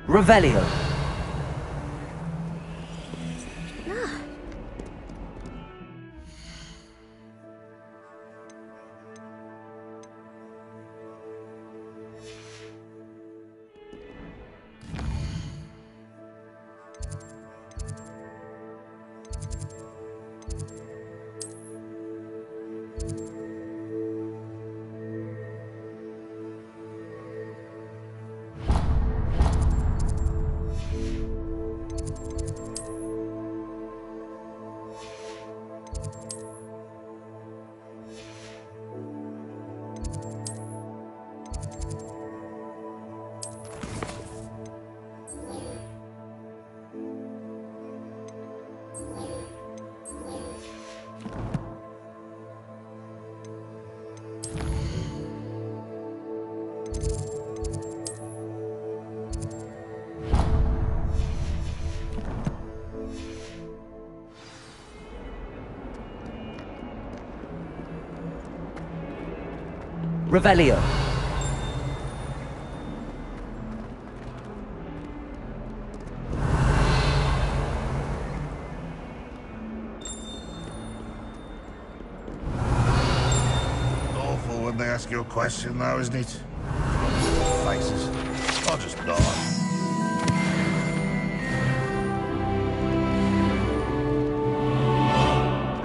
Revelio. Revelio. Awful when they ask you a question, though, isn't it? Faces. I'll just die.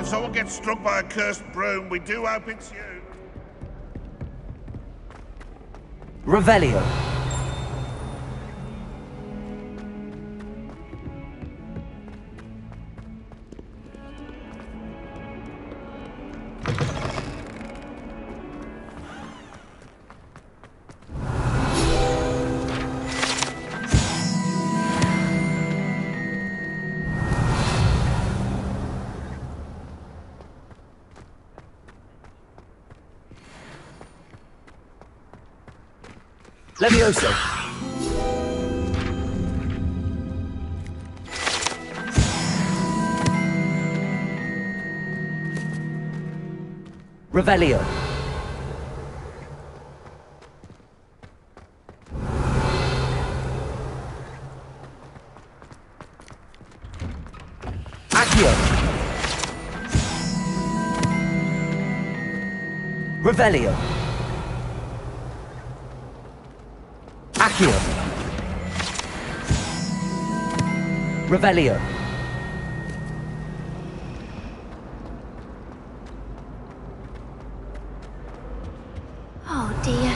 If someone gets struck by a cursed broom, we do hope it's you. Revelio. Levioso. Revelio. Accio. Revelio. Accio. Revelio. Oh dear,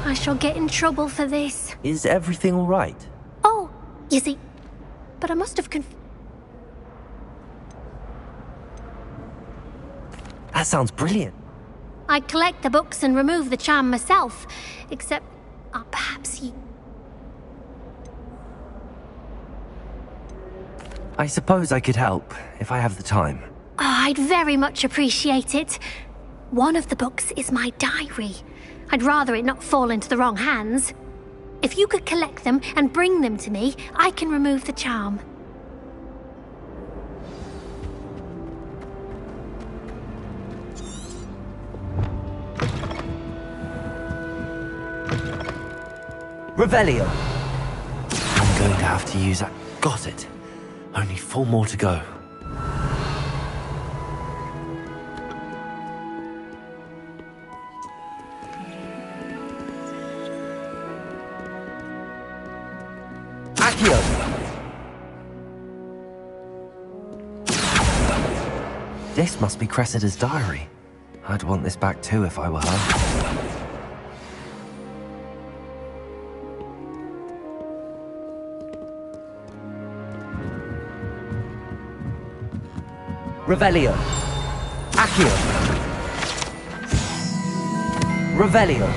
I shall get in trouble for this. Is everything all right? Oh, you see, but I must have That sounds brilliant. I'd collect the books and remove the charm myself, except perhaps you... I suppose I could help, if I have the time. Oh, I'd very much appreciate it. One of the books is my diary. I'd rather it not fall into the wrong hands. If you could collect them and bring them to me, I can remove the charm. Revelio. I'm going to have to use that. Got it. Only 4 more to go. Accio. This must be Cressida's diary. I'd want this back too if I were her. Revelio. Accio. Revelio.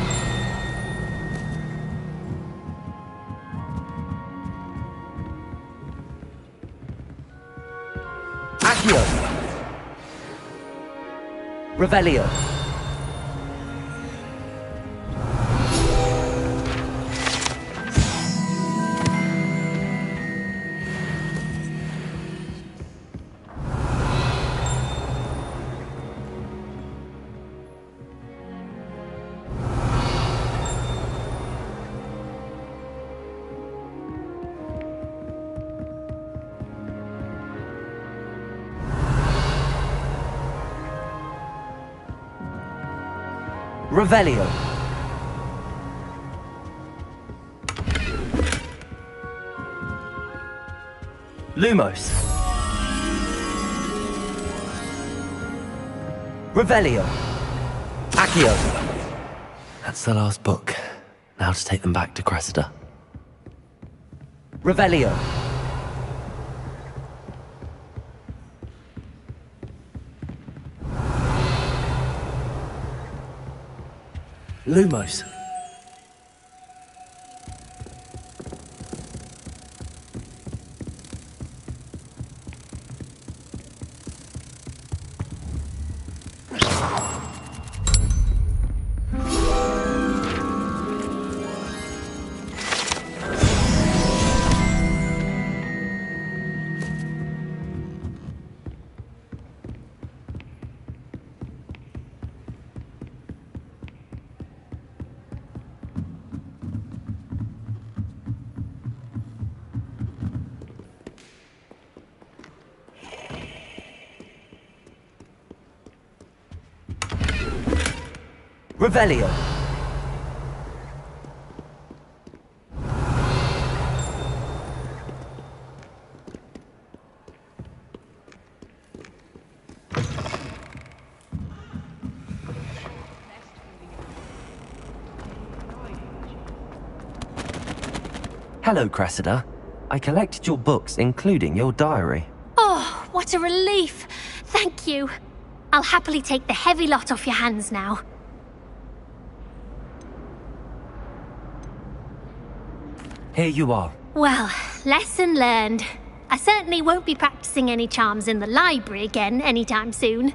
Accio. Revelio. Revelio. Lumos. Revelio. Accio. That's the last book. Now to take them back to Cressida. Revelio. Lumos. Revelio. Hello, Cressida. I collected your books, including your diary. Oh, what a relief. Thank you. I'll happily take the heavy lot off your hands now. Here you are. Well, lesson learned. I certainly won't be practicing any charms in the library again anytime soon.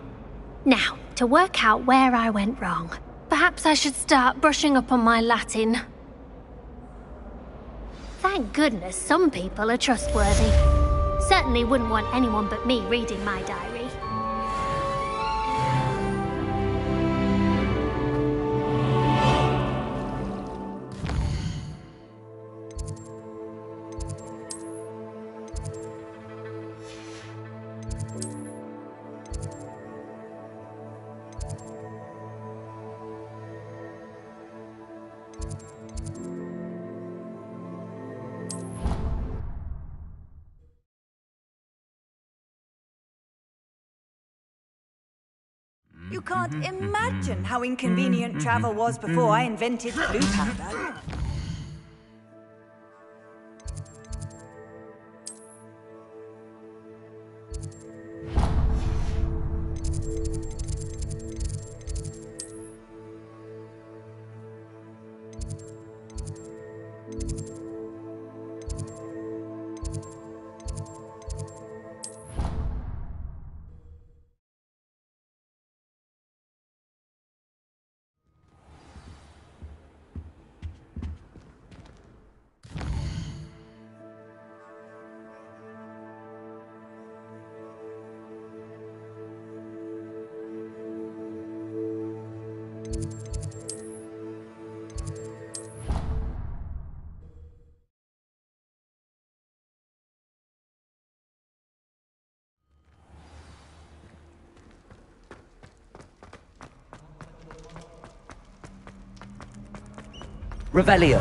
Now, to work out where I went wrong. Perhaps I should start brushing up on my Latin. Thank goodness some people are trustworthy. Certainly wouldn't want anyone but me reading my diary. You can't imagine how inconvenient travel was before I invented blue powder. Revelio.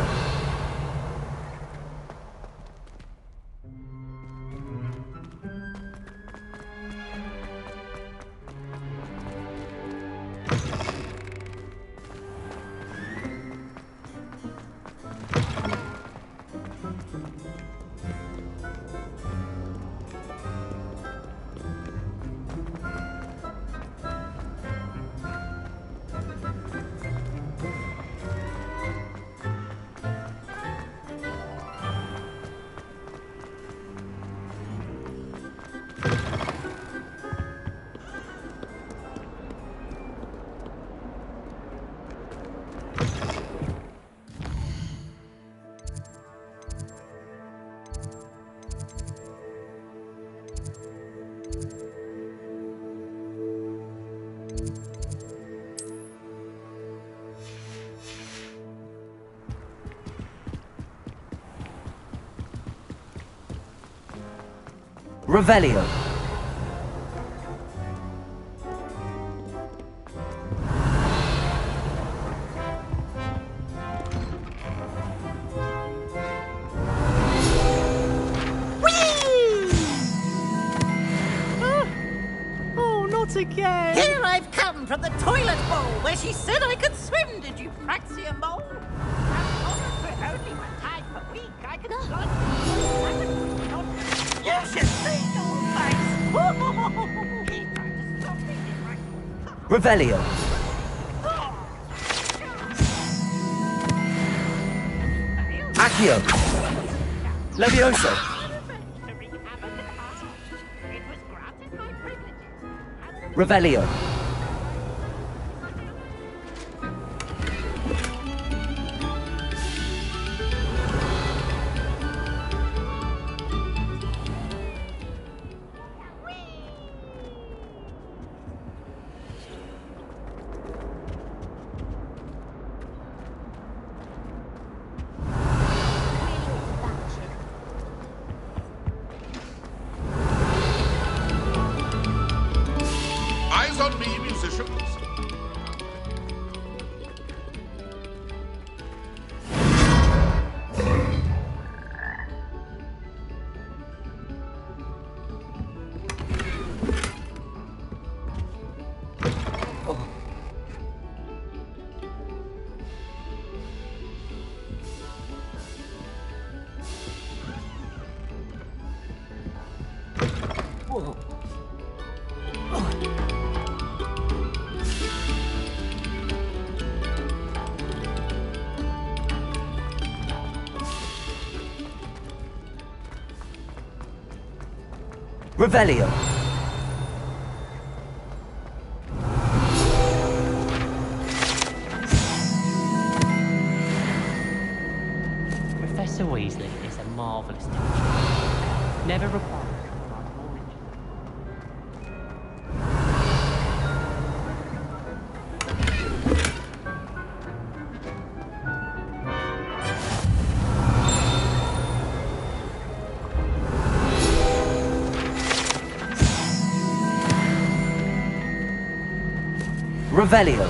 Revelio. Not again! Here I've come from the toilet bowl where she said I could swim, did you praxia mole? Only one time per week I can You should see your face! He tried to stop me in my Revelio. Accio. Levioso. Revelio. Eyes on me, musicians. Revelio. Professor Weasley is a marvellous teacher. Never required to provide knowledge. Revelio.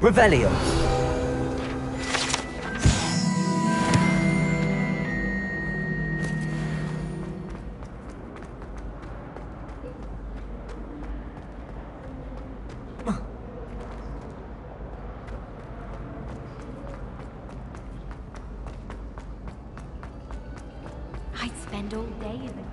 Revelio. I'd spend all day in the...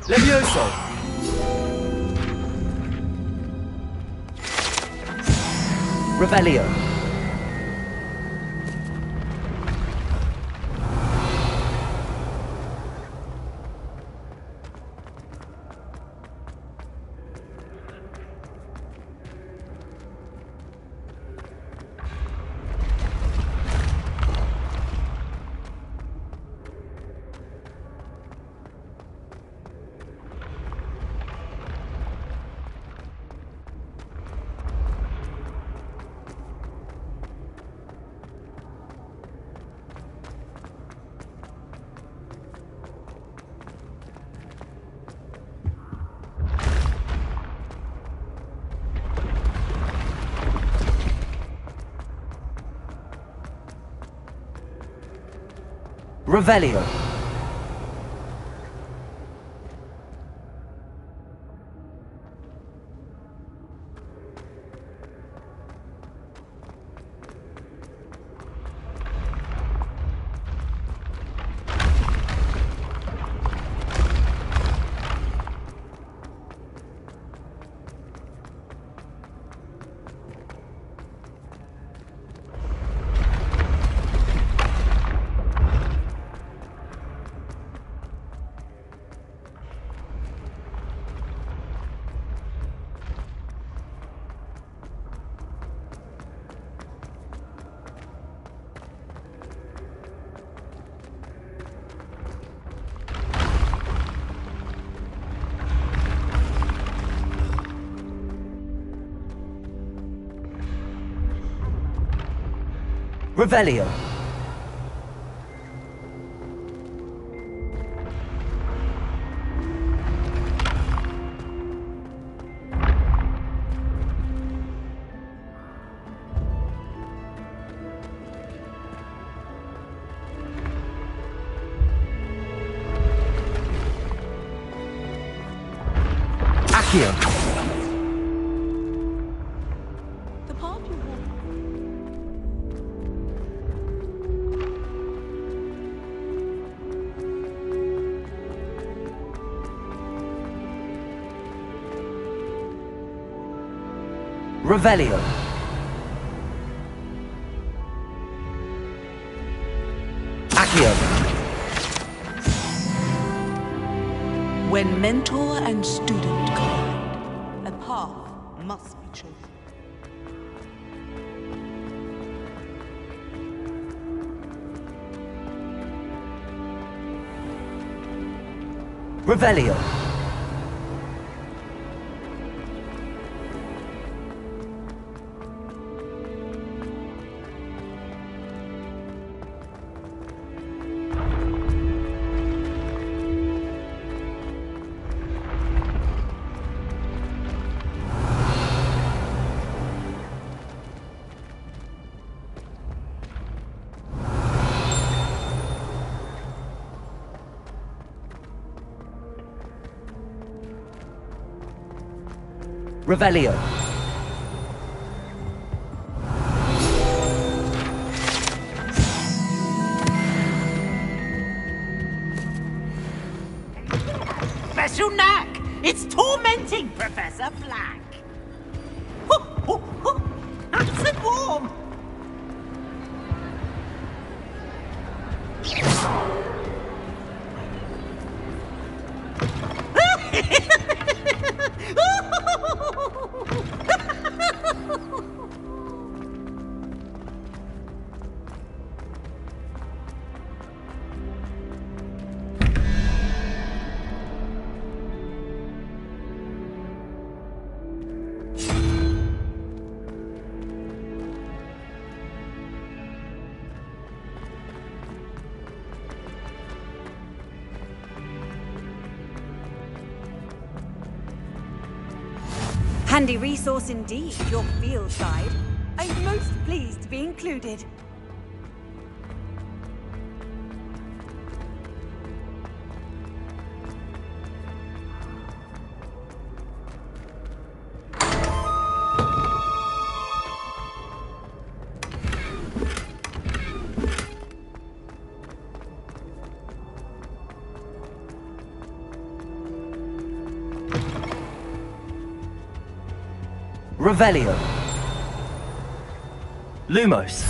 Levioso. Revelio. Revelio. Revelio. Accio. The path you walk. Revelio. Accio. When mentor and student collide, a path must be chosen. Revelio. Revelio. Special knack! It's tormenting Professor Black! Nice and warm! Handy resource indeed, your field guide. I'm most pleased to be included. Revelio. Lumos.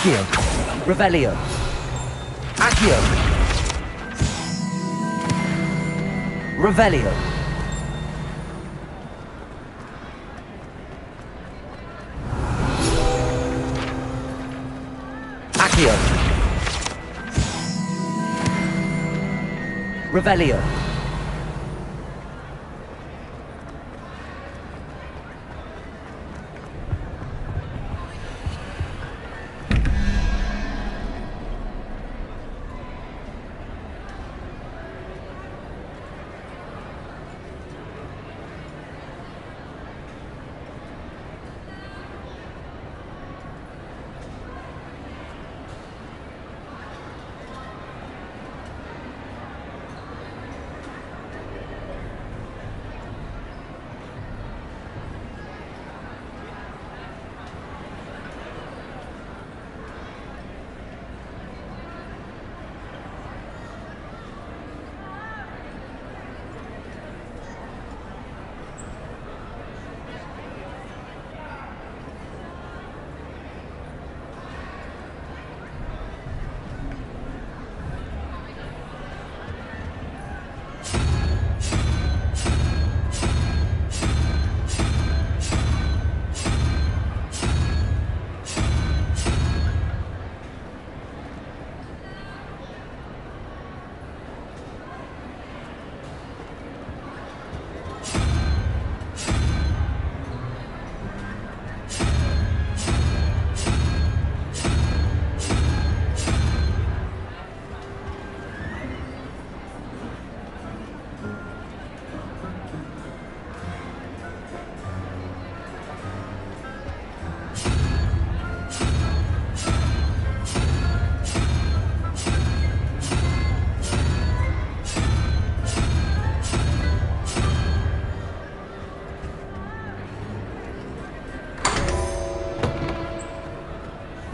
Accio. Revelio. Accio. Revelio. Accio. Revelio.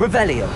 Revelio.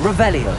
Revelio.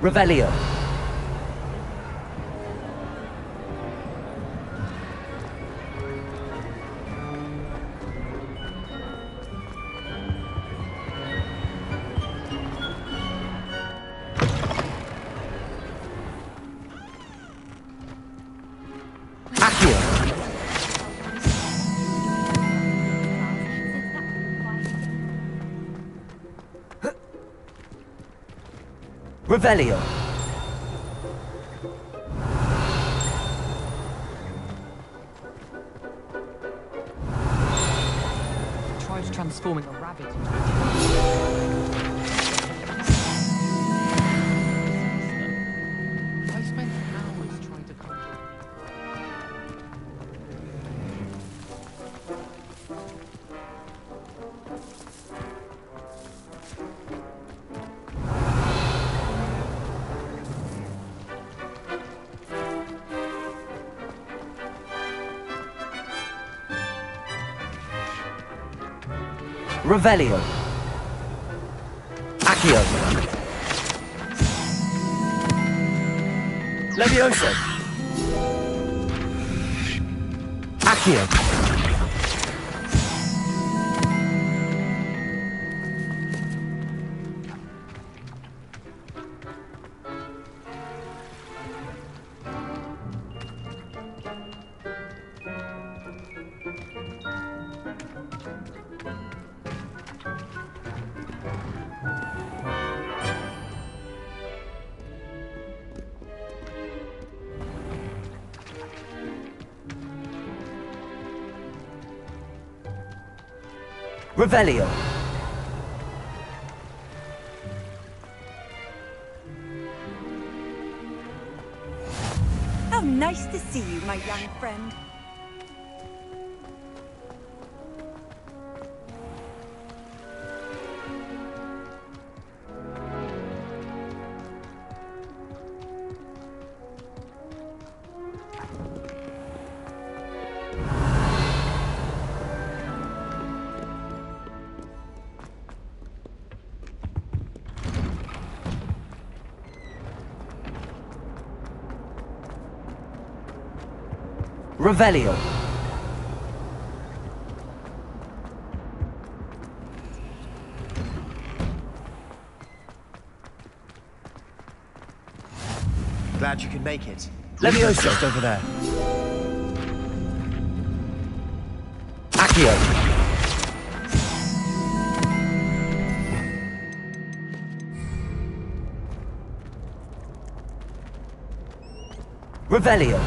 Revelio. Accio. Revelio. Tries transforming a rabbit into a I spent hours trying to conjure. Revelio. Accio. Levioso. Accio. Revelio. How nice to see you, my young friend. Revelio. Glad you could make it. Levioso. Just over there. Accio. Revelio.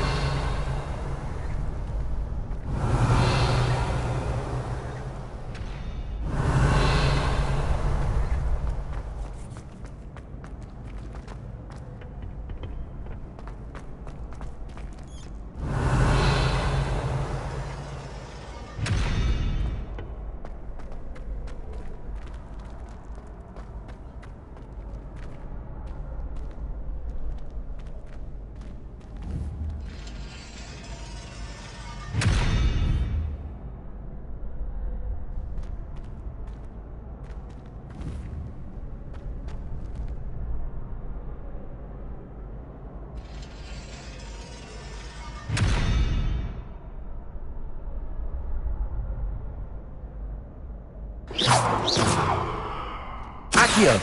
Accio.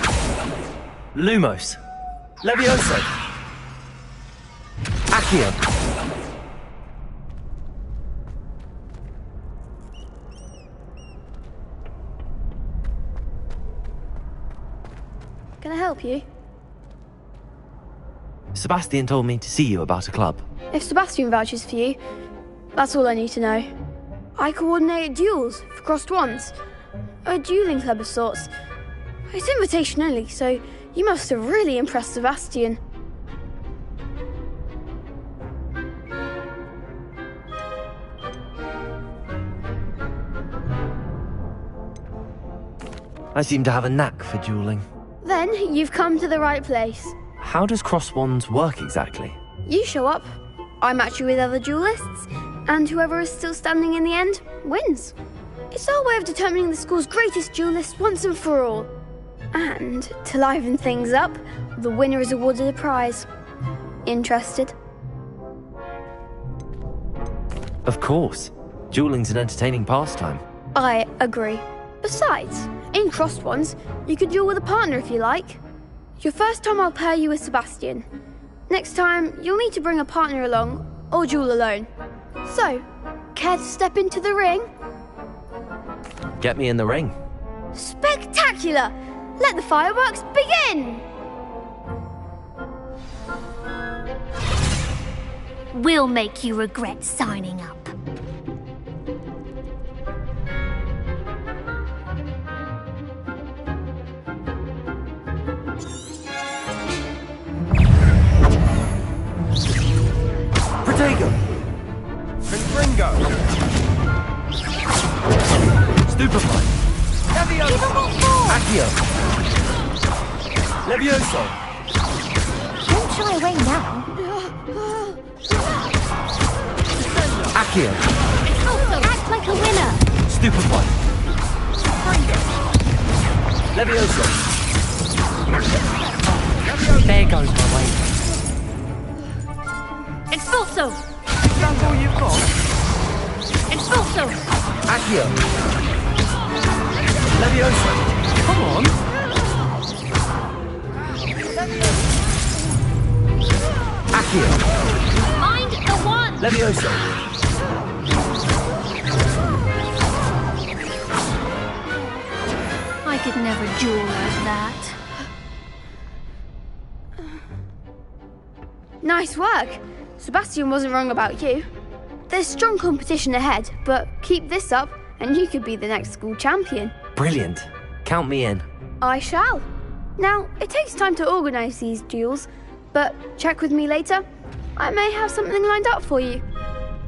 Lumos. Levioso. Accio. Can I help you? Sebastian told me to see you about a club. If Sebastian vouches for you, that's all I need to know. I coordinate duels for crossed wands. A dueling club of sorts. It's invitation only, so you must have really impressed Sebastian. I seem to have a knack for dueling. Then you've come to the right place. How does cross wands work exactly? You show up, I match you with other duelists, and whoever is still standing in the end wins. It's our way of determining the school's greatest duelist once and for all. And to liven things up, the winner is awarded a prize. Interested? Of course. Dueling's an entertaining pastime. I agree. Besides, in crossed ones, you could duel with a partner if you like. Your first time I'll pair you with Sebastian. Next time, you'll need to bring a partner along, or duel alone. So, care to step into the ring? Get me in the ring. Spectacular! Let the fireworks begin! We'll make you regret signing up. Protego! Confringo! Stupefy! Levioso! Accio! Levioso! Don't shy away now. Accio! Act like a winner. Stupefy! Levioso! There goes my way. Expulso! That's all you've got? Expulso! Accio! Levioso! Come on. Accio! Mind the one! Levioso! I could never duel like that. Nice work. Sebastian wasn't wrong about you. There's strong competition ahead, but keep this up and you could be the next school champion. Brilliant. Count me in. I shall. Now, it takes time to organise these duels, but check with me later. I may have something lined up for you.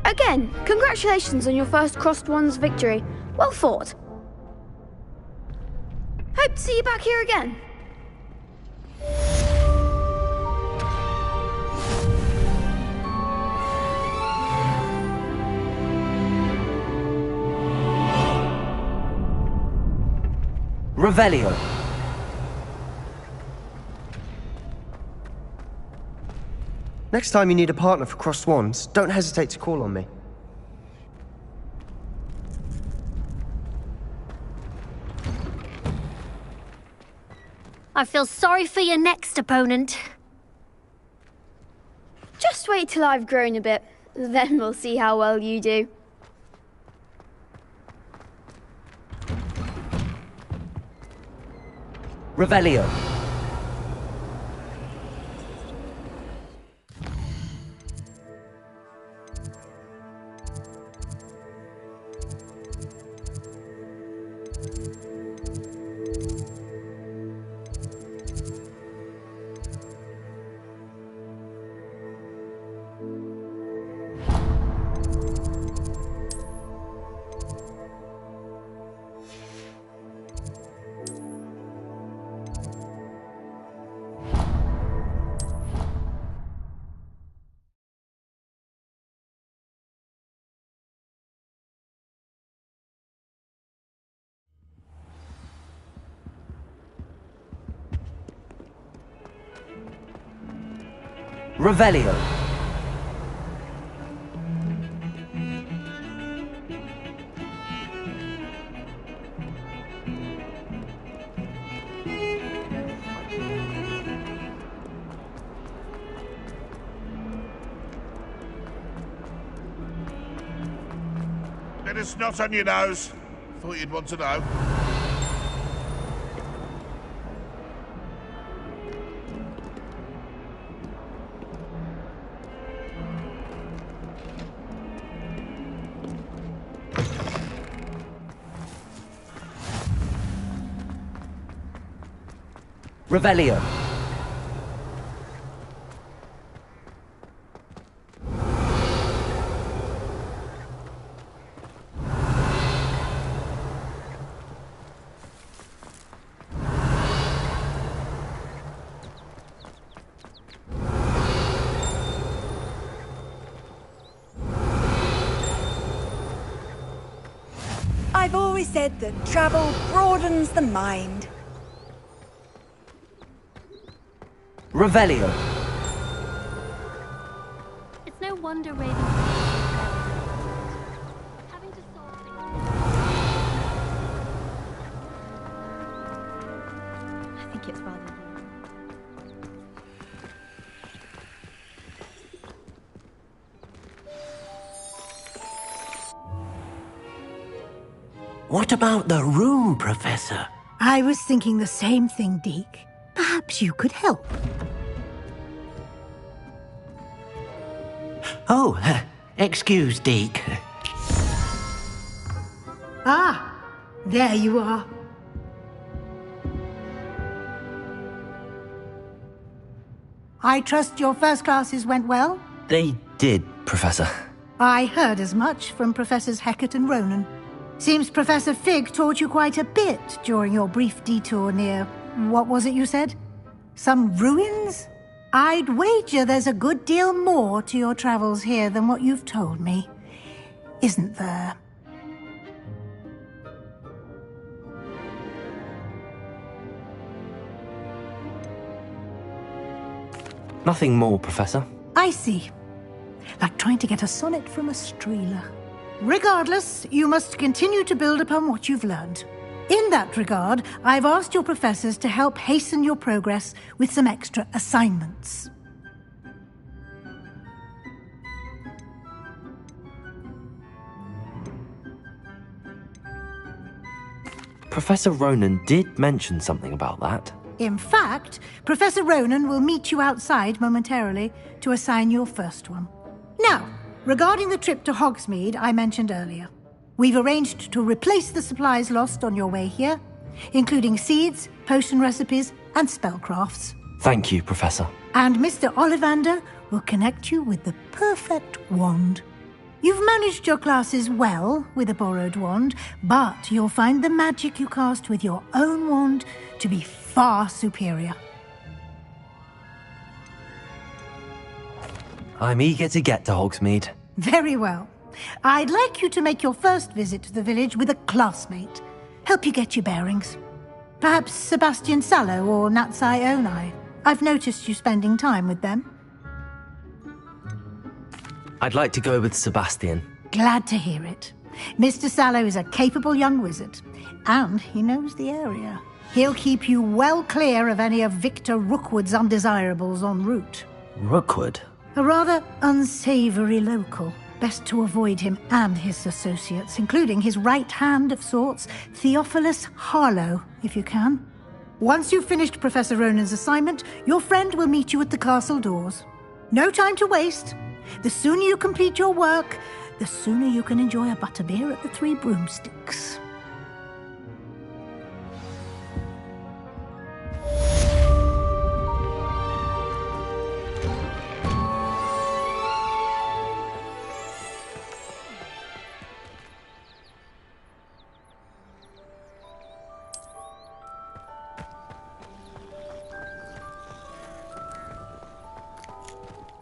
Again, congratulations on your first crossed wands victory. Well fought. Hope to see you back here again. Revelio. Next time you need a partner for crossed wands, don't hesitate to call on me. I feel sorry for your next opponent. Just wait till I've grown a bit, then we'll see how well you do. Revelio. Revelio. Bit of snot on your nose. Thought you'd want to know. Revelio. I've always said that travel broadens the mind. Revelio. It's no wonder Raven... having to solve things... I think it's rather... What about the room, Professor? I was thinking the same thing, Deke. Perhaps you could help. Oh, excuse, Deke. Ah, there you are. I trust your first classes went well? They did, Professor. I heard as much from Professors Hecat and Ronan. Seems Professor Fig taught you quite a bit during your brief detour near... what was it you said? Some ruins? I'd wager there's a good deal more to your travels here than what you've told me. Isn't there? Nothing more, Professor. I see. Like trying to get a sonnet from a streeler. Regardless, you must continue to build upon what you've learned. In that regard, I've asked your professors to help hasten your progress with some extra assignments. Professor Ronan did mention something about that. In fact, Professor Ronan will meet you outside momentarily to assign your first one. Now, regarding the trip to Hogsmeade I mentioned earlier, we've arranged to replace the supplies lost on your way here, including seeds, potion recipes, and spellcrafts. Thank you, Professor. And Mr. Ollivander will connect you with the perfect wand. You've managed your classes well with a borrowed wand, but you'll find the magic you cast with your own wand to be far superior. I'm eager to get to Hogsmeade. Very well. I'd like you to make your first visit to the village with a classmate. Help you get your bearings. Perhaps Sebastian Sallow or Natsai Onai. I've noticed you spending time with them. I'd like to go with Sebastian. Glad to hear it. Mr. Sallow is a capable young wizard, and he knows the area. He'll keep you well clear of any of Victor Rookwood's undesirables en route. Rookwood? A rather unsavory local. Best to avoid him and his associates, including his right hand of sorts, Theophilus Harlow, if you can. Once you've finished Professor Ronan's assignment, your friend will meet you at the castle doors. No time to waste. The sooner you complete your work, the sooner you can enjoy a butterbeer at the Three Broomsticks.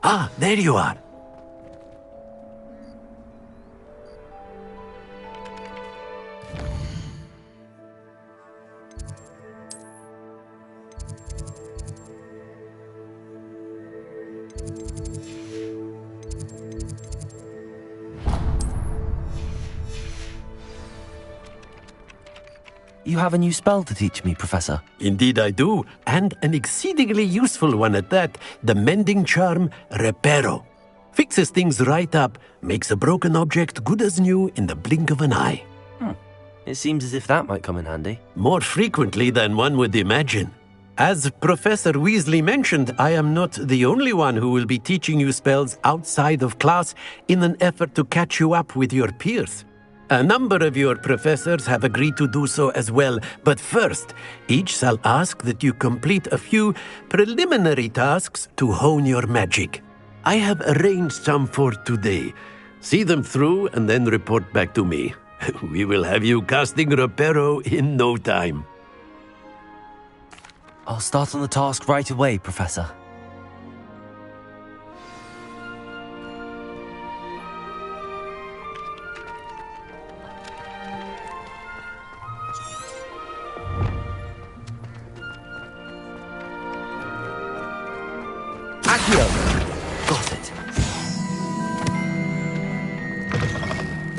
Ah, there you are. You have a new spell to teach me, Professor. Indeed I do, and an exceedingly useful one at that, the mending charm Reparo. Fixes things right up, makes a broken object good as new in the blink of an eye. It seems as if that might come in handy. More frequently than one would imagine. As Professor Weasley mentioned, I am not the only one who will be teaching you spells outside of class in an effort to catch you up with your peers. A number of your professors have agreed to do so as well, but first, each shall ask that you complete a few preliminary tasks to hone your magic. I have arranged some for today. See them through and then report back to me. We will have you casting Reparo in no time. I'll start on the task right away, Professor. Got it.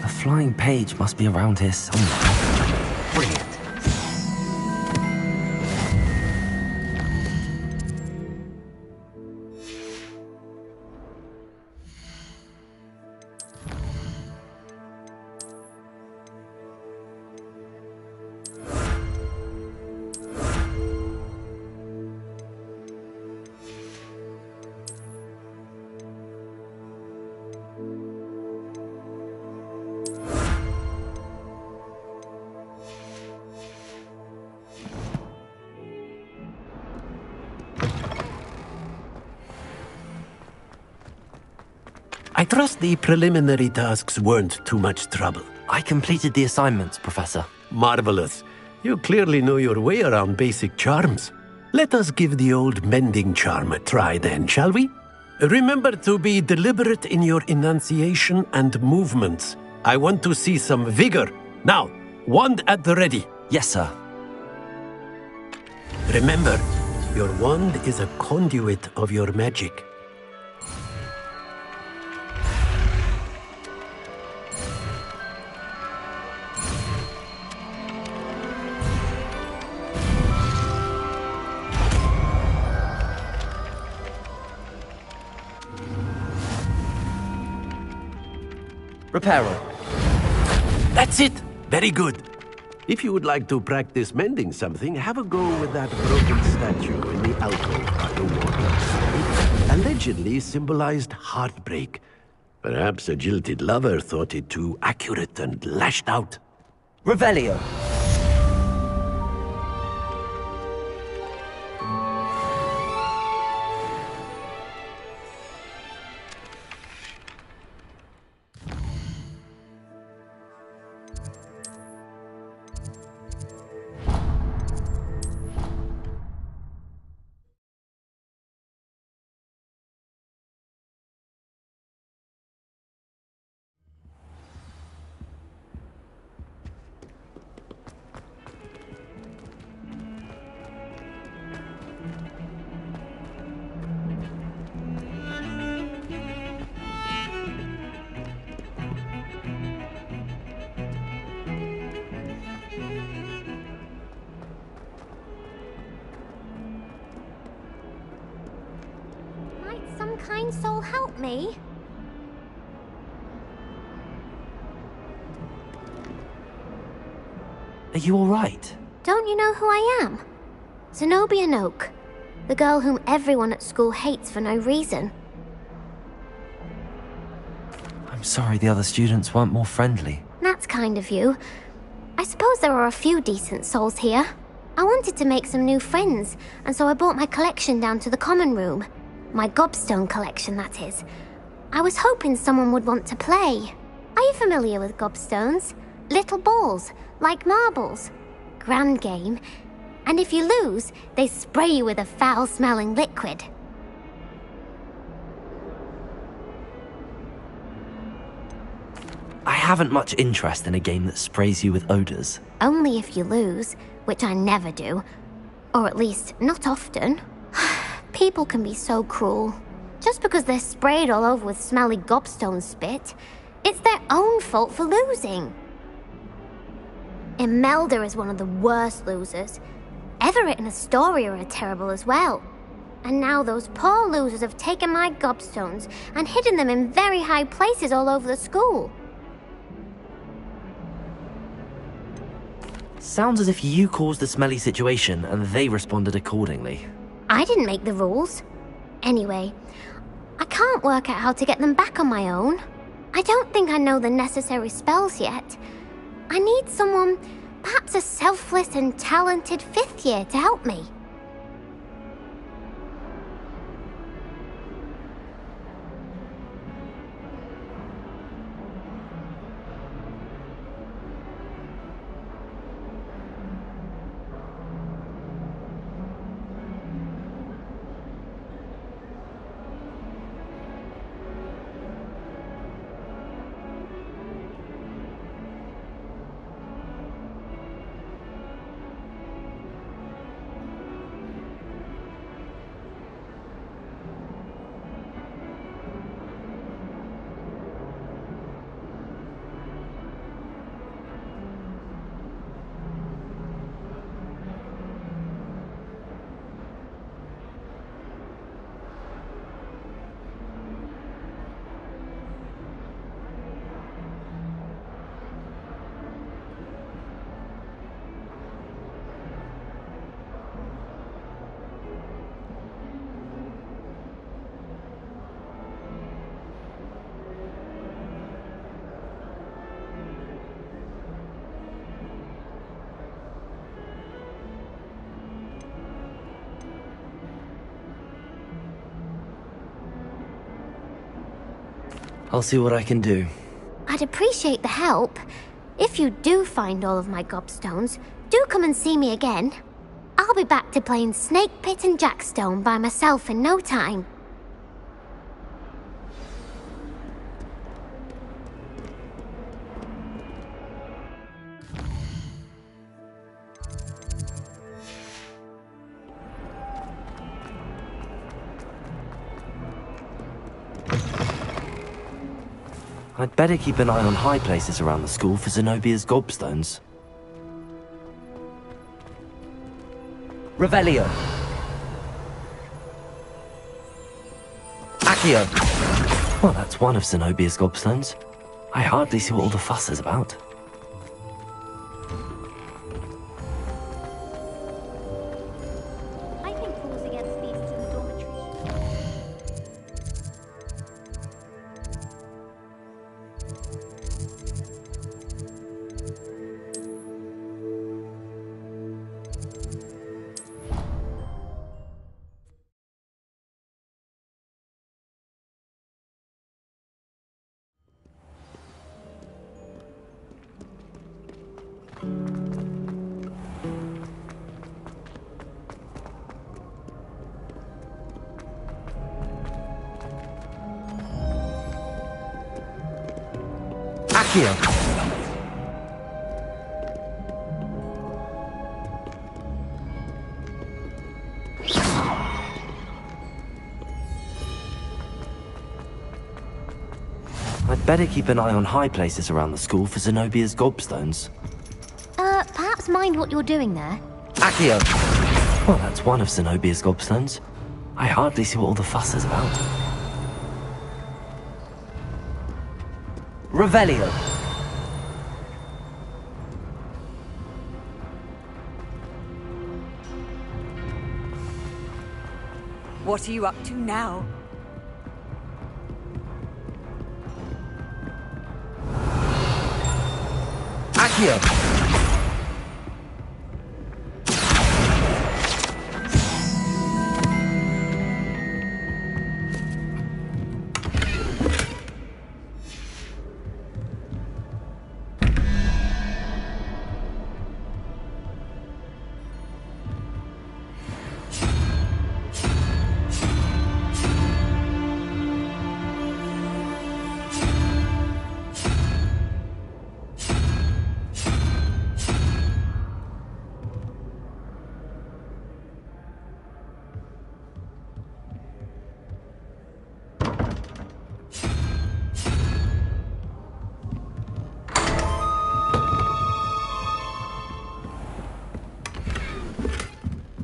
A flying page must be around here somewhere. Brilliant. I trust the preliminary tasks weren't too much trouble. I completed the assignments, Professor. Marvelous. You clearly know your way around basic charms. Let us give the old mending charm a try then, shall we? Remember to be deliberate in your enunciation and movements. I want to see some vigor. Now, wand at the ready. Yes, sir. Remember, your wand is a conduit of your magic. Reparo. That's it! Very good. If you would like to practice mending something, have a go with that broken statue in the alcove by the water. Allegedly symbolized heartbreak. Perhaps a jilted lover thought it too accurate and lashed out. Revelio. help me. Are you alright? Don't you know who I am? Zenobia Noak, the girl whom everyone at school hates for no reason. I'm sorry the other students weren't more friendly. That's kind of you. I suppose there are a few decent souls here. I wanted to make some new friends, and so I brought my collection down to the common room. My gobstone collection, that is. I was hoping someone would want to play. Are you familiar with gobstones? Little balls, like marbles. Grand game. And if you lose, they spray you with a foul-smelling liquid. I haven't much interest in a game that sprays you with odors. Only if you lose, which I never do. Or at least, not often. People can be so cruel. Just because they're sprayed all over with smelly gobstone spit, it's their own fault for losing. Imelda is one of the worst losers. Everett and Astoria are terrible as well. And now those poor losers have taken my gobstones and hidden them in very high places all over the school. Sounds as if you caused the smelly situation and they responded accordingly. I didn't make the rules. Anyway, I can't work out how to get them back on my own. I don't think I know the necessary spells yet. I need someone, perhaps a selfless and talented 5th year to help me. I'll see what I can do. I'd appreciate the help. If you do find all of my gobstones, do come and see me again. I'll be back to playing Snake Pit and Jackstone by myself in no time. I'd better keep an eye on high places around the school for Zenobia's gobstones. Revelio. Accio. Well, that's one of Zenobia's gobstones. I hardly see what all the fuss is about. I think pausing against these to the dormitory. Accio. I'd better keep an eye on high places around the school for Zenobia's gobstones. Perhaps mind what you're doing there? Accio. Well, that's one of Zenobia's gobstones. I hardly see what all the fuss is about. Revelio. What are you up to now? Accio.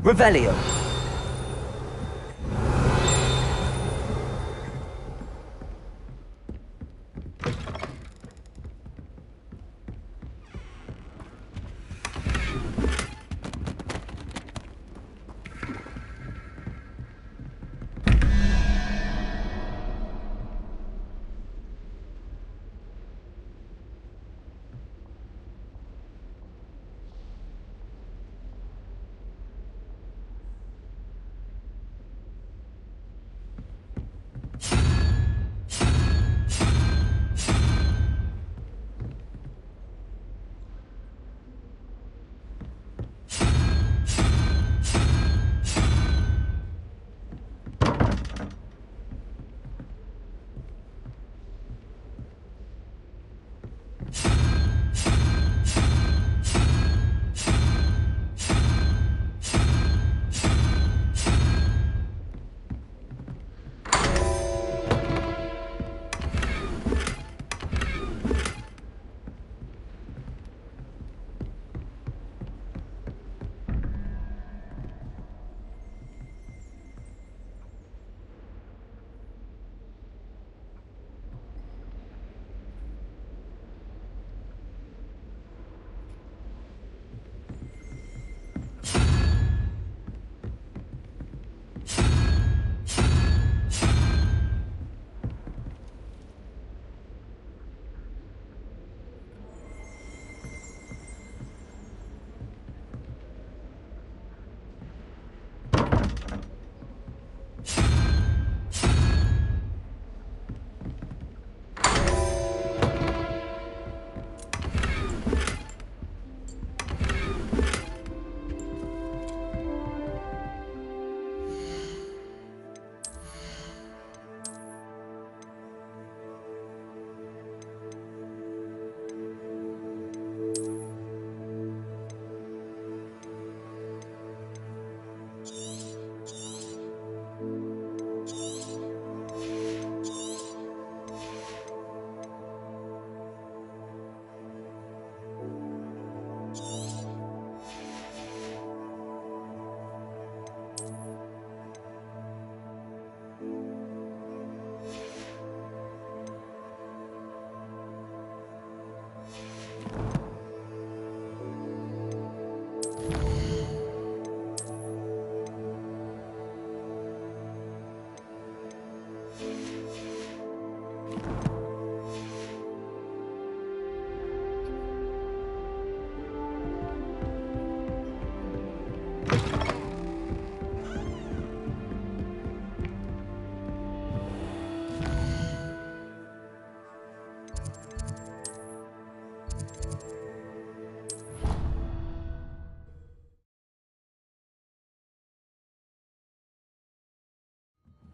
Revelio.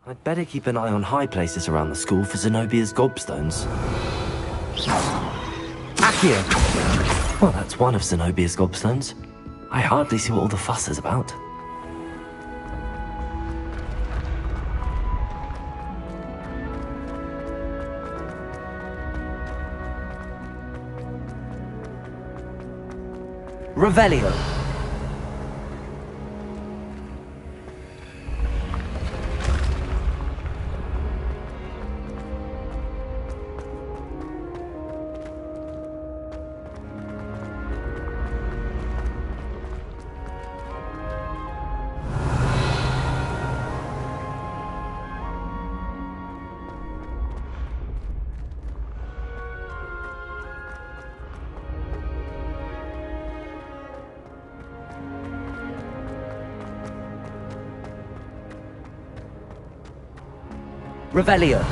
I'd better keep an eye on high places around the school for Zenobia's gobstones. Accio! Well, that's one of Zenobia's gobstones. I hardly see what all the fuss is about. Revelio. Revelio.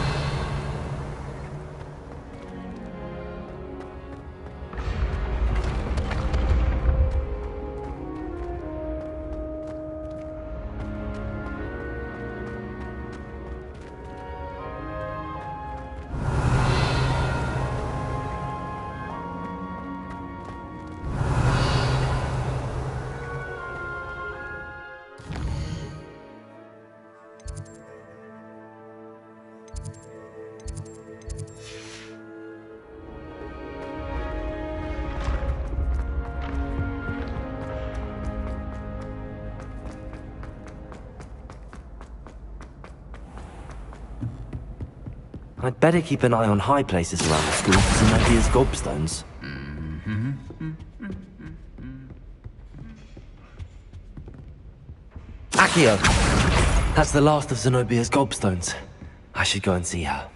I'd better keep an eye on high places around the school for Zenobia's gobstones. Accio! That's the last of Zenobia's gobstones. I should go and see her.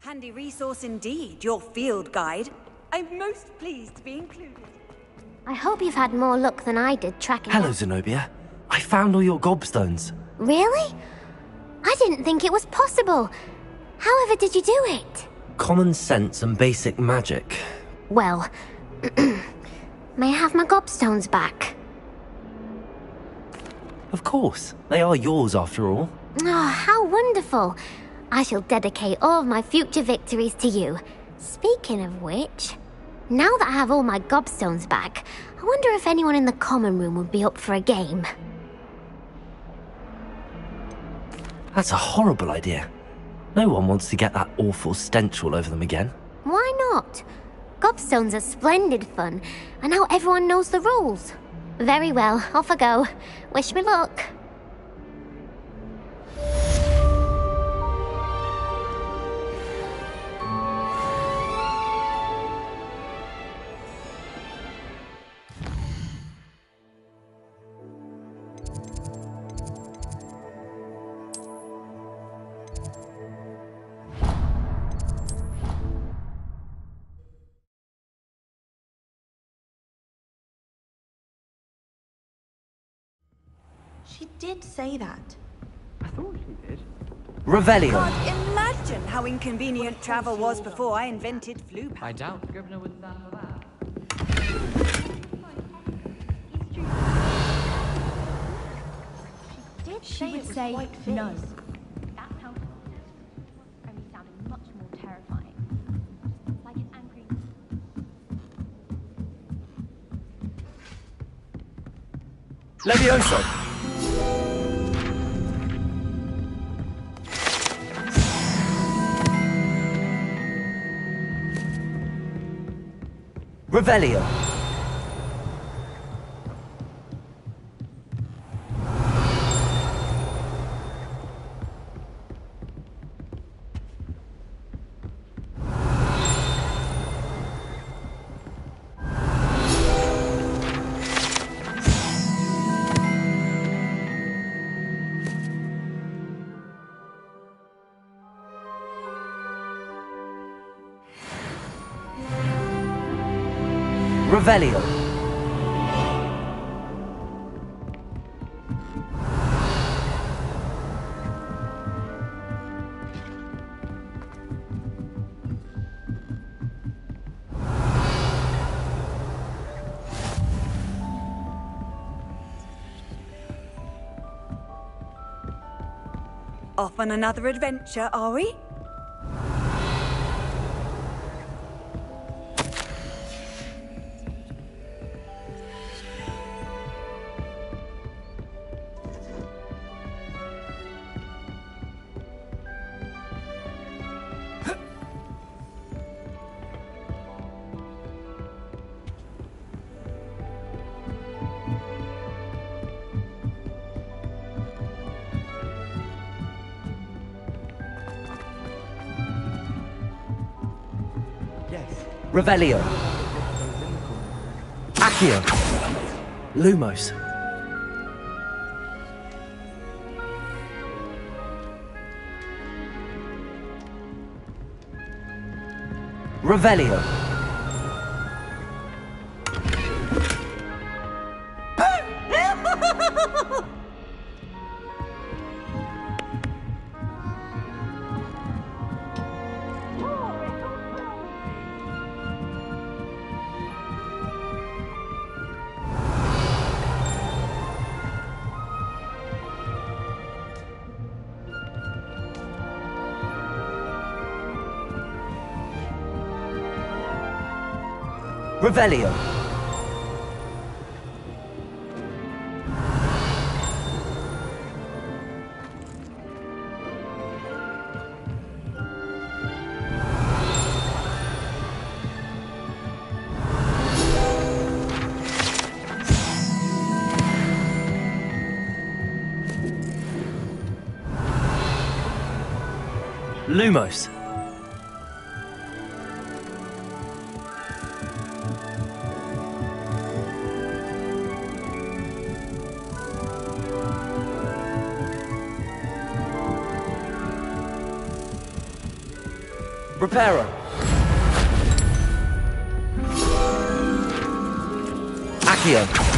Handy resource indeed, your field guide. I'm most pleased to be included. I hope you've had more luck than I did tracking Hello, down- Zenobia. I found all your gobstones. Really? I didn't think it was possible. However did you do it? Common sense and basic magic. Well, may I have my gobstones back? Of course. They are yours after all. Oh, how wonderful. I shall dedicate all of my future victories to you. Speaking of which, now that I have all my gobstones back, I wonder if anyone in the common room would be up for a game. That's a horrible idea. No one wants to get that awful stench all over them again. Why not? Gobstones are splendid fun, and now everyone knows the rules. Very well, off I go. Wish me luck. She did say that. I thought she did. Revelio. Can't imagine how inconvenient travel was before I invented flu. I doubt Scrivener would stand for that. She would say no. That's how only sounding much more terrifying. Like an angry. Levioso. Revelio. Revelio. Off on another adventure, are we? Revelio. Accio. Lumos. Revelio. Revelio. Lumos. Reparo. Accio.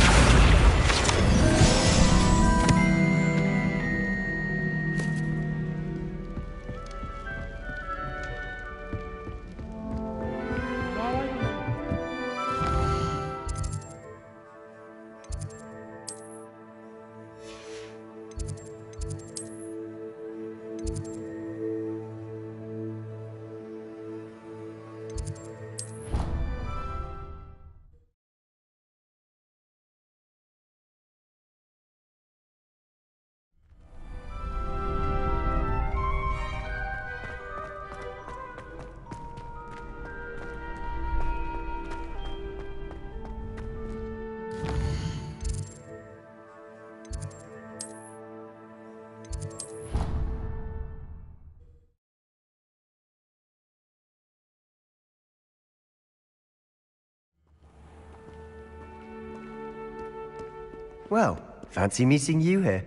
Well, fancy meeting you here.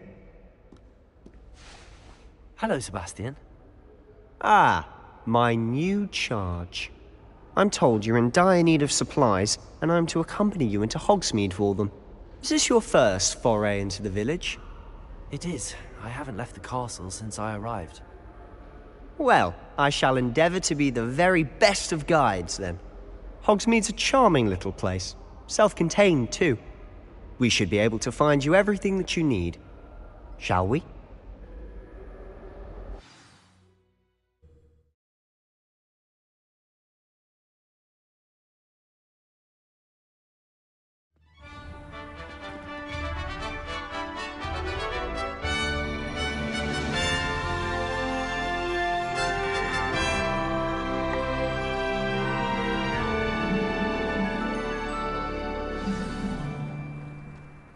Hello, Sebastian. Ah, my new charge. I'm told you're in dire need of supplies, and I'm to accompany you into Hogsmeade for them. Is this your first foray into the village? It is. I haven't left the castle since I arrived. Well, I shall endeavour to be the very best of guides, then. Hogsmeade's a charming little place. Self-contained, too. We should be able to find you everything that you need. Shall we?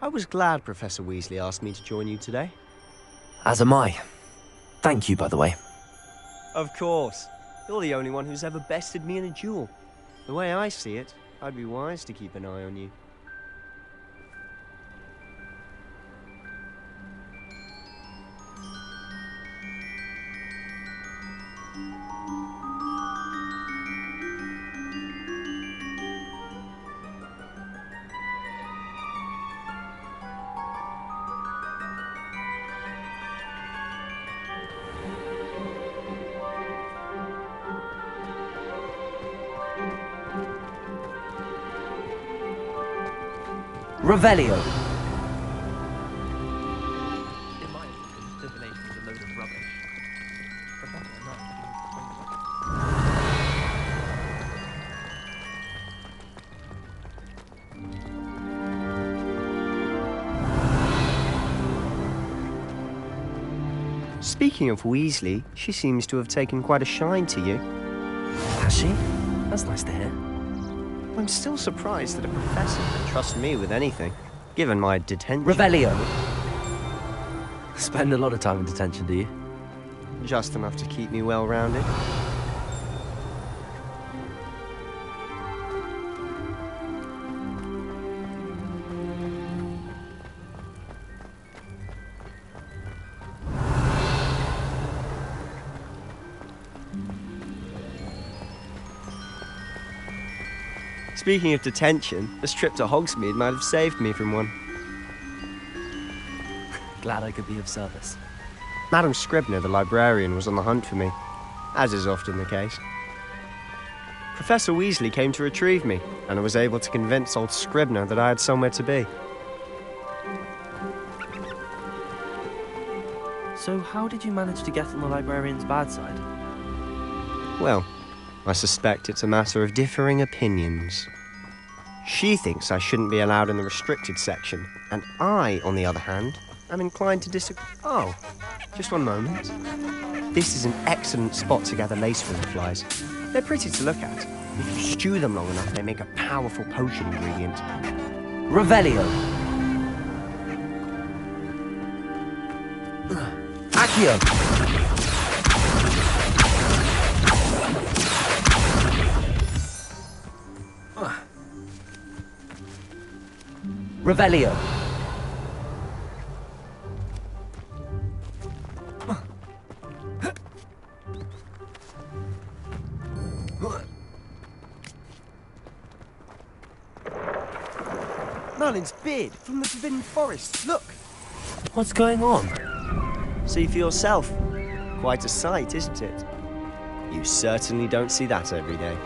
I was glad Professor Weasley asked me to join you today. As am I. Thank you, by the way. Of course. You're the only one who's ever bested me in a duel. The way I see it, I'd be wise to keep an eye on you. Revelio. In my opinion, divination is a load of rubbish. Professor Knight Speaking of Weasley, she seems to have taken quite a shine to you. Has she? That's nice to hear. I'm still surprised that a professor can trust me with anything, given my detention. Revelio. Spend a lot of time in detention, do you? Just enough to keep me well-rounded. Speaking of detention, this trip to Hogsmeade might have saved me from one. Glad I could be of service. Madam Scribner, the librarian, was on the hunt for me, as is often the case. Professor Weasley came to retrieve me, and I was able to convince old Scribner that I had somewhere to be. So how did you manage to get on the librarian's bad side? Well, I suspect it's a matter of differing opinions. She thinks I shouldn't be allowed in the restricted section, and I, on the other hand, am inclined to disagree. Oh, just one moment. This is an excellent spot to gather lacewind flies. They're pretty to look at. If you stew them long enough, they make a powerful potion ingredient. Revelio. Accio. Revelio. Merlin's beard from the Forbidden Forest. Look! What's going on? See for yourself. Quite a sight, isn't it? You certainly don't see that every day.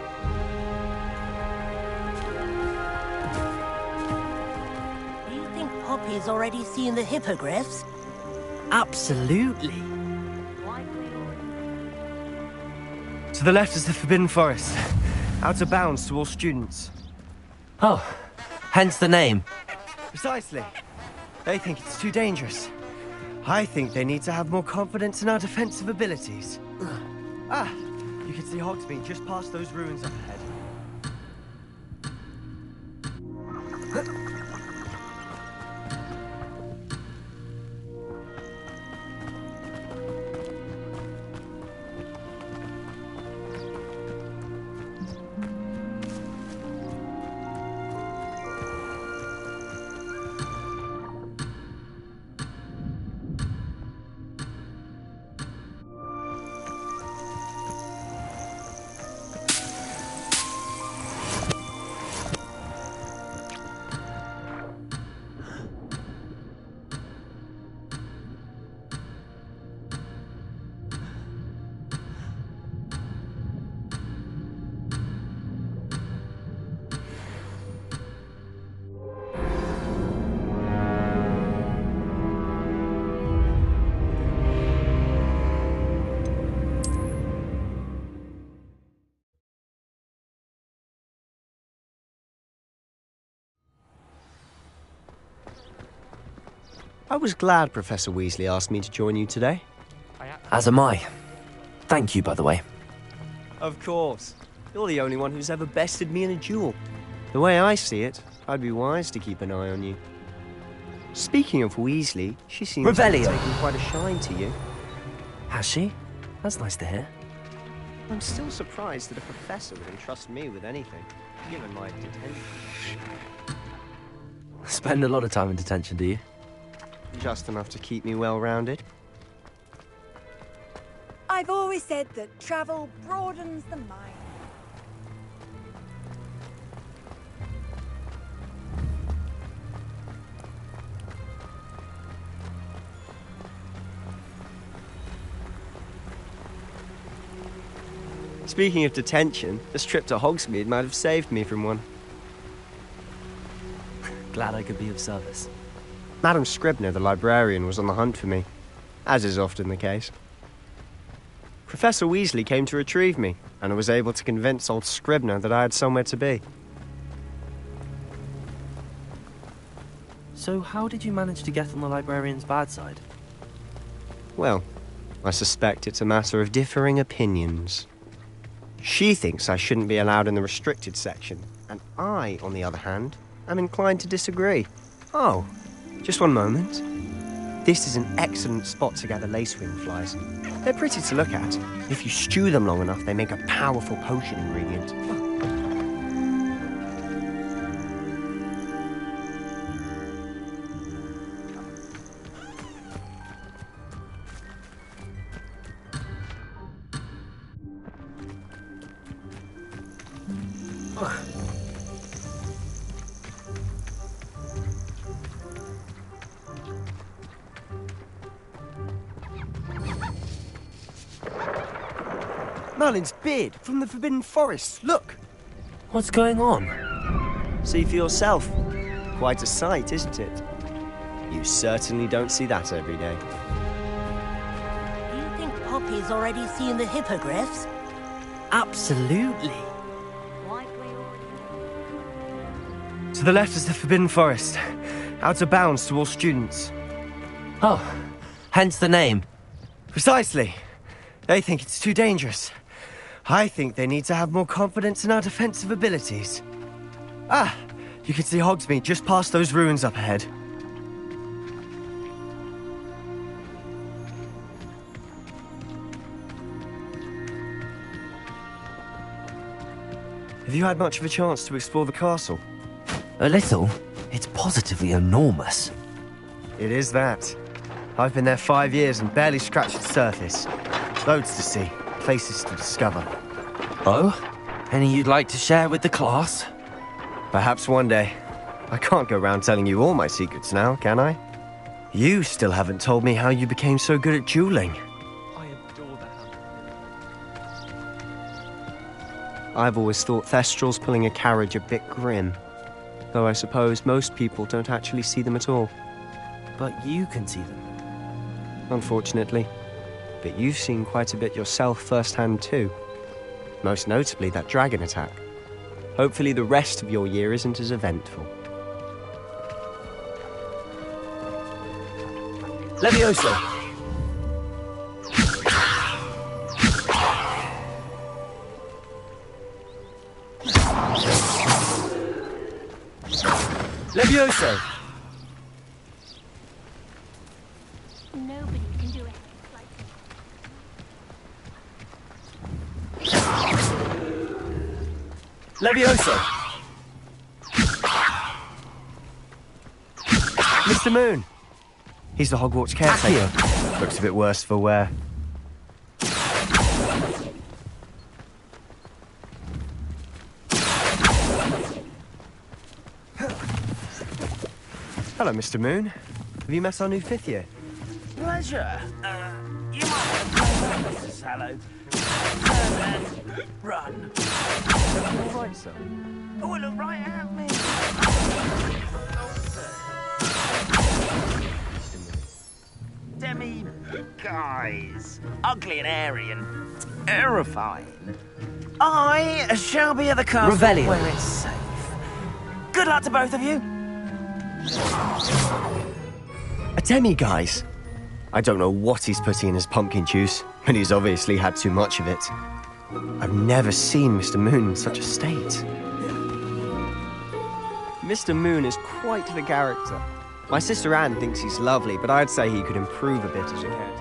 Do you think Poppy's already seen the hippogriffs? Absolutely. To the left is the Forbidden Forest. Out of bounds to all students. Oh, hence the name. Precisely. They think it's too dangerous. I think they need to have more confidence in our defensive abilities. Ah, you can see Hogsmeade just past those ruins up ahead. I was glad Professor Weasley asked me to join you today. As am I. Thank you, by the way. Of course. You're the only one who's ever bested me in a duel. The way I see it, I'd be wise to keep an eye on you. Speaking of Weasley, she seems to have taken quite a shine to you. Has she? That's nice to hear. I'm still surprised that a professor would entrust me with anything, given my detention. Spend a lot of time in detention, do you? Just enough to keep me well-rounded. I've always said that travel broadens the mind. Speaking of detention, this trip to Hogsmeade might have saved me from one. Glad I could be of service. Madam Scribner, the librarian, was on the hunt for me, as is often the case. Professor Weasley came to retrieve me, and I was able to convince old Scribner that I had somewhere to be. So how did you manage to get on the librarian's bad side? Well, I suspect it's a matter of differing opinions. She thinks I shouldn't be allowed in the restricted section, and I, on the other hand, am inclined to disagree. Oh, just one moment. This is an excellent spot to gather lacewind flies. They're pretty to look at. If you stew them long enough, they make a powerful potion ingredient. Merlin's beard from the Forbidden Forest. Look! What's going on? See for yourself. Quite a sight, isn't it? You certainly don't see that every day. Do you think Poppy's already seen the hippogriffs? Absolutely. To the left is the Forbidden Forest. Out of bounds to all students. Oh, hence the name. Precisely. They think it's too dangerous. I think they need to have more confidence in our defensive abilities. Ah, you can see Hogsmeade just past those ruins up ahead. Have you had much of a chance to explore the castle? A little. It's positively enormous. It is that. I've been there 5 years and barely scratched the surface. Loads to see, places to discover. Oh? Any you'd like to share with the class? Perhaps one day. I can't go around telling you all my secrets now, can I? You still haven't told me how you became so good at dueling. I adore that. I've always thought Thestrals pulling a carriage a bit grim. Though I suppose most people don't actually see them at all. But you can see them. Unfortunately. But you've seen quite a bit yourself firsthand too. Most notably that dragon attack. Hopefully the rest of your year isn't as eventful. Levioso! Levioso! Nobody can do it like Levioso! Mr. Moon! He's the Hogwarts caretaker. Looks a bit worse for wear. Hello, Mr. Moon. Have you met our new 5th year? Pleasure. You might want to come back, Mr. Sallow. Turn and run. All right, sir. Oh, look right at me. Demi guys. Ugly and airy and terrifying. I shall be at the castle Revelio. where it's safe. Good luck to both of you. A demi-guise? I don't know what he's putting in his pumpkin juice, but he's obviously had too much of it. I've never seen Mr. Moon in such a state. Mr. Moon is quite the character. My sister Anne thinks he's lovely, but I'd say he could improve a bit as a cat.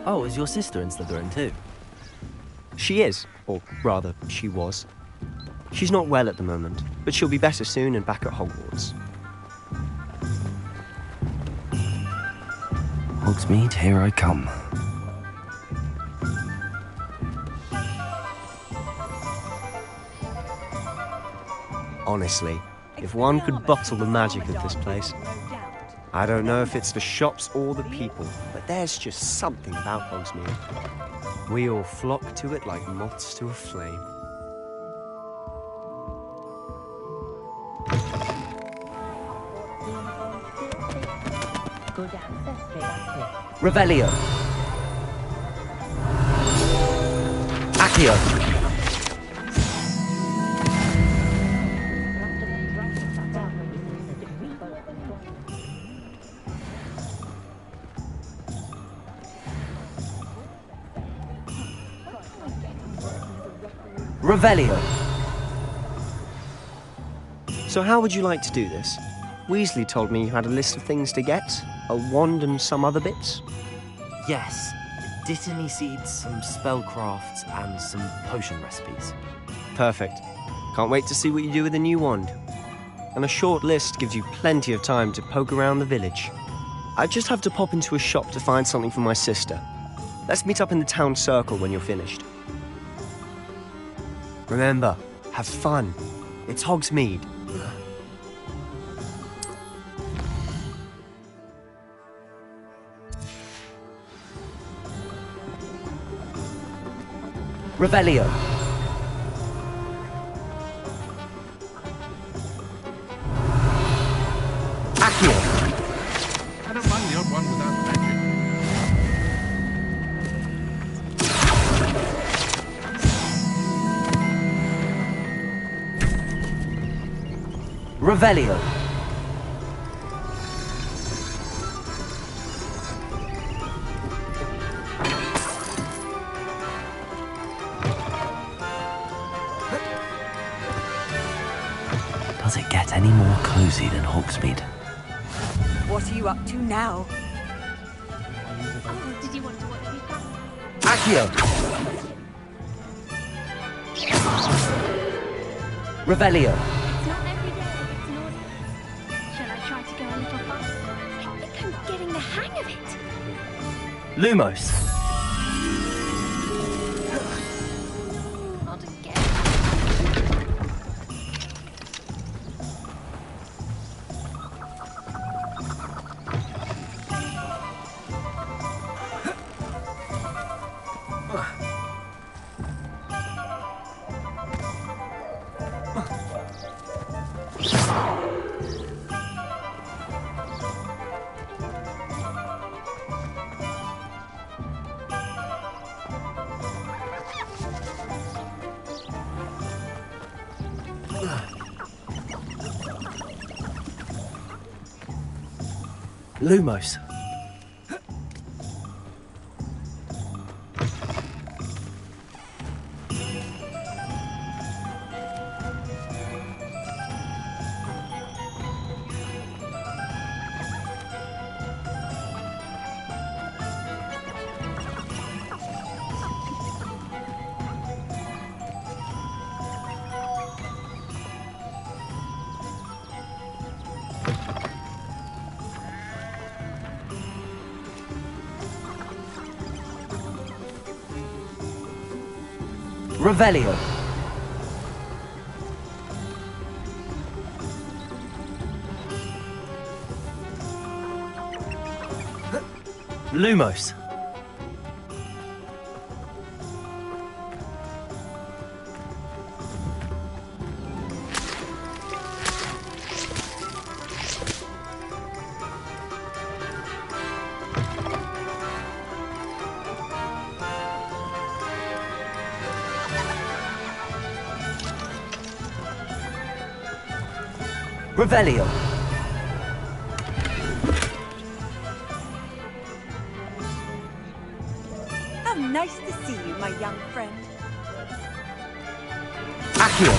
Oh, is your sister in Slytherin too? She is, or rather, she was. She's not well at the moment, but she'll be better soon and back at Hogwarts. Hogsmeade, here I come. Honestly, if one could bottle the magic of this place. I don't know if it's the shops or the people, but there's just something about Hogsmeade. We all flock to it like moths to a flame. Good access straight up here. Revelio! Accio. Revelio. So how would you like to do this? Weasley told me you had a list of things to get, a wand and some other bits. Yes. Dittany seeds, some spellcrafts, and some potion recipes. Perfect. Can't wait to see what you do with the new wand. And a short list gives you plenty of time to poke around the village. I just have to pop into a shop to find something for my sister. Let's meet up in the town circle when you're finished. Remember, have fun. It's Hogsmeade. Revelio. Accio. I don't mind the odd one without magic. Revelio. Does it get any more cozy than Hogsmeade? What are you up to now? Oh, did you want to watch me pass? Accio. Revelio. It's not every day I get an audience. Shall I try to go a little faster? I think I'm getting the hang of it. Lumos. Not again. Lumos. Revelio. Lumos. Revelio. How nice to see you, my young friend. Accio.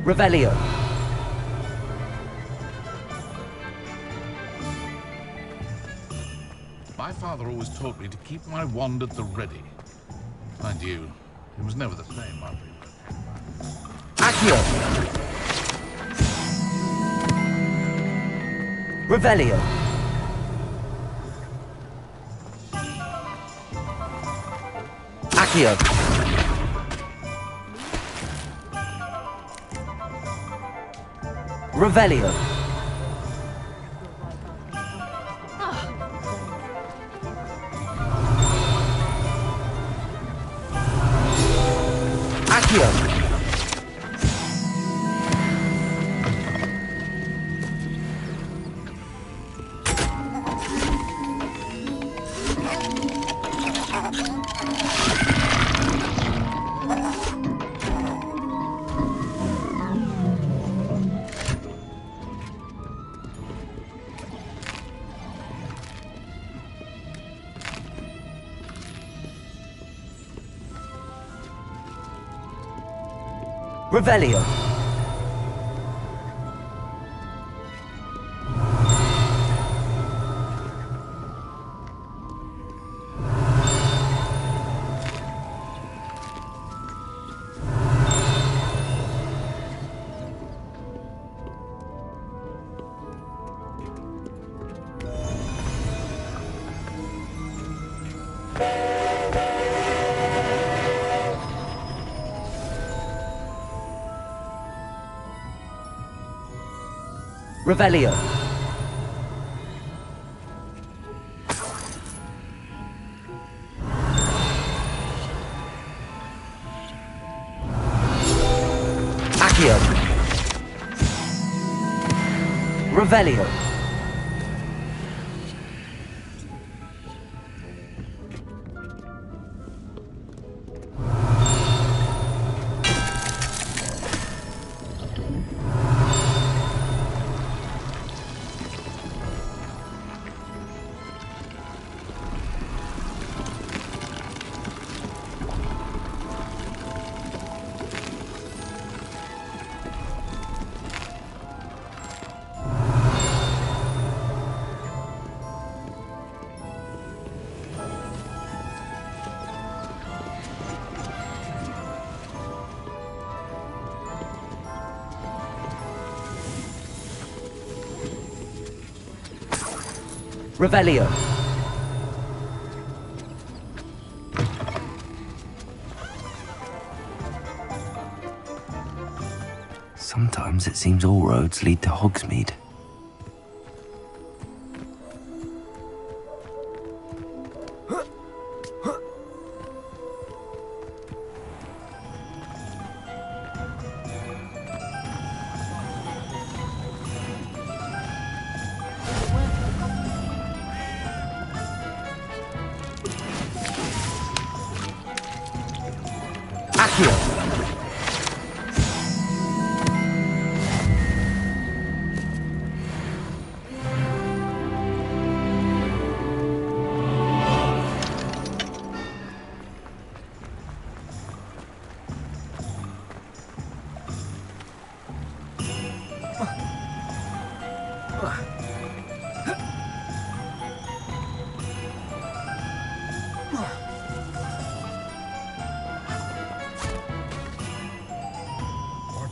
Revelio. My father always taught me to keep my wand at the ready. Mind you, it was never the same after he went. Accio. Revelio. Accio. Revelio. Accio. Revelio. Revelio. Accio. Revelio. Revelio. Sometimes it seems all roads lead to Hogsmeade.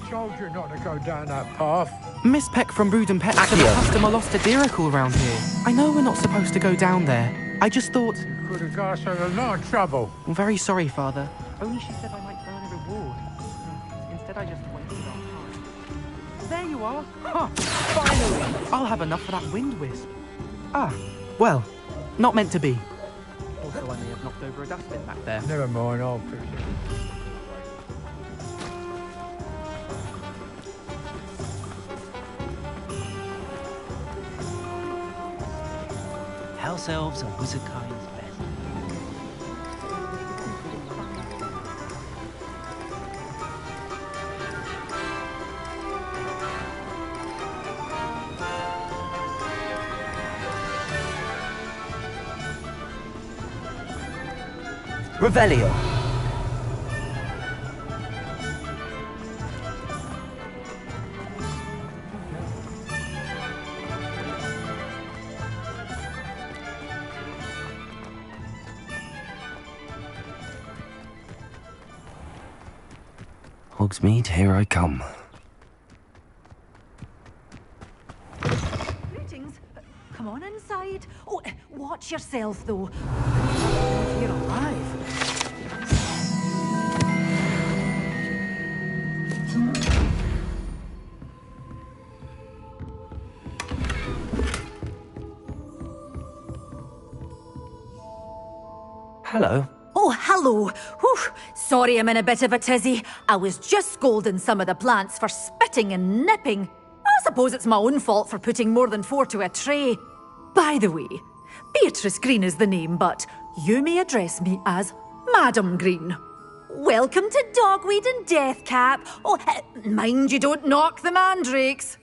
Told you not to go down that path. Miss Peck from Brood and Pets said a customer lost a deeracle around here. I know we're not supposed to go down there. I just thought... You could have got us in a lot of trouble. I'm very sorry, Father. Only she said I might earn a reward. Instead, I just wasted our time. There you are. Huh, finally. I'll have enough for that wind wisp. Ah, well, not meant to be. Also, I may have knocked over a dustbin back there. Never mind, I'll fix it. House elves are wizardkind's best. Revelio. Hogsmeade, here I come. Greetings. Come on inside. Oh, watch yourself, though. You're alive. Hello. Oh, hello. Whew. Sorry I'm in a bit of a tizzy. I was just scolding some of the plants for spitting and nipping. I suppose it's my own fault for putting more than 4 to a tray. By the way, Beatrice Green is the name, but you may address me as Madam Green. Welcome to Dogweed and Deathcap. Oh, mind you don't knock the mandrakes.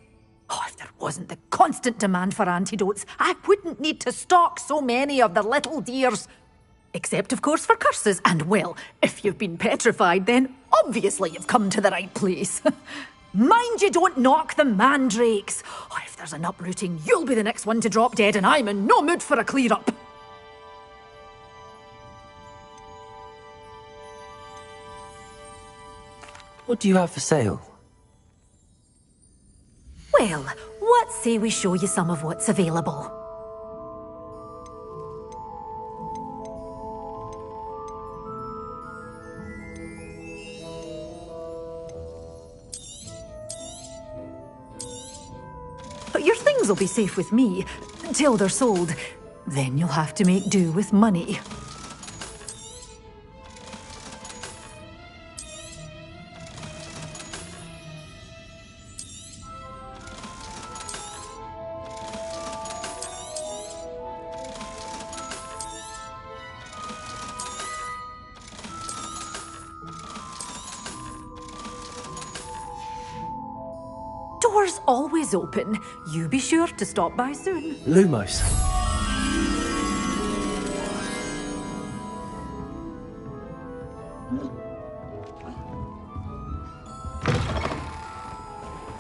Oh, if there wasn't the constant demand for antidotes, I wouldn't need to stock so many of the little dears. Except, of course, for curses. And, well, if you've been petrified, then Obviously, you've come to the right place. Mind you don't knock the mandrakes. Oh, if there's an uprooting, you'll be the next one to drop dead, and I'm in no mood for a clear-up. What do you have for sale? Well, what say we show you some of what's available? Your things will be safe with me, till they're sold. Then you'll have to make do with money. Doors always open. You be sure to stop by soon. Lumos.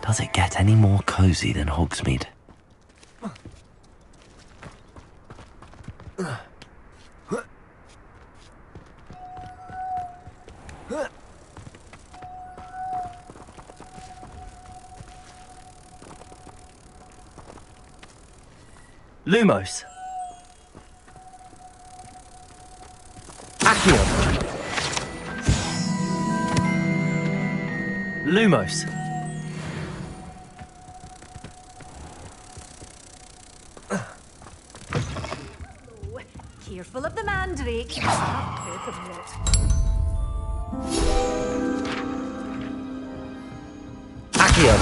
Does it get any more cozy than Hogsmeade? Lumos. Accio. Lumos. Careful of the mandrake. Accio.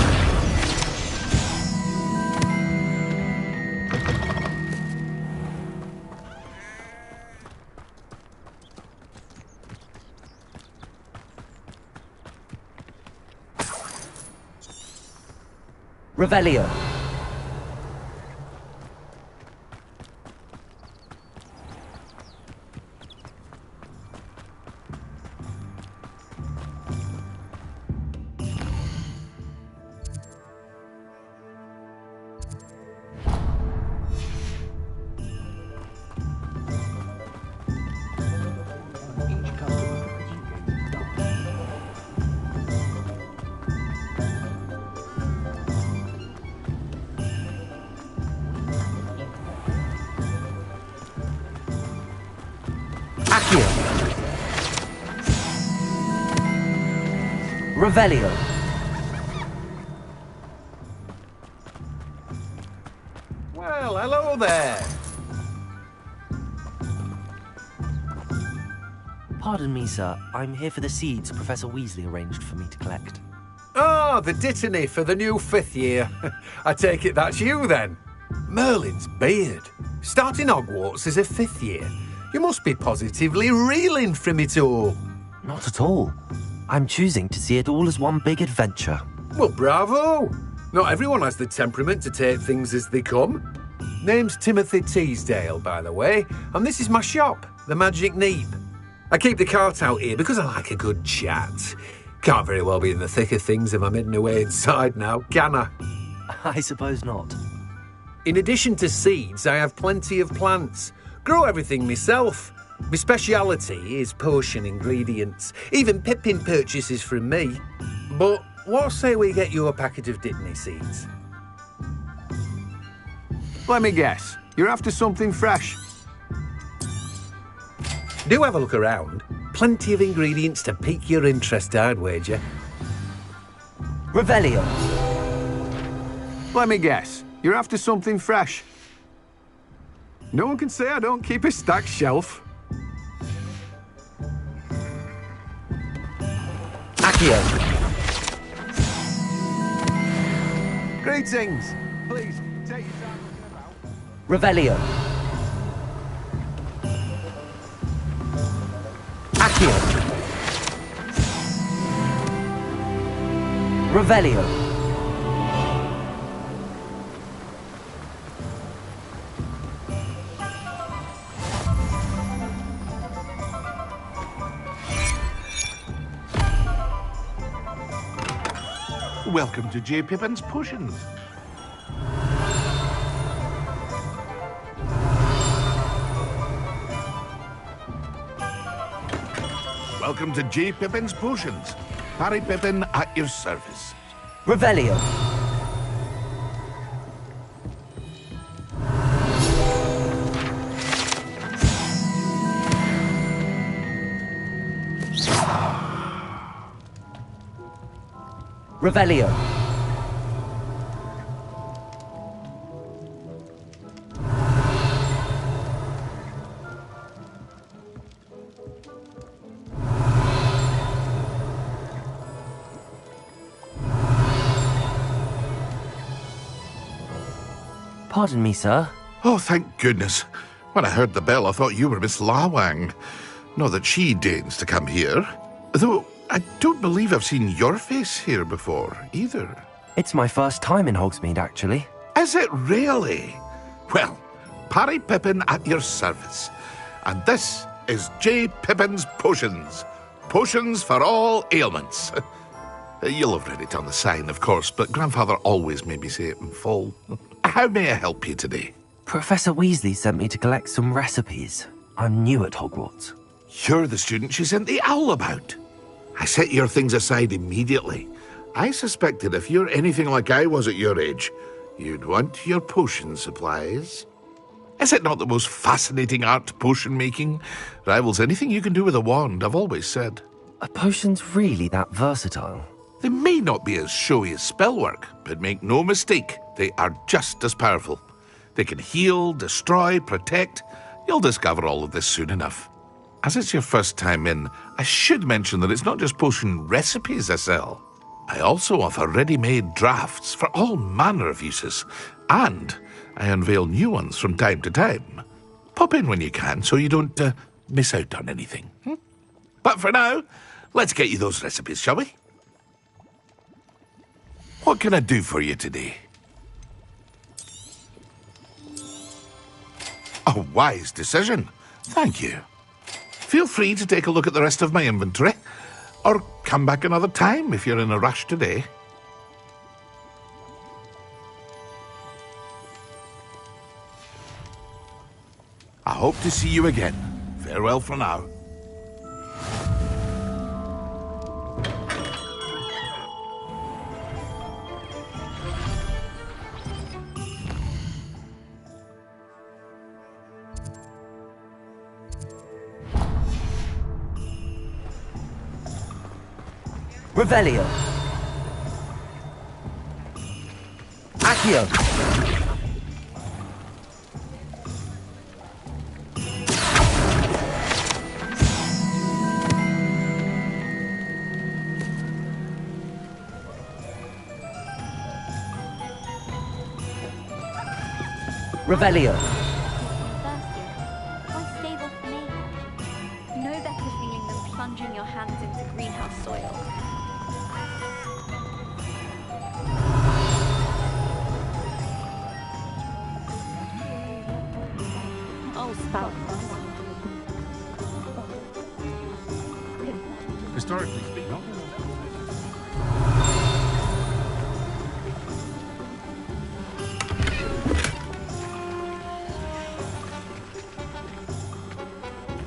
Revelio. Revelio. Well, hello there. Pardon me, sir. I'm here for the seeds Professor Weasley arranged for me to collect. Ah, the dittany for the new 5th year. I take it that's you, then. Merlin's beard. Starting Hogwarts as a 5th year. You must be positively reeling from it all. Not at all. I'm choosing to see it all as one big adventure. Well, bravo. Not everyone has the temperament to take things as they come. Name's Timothy Teasdale, by the way, and this is my shop, the Magic Neep. I keep the cart out here because I like a good chat. Can't very well be in the thick of things if I'm hidden away inside now, can I? I suppose not. In addition to seeds, I have plenty of plants. Grow everything myself. My speciality is potion ingredients. Even Pippin purchases from me. But what say we get you a packet of Dittany seeds? Let me guess. You're after something fresh. Do have a look around. Plenty of ingredients to pique your interest, I'd wager. Revelio. Let me guess. You're after something fresh. No one can say I don't keep a stacked shelf. Accio. Greetings. Please, take your time looking about. Revelio. Accio. Revelio. Welcome to J. Pippin's Potions. Welcome to J. Pippin's Potions. Harry Pippin at your service. Revelio. Revelio. Pardon me, sir. Oh, thank goodness. When I heard the bell, I thought you were Miss Lawang. Not that she deigns to come here. Though I don't believe I've seen your face here before, either. It's my first time in Hogsmeade, actually. Is it really? Well, Parry Pippin at your service. And this is J. Pippin's Potions. Potions for all ailments. You'll have read it on the sign, of course, but Grandfather always made me say it in full. How may I help you today? Professor Weasley sent me to collect some recipes. I'm new at Hogwarts. You're the student she sent the owl about. I set your things aside immediately. I suspected if you're anything like I was at your age, you'd want your potion supplies. Is it not the most fascinating art, potion making? Rivals anything you can do with a wand, I've always said. Are potions really that versatile? They may not be as showy as spellwork, but make no mistake, they are just as powerful. They can heal, destroy, protect. You'll discover all of this soon enough. As it's your first time in, I should mention that it's not just potion recipes I sell. I also offer ready-made drafts for all manner of uses, and I unveil new ones from time to time. Pop in when you can so you don't miss out on anything. But for now, let's get you those recipes, shall we? What can I do for you today? A wise decision. Thank you. Feel free to take a look at the rest of my inventory, or come back another time if you're in a rush today. I hope to see you again. Farewell for now. Revelio. Accio. Revelio. Why stave off me? No better feeling than plunging your hands into greenhouse soil. Oh, spouts. Historically speaking.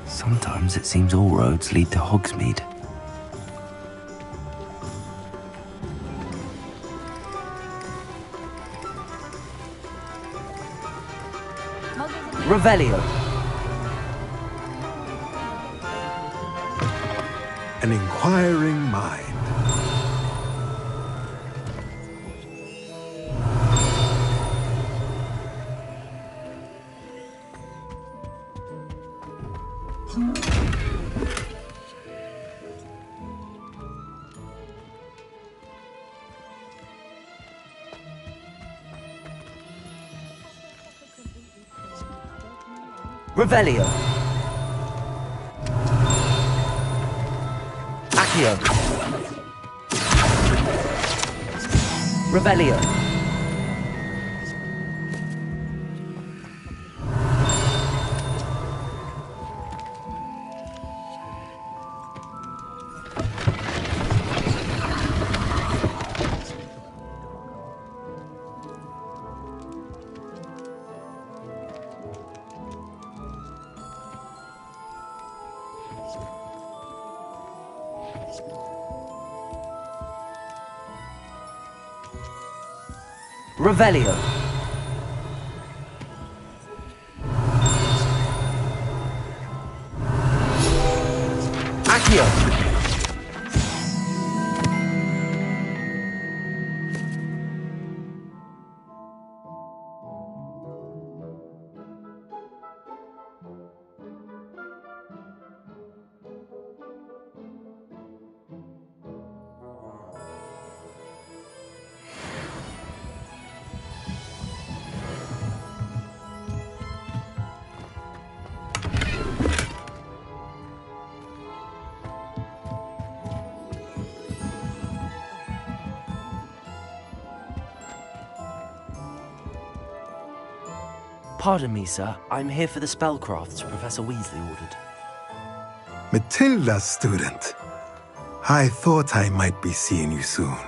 Sometimes it seems all roads lead to Hogsmeade. Revelio. An inquiring mind. Revelio. Accio. Revelio. Revelio. Accio. Pardon me, sir. I'm here for the spellcrafts Professor Weasley ordered. Matilda's student. I thought I might be seeing you soon.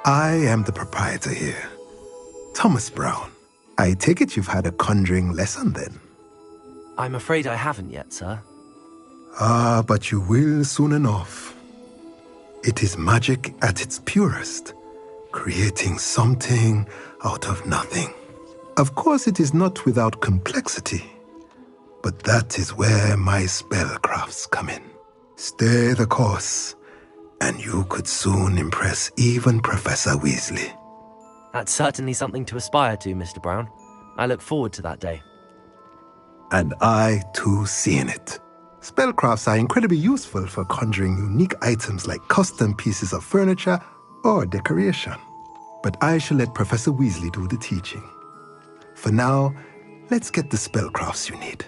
I am the proprietor here, Thomas Brown. I take it you've had a conjuring lesson then? I'm afraid I haven't yet, sir. Ah, but you will soon enough. It is magic at its purest, creating something out of nothing. Of course, it is not without complexity, but that is where my spellcrafts come in. Stay the course, and you could soon impress even Professor Weasley. That's certainly something to aspire to, Mr. Brown. I look forward to that day. And I, too, see in it. Spellcrafts are incredibly useful for conjuring unique items like custom pieces of furniture or decoration. But I shall let Professor Weasley do the teaching. For now, let's get the spellcrafts you need.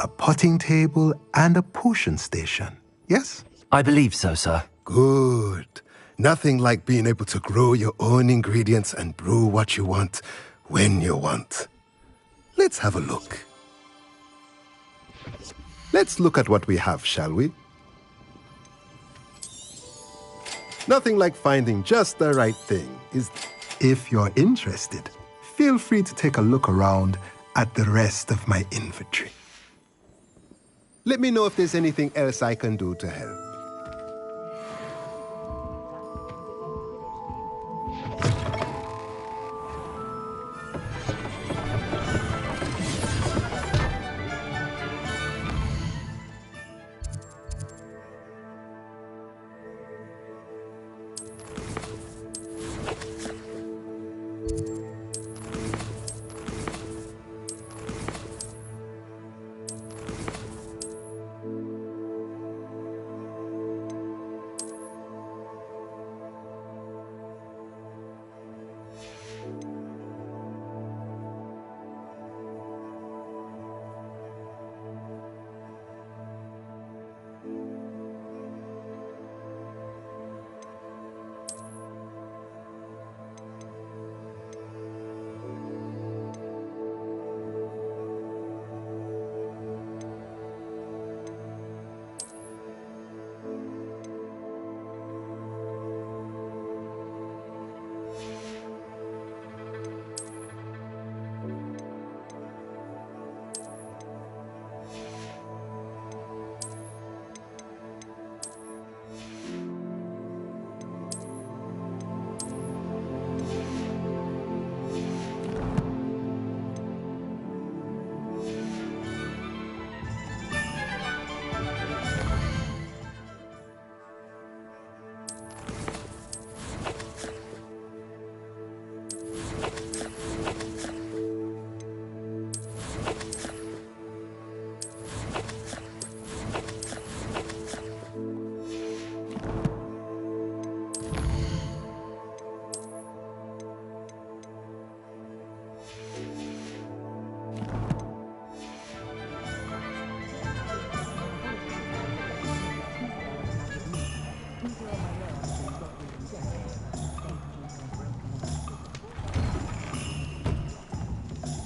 A potting table and a potion station, yes? I believe so, sir. Good. Nothing like being able to grow your own ingredients and brew what you want, when you want. Let's have a look. Let's look at what we have, shall we? Nothing like finding just the right thing, is. If you're interested, feel free to take a look around at the rest of my inventory. Let me know if there's anything else I can do to help.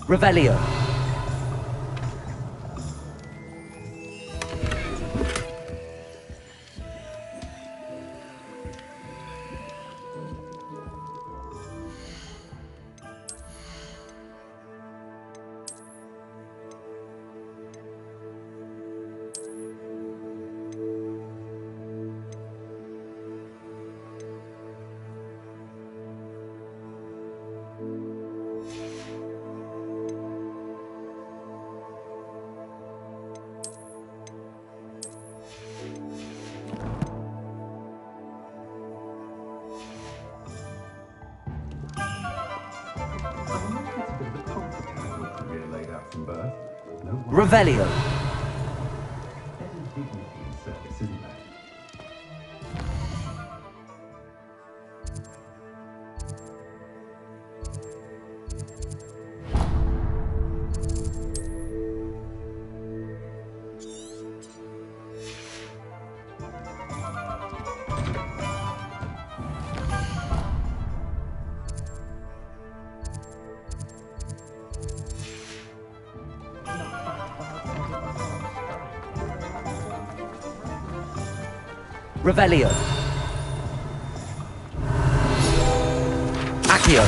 Revelio. Revelio. Revelio. Accio.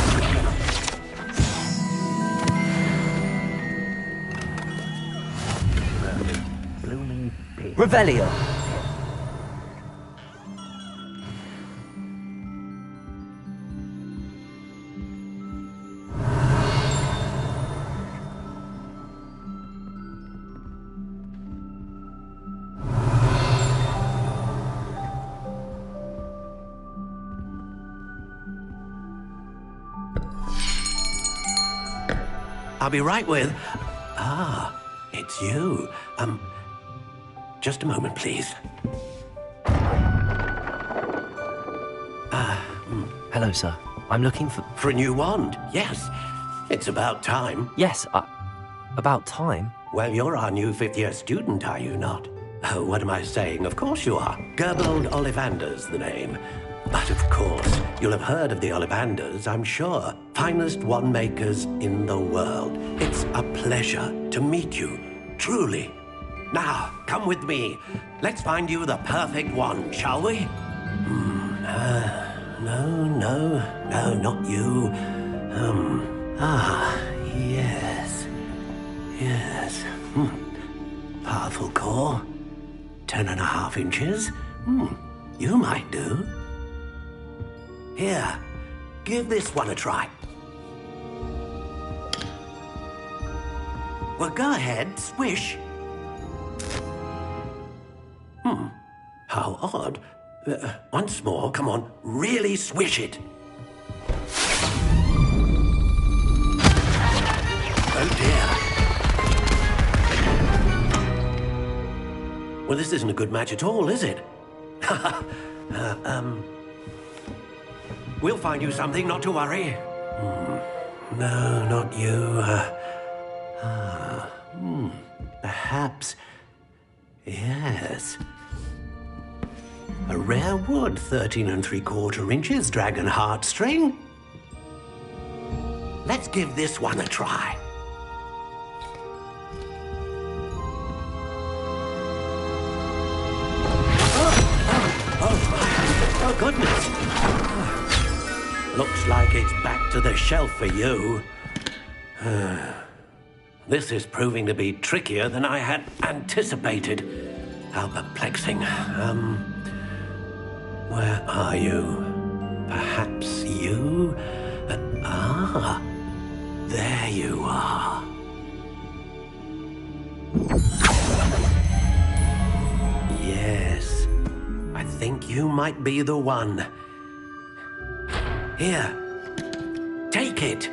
Blooming pig. Revelio. I'll be right with... Ah, it's you. Just a moment, please. Hello, sir. I'm looking for... For a new wand, yes. It's about time. Yes, about time? Well, you're our new fifth-year student, are you not? Oh, what am I saying? Of course you are. Gerbold Ollivander's the name. But of course, you'll have heard of the Ollivanders, I'm sure. Finest wand makers in the world. It's a pleasure to meet you, truly. Now, come with me. Let's find you the perfect wand, shall we? No, not you. Yes. Powerful core. 10.5 inches. You might do. Here, give this one a try. Well, go ahead, swish. How odd. Once more, come on, really swish it. Oh dear. Well, this isn't a good match at all, is it? We'll find you something, not to worry. No, not you. Perhaps. Yes. A rare wood, 13 3/4 inches, dragon heartstring. Let's give this one a try. Oh, goodness. Looks like it's back to the shelf for you. This is proving to be trickier than I had anticipated. How perplexing. Where are you? Perhaps you? There you are. Yes, I think you might be the one. Here, take it.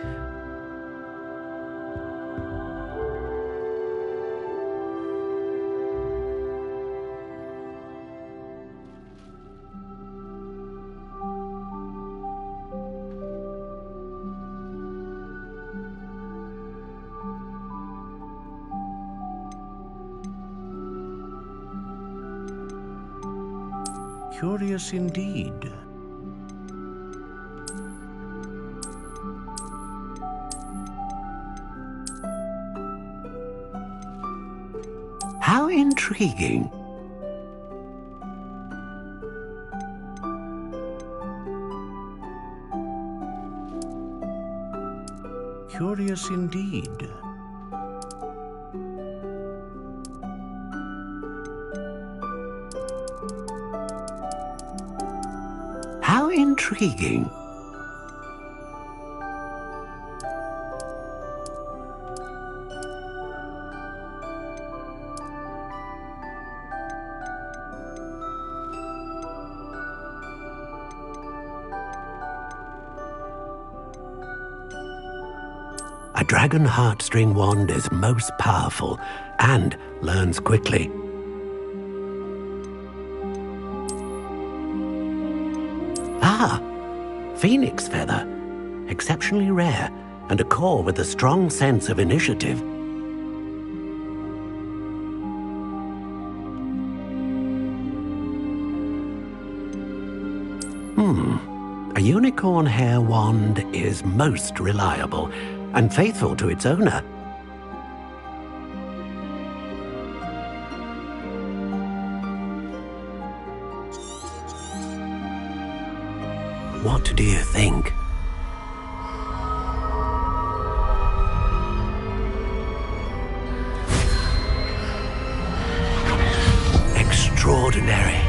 Curious indeed. How intriguing. Curious indeed. How intriguing. A dragon heartstring wand is most powerful and learns quickly. Ah, phoenix feather. Exceptionally rare, and a core with a strong sense of initiative. A unicorn hair wand is most reliable and faithful to its owner. What do you think? Extraordinary.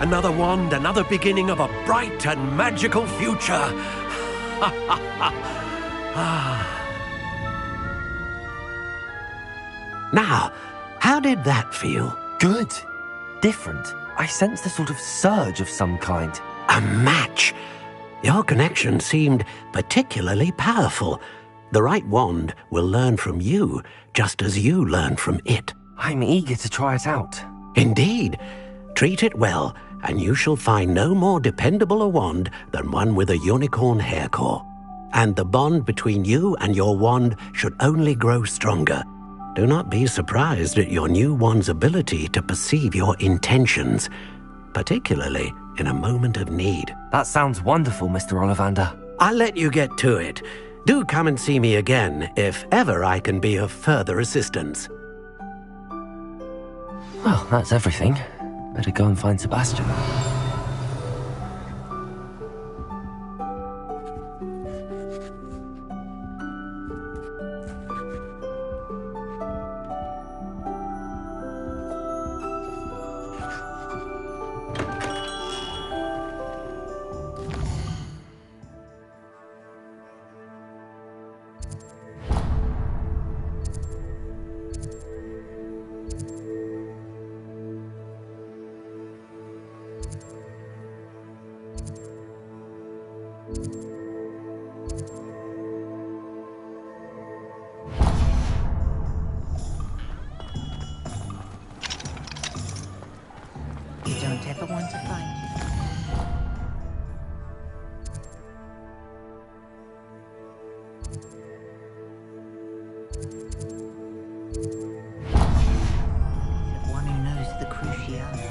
Another wand, another beginning of a bright and magical future. Now, how did that feel? Good. Different. I sensed a sort of surge of some kind. A match. Your connection seemed particularly powerful. The right wand will learn from you, just as you learn from it. I'm eager to try it out. Indeed. Treat it well, and you shall find no more dependable a wand than one with a unicorn hair core. And the bond between you and your wand should only grow stronger. Do not be surprised at your new wand's ability to perceive your intentions, particularly in a moment of need. That sounds wonderful, Mr. Ollivander. I'll let you get to it. Do come and see me again if ever I can be of further assistance. Well, that's everything. Better go and find Sebastian. You don't ever want to find me. The one who knows the cruciality.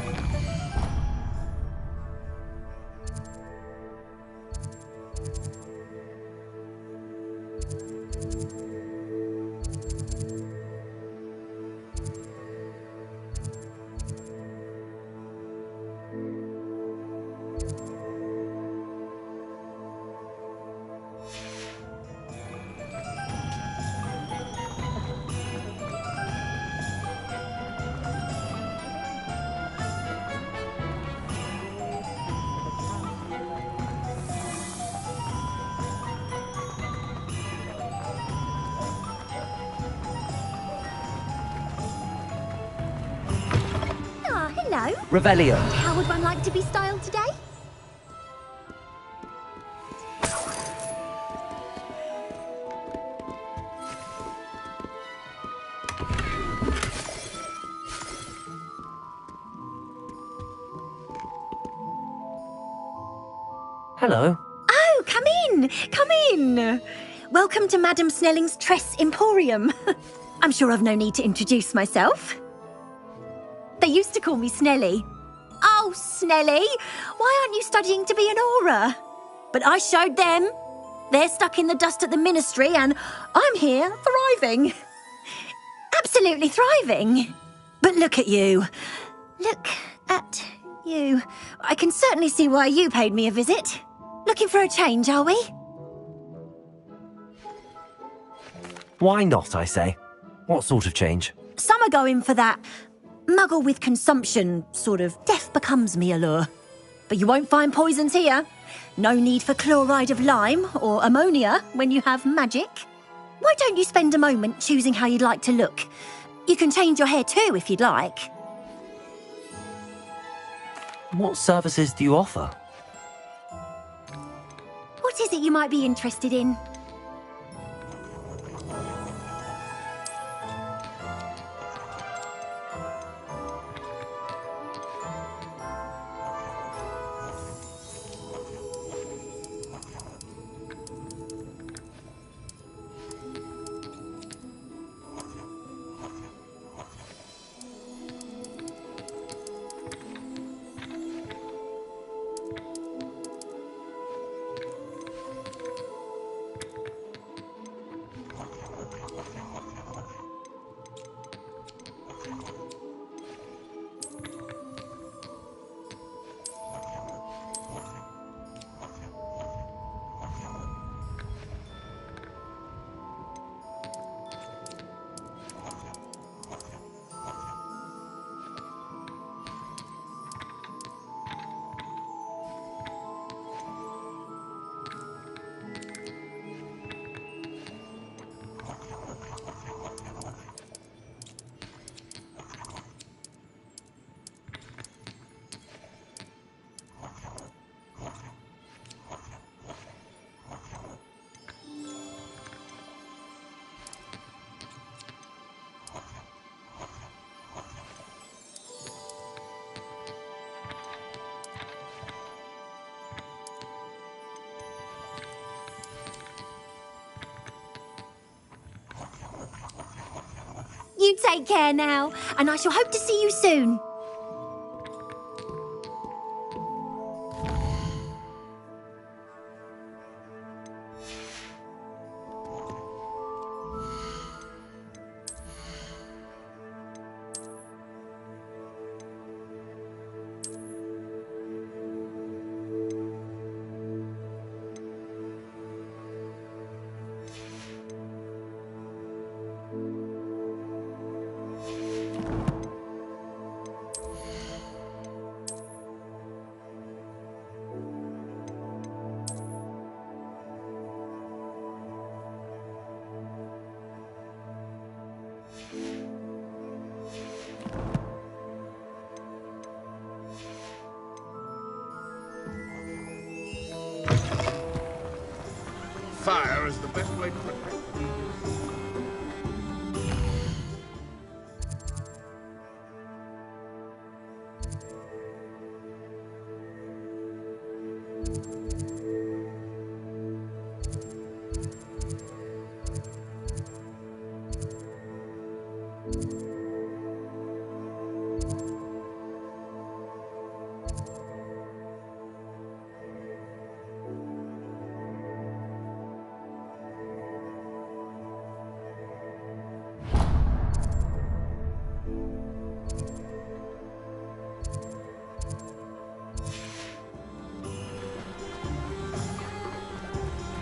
Hello. Revelio. How would one like to be styled today? Hello. Oh, come in. Come in. Welcome to Madame Snelling's Tress Emporium. I'm sure I've no need to introduce myself. They used to call me Snelly. Oh, Snelly, why aren't you studying to be an aura? But I showed them. They're stuck in the dust at the ministry and I'm here thriving. Absolutely thriving. But look at you. Look at you. I can certainly see why you paid me a visit. Looking for a change, are we? Why not, I say? What sort of change? Some are going for that muggle with consumption, sort of death becomes me allure. But you won't find poisons here. No need for chloride of lime or ammonia when you have magic. Why don't you spend a moment choosing how you'd like to look? You can change your hair too if you'd like. What services do you offer? What is it you might be interested in? You take care now, and I shall hope to see you soon. Fire is the best way to protect.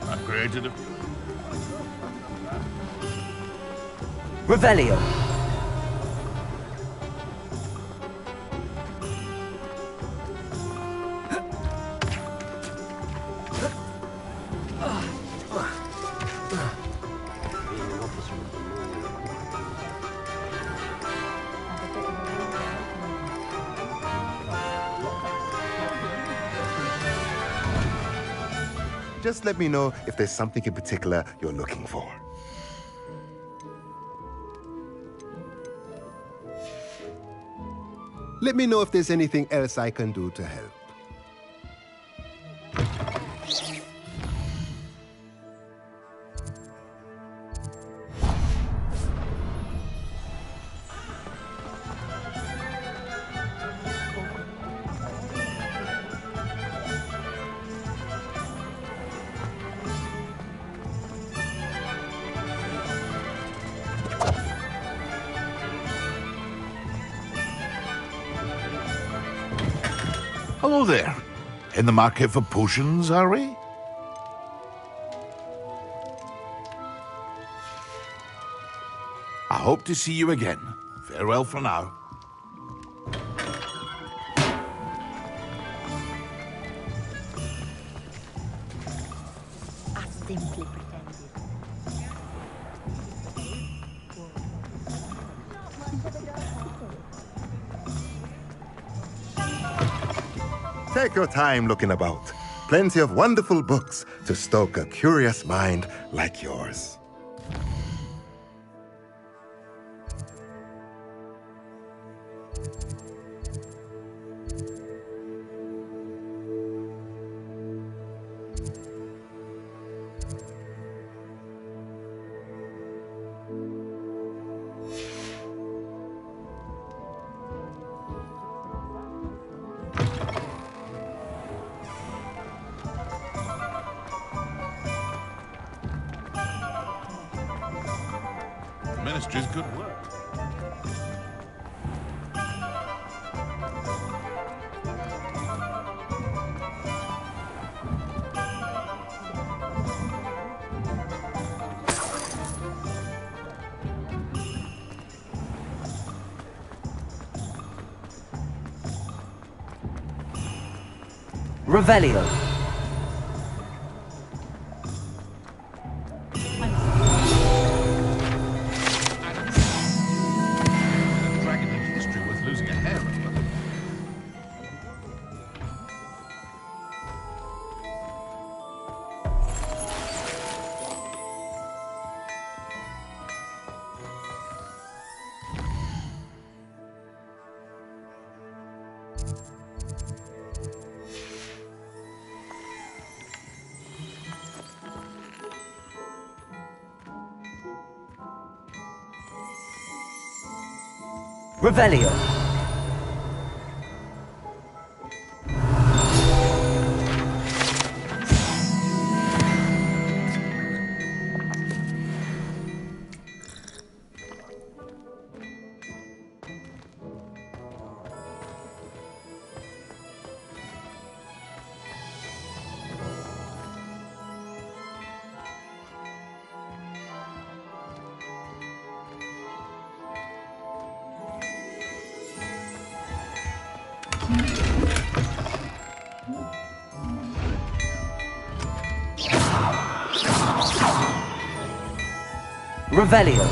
I've created a... Revelio. Just let me know if there's something in particular you're looking for. Let me know if there's anything else I can do to help. Hello there. In the market for potions, are we? I hope to see you again. Farewell for now. I simply pretended. Take your time looking about. Plenty of wonderful books to stoke a curious mind like yours. The ministry's good work. Revelio. Dragon Age history worth losing a hair over. Revelio. Revelio.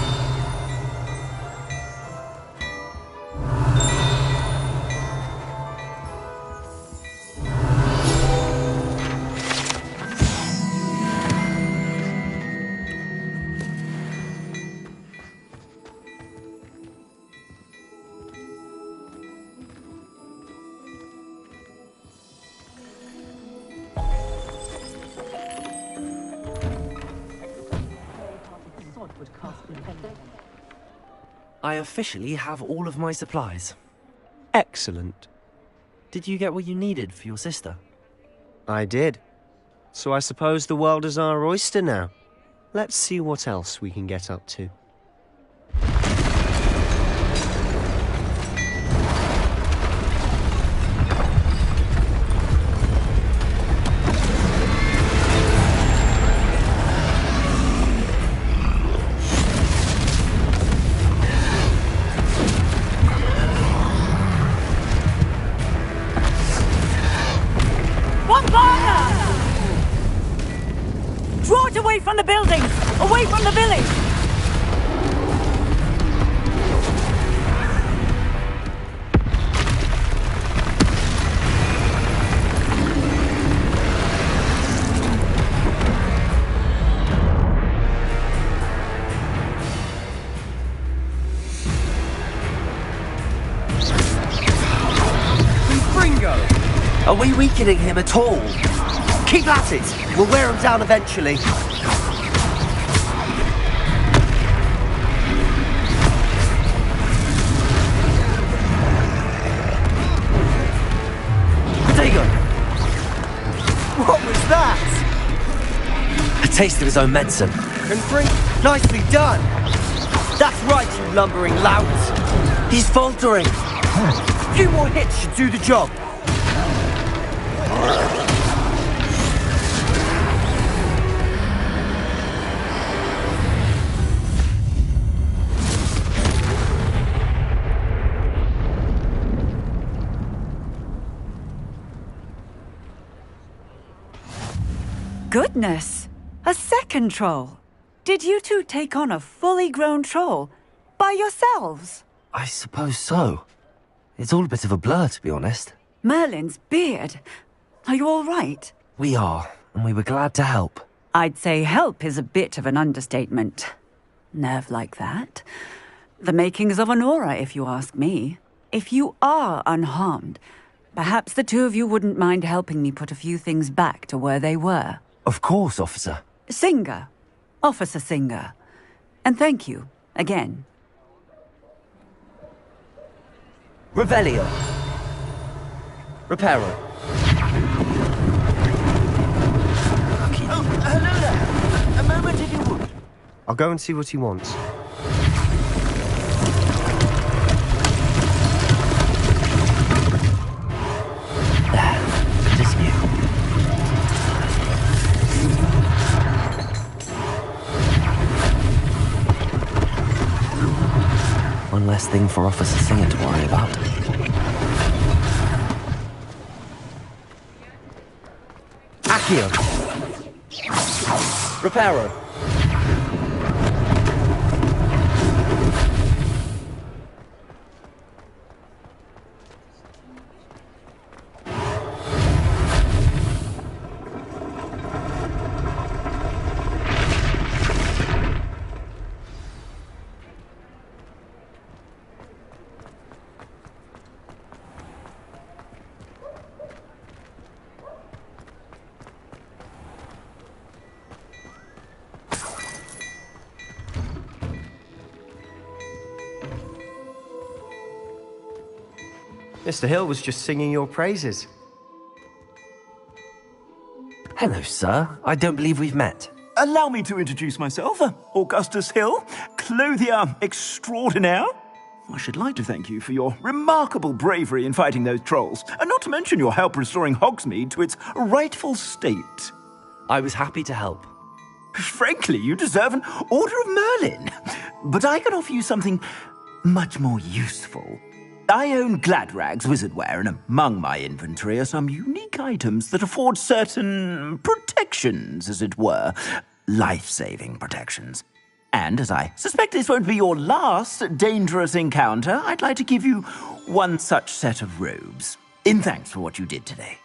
I officially have all of my supplies. Excellent. Did you get what you needed for your sister? I did. So I suppose the world is our oyster now. Let's see what else we can get up to. Draw it away from the buildings! Away from the village! Fringo! Are we weakening him at all? Keep at it! We'll wear him down eventually. Diego! What was that? A taste of his own medicine. Nicely done! That's right, you lumbering lout! He's faltering! A few more hits should do the job. Goodness! A second troll! Did you two take on a fully grown troll? By yourselves? I suppose so. It's all a bit of a blur, to be honest. Merlin's beard. Are you all right? We are, and we were glad to help. I'd say help is a bit of an understatement. Nerve like that. The makings of an aura, if you ask me. If you are unharmed, perhaps the two of you wouldn't mind helping me put a few things back to where they were. Of course, officer. Singer. Officer Singer. And thank you, again. Revelio. Reparo. Oh, hello there. A moment if you would. I'll go and see what he wants. It is you. One less thing for Officer Singer to worry about. Accio. Reparo. Mr. Hill was just singing your praises. Hello, sir. I don't believe we've met. Allow me to introduce myself, Augustus Hill, clothier extraordinaire. I should like to thank you for your remarkable bravery in fighting those trolls, and not to mention your help restoring Hogsmeade to its rightful state. I was happy to help. Frankly, you deserve an Order of Merlin. But I can offer you something much more useful. I own Gladrag's wizardware, and among my inventory are some unique items that afford certain protections, as it were. Life-saving protections. And as I suspect this won't be your last dangerous encounter, I'd like to give you one such set of robes, in thanks for what you did today.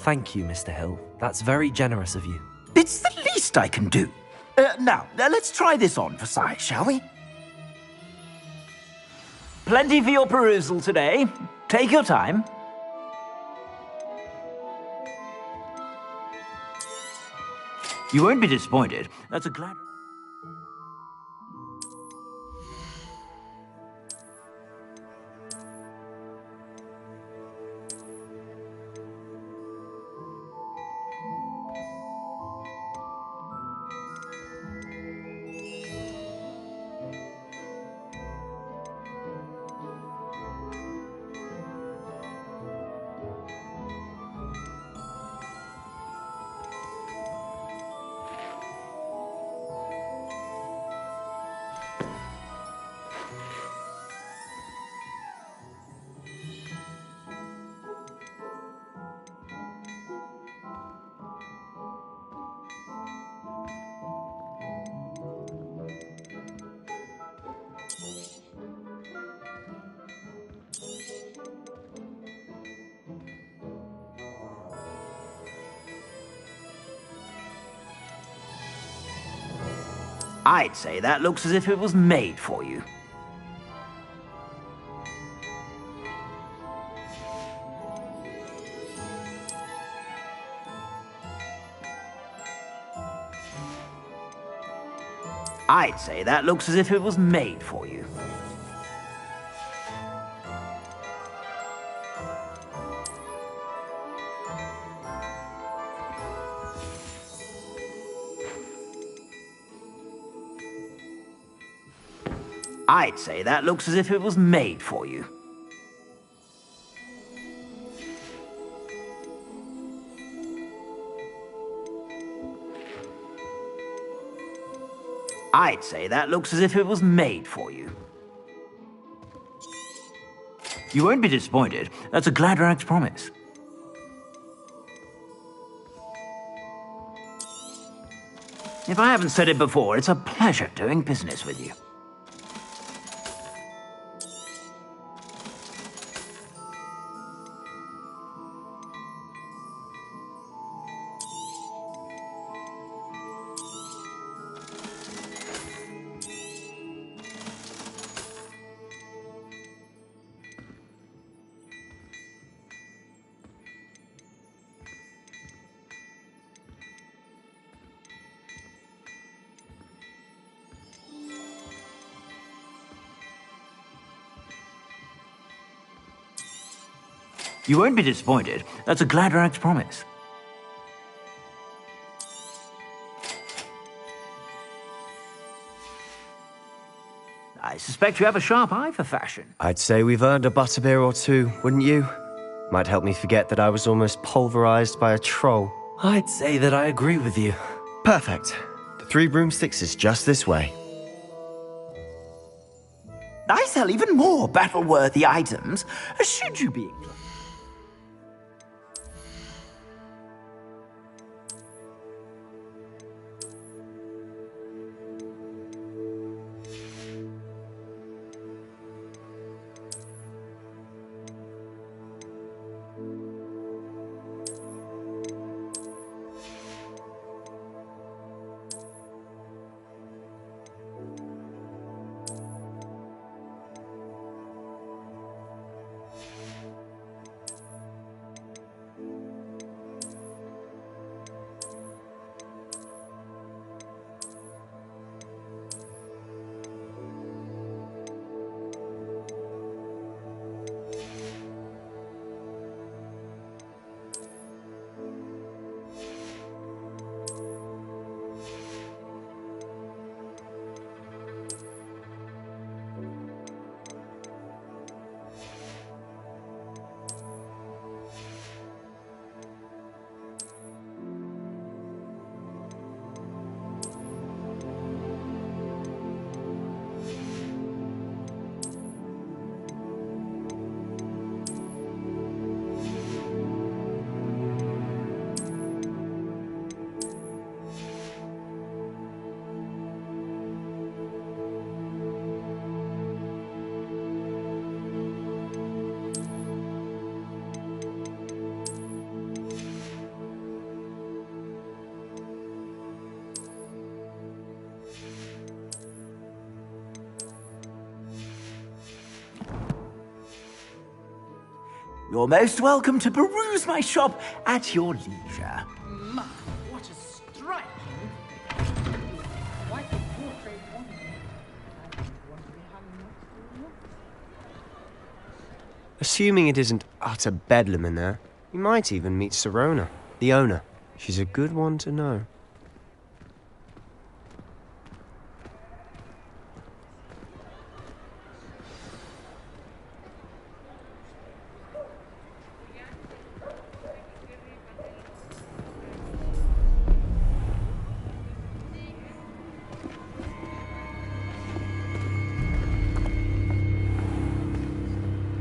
Thank you, Mr. Hill. That's very generous of you. It's the least I can do. Now, let's try this on for size, shall we? Plenty for your perusal today. Take your time. You won't be disappointed. That's a glad... I'd say that looks as if it was made for you. I'd say that looks as if it was made for you. I'd say that looks as if it was made for you. I'd say that looks as if it was made for you. You won't be disappointed. That's a Gladrag's promise. If I haven't said it before, it's a pleasure doing business with you. You won't be disappointed. That's a Gladrag's promise. I suspect you have a sharp eye for fashion. I'd say we've earned a butterbeer or two, wouldn't you? Might help me forget that I was almost pulverized by a troll. I'd say that I agree with you. Perfect. The 3 broomsticks is just this way. I sell even more battle-worthy items, should you be inclined. You're most welcome to peruse my shop at your leisure. My, what a striking! Quite a portrait of you. I don't want to be hung next to you. Assuming it isn't utter bedlam in there, you might even meet Sirona, the owner. She's a good one to know.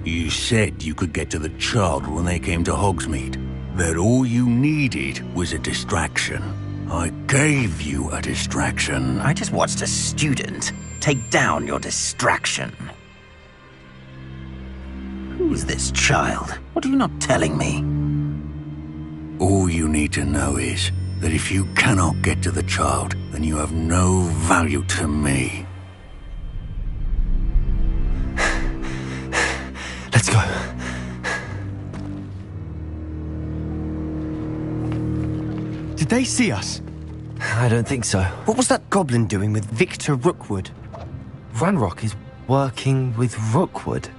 You said you could get to the child when they came to Hogsmeade. That all you needed was a distraction. I gave you a distraction. I just watched a student take down your distraction. Who's this child? What are you not telling me? All you need to know is that if you cannot get to the child, then you have no value to me. Let's go. Did they see us? I don't think so. What was that goblin doing with Victor Rookwood? Ranrock is working with Rookwood.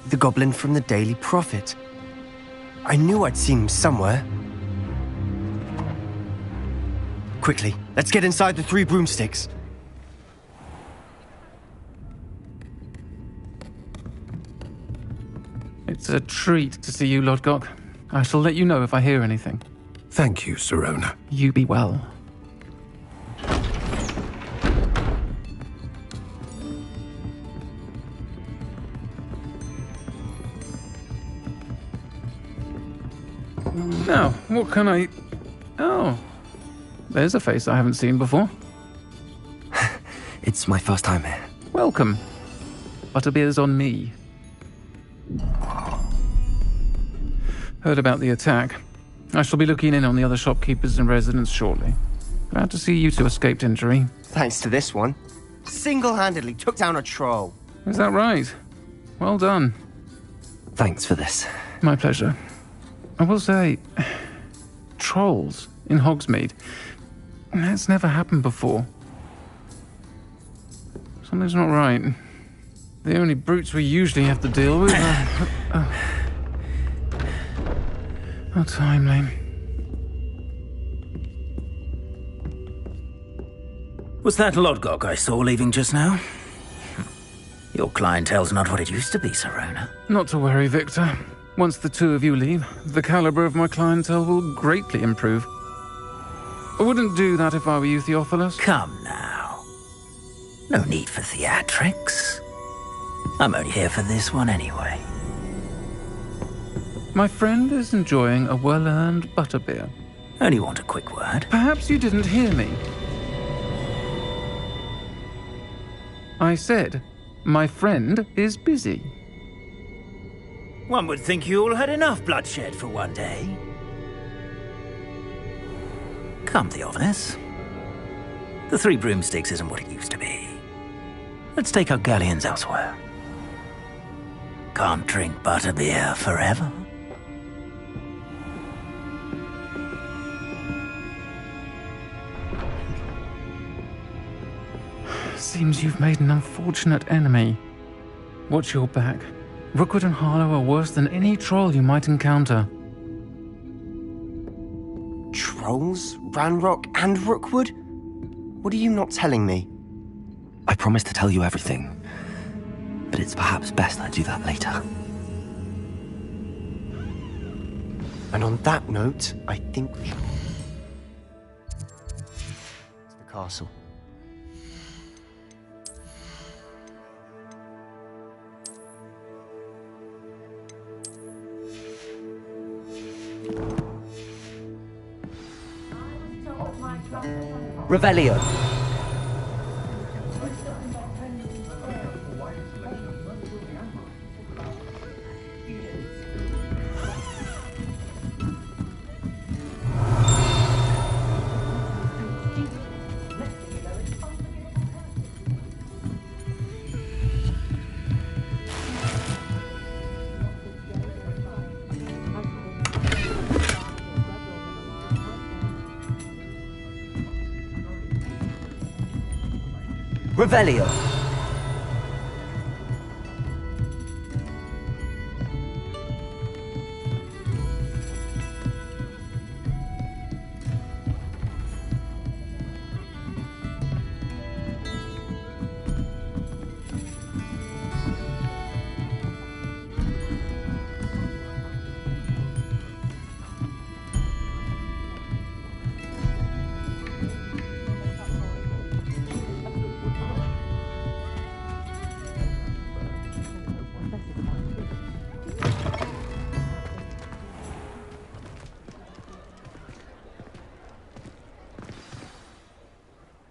The goblin from the Daily Prophet. I knew I'd seen him somewhere. Quickly, let's get inside the 3 broomsticks. It's a treat to see you, Lodgok. I shall let you know if I hear anything. Thank you, Sirona. You be well. Now, what can I... Oh, there's a face I haven't seen before. It's my first time here. Welcome. Butterbeer's on me. Heard about the attack. I shall be looking in on the other shopkeepers and residents shortly. Glad to see you two escaped injury. Thanks to this one. Single-handedly took down a troll. Is that right? Well done. Thanks for this. My pleasure. I will say, trolls in Hogsmeade. That's never happened before. Something's not right. The only brutes we usually have to deal with are... How timely. Was that Lodgok I saw leaving just now? Your clientele's not what it used to be, Sirona. Not to worry, Victor. Once the 2 of you leave, the caliber of my clientele will greatly improve. I wouldn't do that if I were you, Theophilus. Come now. No need for theatrics. I'm only here for this one anyway. My friend is enjoying a well-earned butterbeer. Only want a quick word. Perhaps you didn't hear me. I said, my friend is busy. One would think you all had enough bloodshed for one day. Come, Theophilus. The 3 broomsticks isn't what it used to be. Let's take our galleons elsewhere. Can't drink butterbeer forever. Seems you've made an unfortunate enemy. Watch your back. Rookwood and Harlow are worse than any troll you might encounter. Trolls? Ranrock and Rookwood? What are you not telling me? I promised to tell you everything, but it's perhaps best I do that later. And on that note, I think we should... It's the castle. Revelio. Revelio.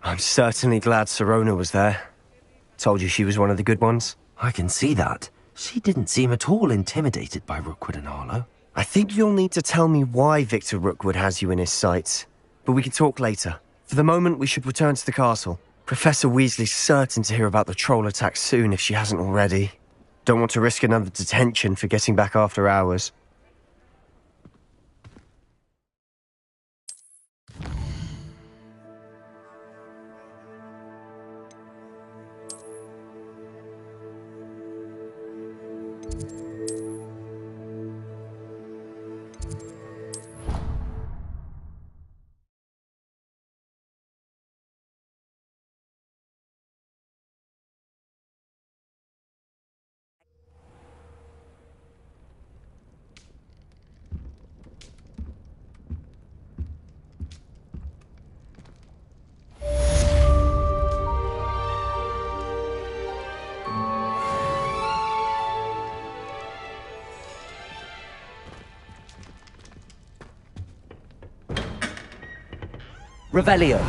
I'm certainly glad Sirona was there. Told you she was one of the good ones. I can see that. She didn't seem at all intimidated by Rookwood and Arlo. I think you'll need to tell me why Victor Rookwood has you in his sights. But we can talk later. For the moment, we should return to the castle. Professor Weasley's certain to hear about the troll attack soon if she hasn't already. Don't want to risk another detention for getting back after hours. Revelio.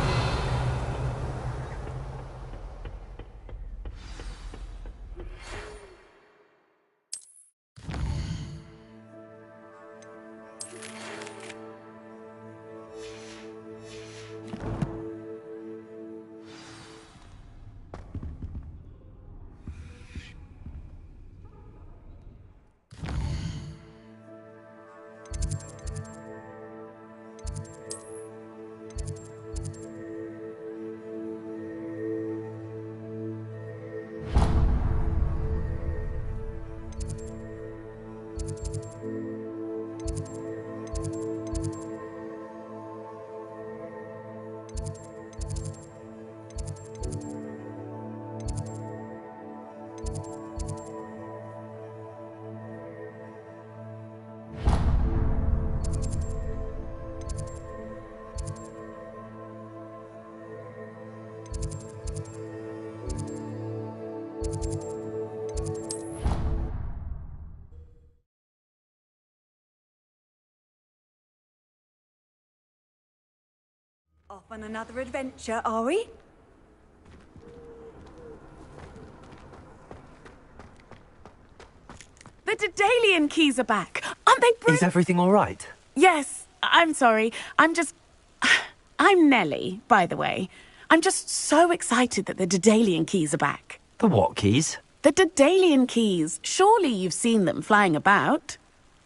Off on another adventure, are we? The Daedalian keys are back. Aren't they brilliant? Is everything all right? Yes, I'm sorry. I'm Nellie, by the way. I'm just so excited that the Daedalian keys are back. The what keys? The Daedalian keys. Surely you've seen them flying about.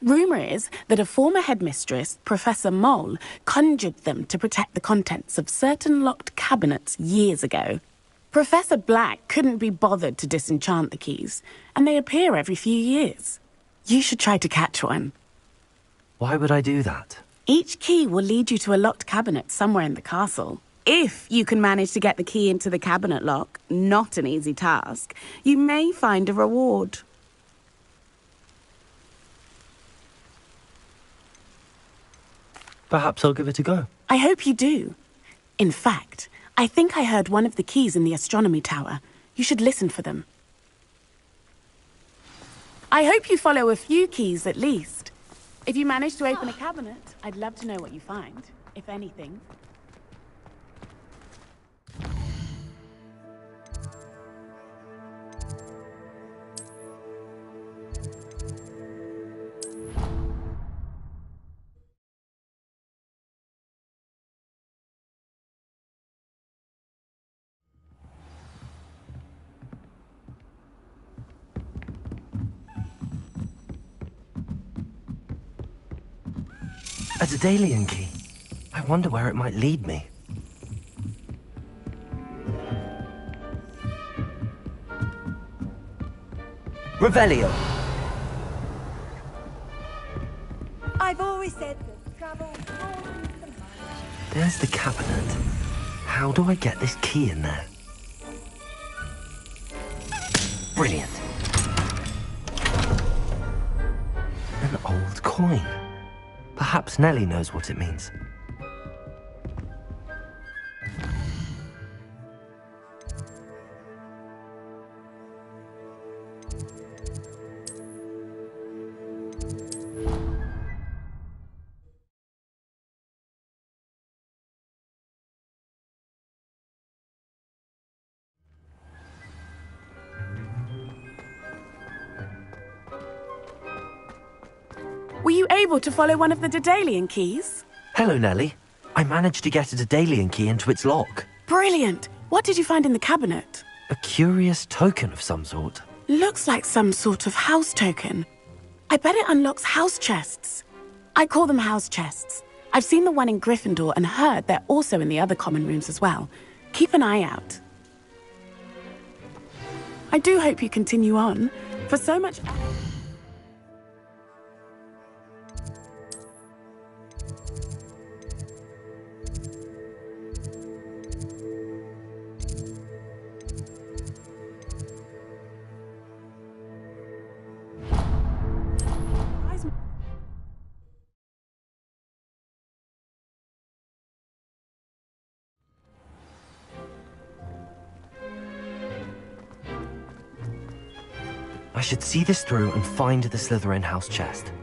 Rumour is that a former headmistress, Professor Mole, conjured them to protect the contents of certain locked cabinets years ago. Professor Black couldn't be bothered to disenchant the keys, and they appear every few years. You should try to catch one. Why would I do that? Each key will lead you to a locked cabinet somewhere in the castle. If you can manage to get the key into the cabinet lock, not an easy task, you may find a reward. Perhaps I'll give it a go. I hope you do. In fact, I think I heard one of the keys in the astronomy tower. You should listen for them. I hope you follow a few keys at least. If you manage to open a cabinet, I'd love to know what you find, if anything. A Daedalian key. I wonder where it might lead me. Revelio. I've always said that travel broadens the mind. There's the cabinet. How do I get this key in there? Brilliant. An old coin. Perhaps Nellie knows what it means. Were you able to follow one of the Daedalian keys? Hello, Nellie. I managed to get a Daedalian key into its lock. Brilliant! What did you find in the cabinet? A curious token of some sort. Looks like some sort of house token. I bet it unlocks house chests. I call them house chests. I've seen the one in Gryffindor and heard they're also in the other common rooms as well. Keep an eye out. I do hope you continue on. For so much... I should see this through and find the Slytherin house chest.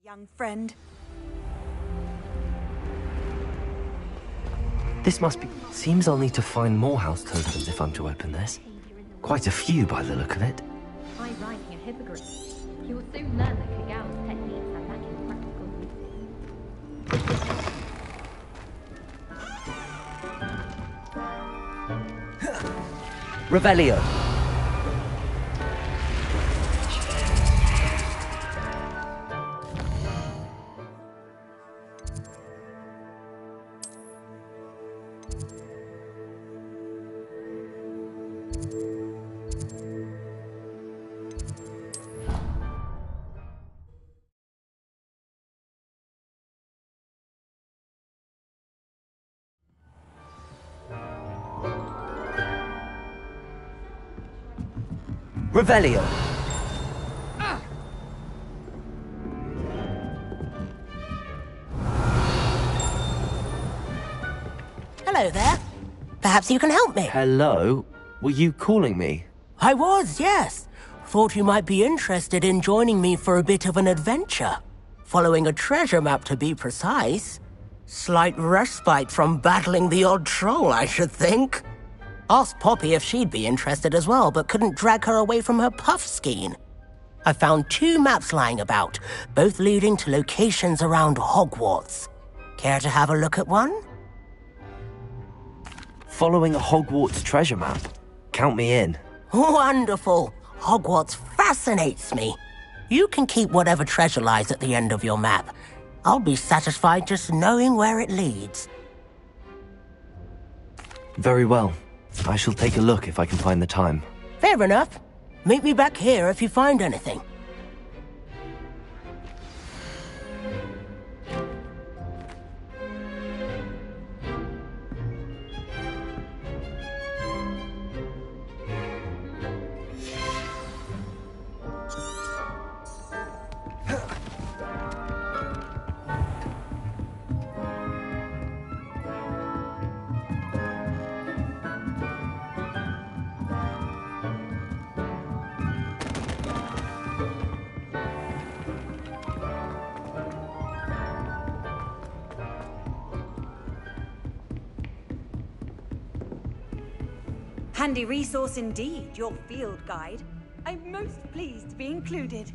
Young friend. This must be... Seems I'll need to find more house tokens if I'm to open this. Quite a few by the look of it. High ranking a hippogriff. You will soon learn that Kagal's techniques are lacking practical uses. Revelio. Revelio. Hello there. Perhaps you can help me. Hello? Were you calling me? I was, yes. Thought you might be interested in joining me for a bit of an adventure. Following a treasure map, to be precise. Slight respite from battling the odd troll, I should think. Asked Poppy if she'd be interested as well, but couldn't drag her away from her puff skein. I found 2 maps lying about, both leading to locations around Hogwarts. Care to have a look at one? Following a Hogwarts treasure map. Count me in. Wonderful. Hogwarts fascinates me. You can keep whatever treasure lies at the end of your map. I'll be satisfied just knowing where it leads. Very well. I shall take a look if I can find the time. Fair enough. Meet me back here if you find anything. Handy resource indeed, your field guide. I'm most pleased to be included.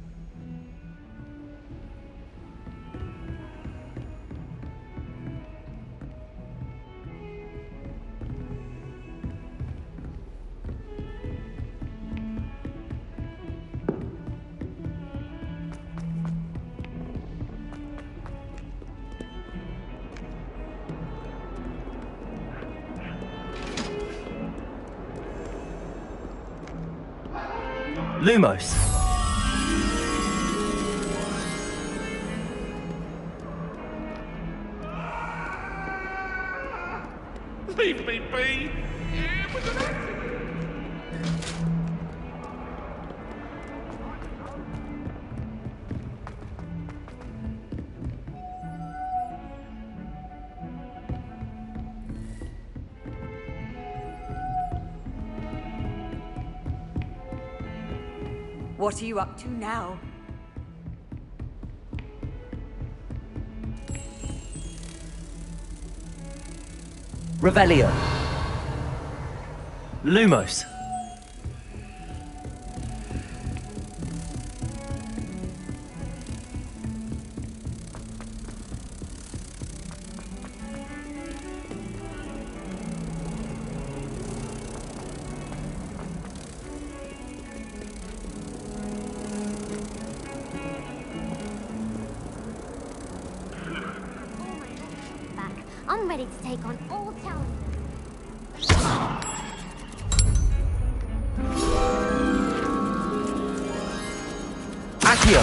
Lumos. Leave me be! It was an accident! What are you up to now? Revelio. Lumos. I'm ready to take on all challenges. Accio.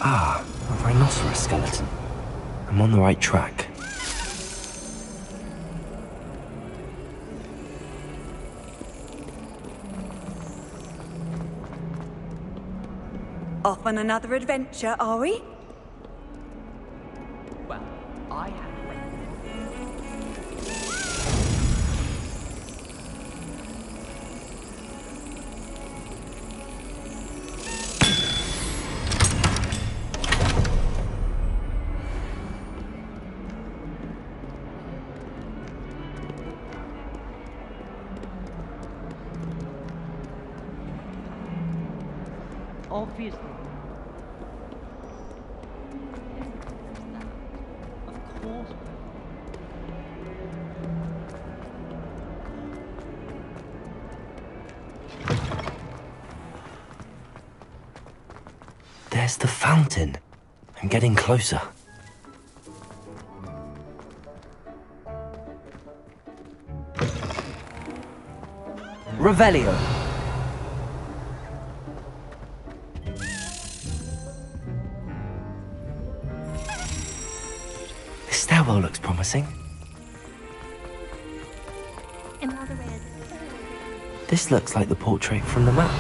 Ah, a rhinoceros skeleton. I'm on the right track. Off on another adventure, are we? Well, I have obviously. Of course. There's the fountain. I'm getting closer. Revelio. This stairwell looks promising. This looks like the portrait from the map.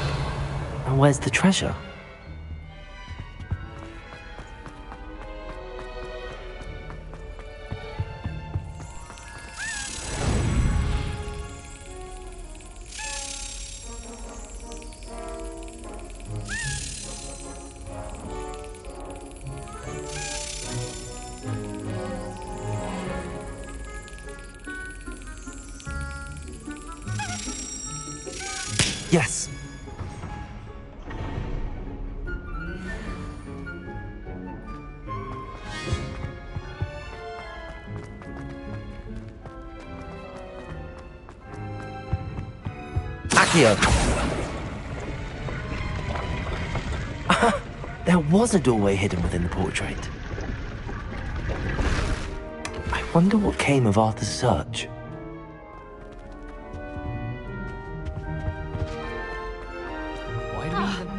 And where's the treasure? Yes. Accio. There was a doorway hidden within the portrait. I wonder what came of Arthur's search. Why do we even have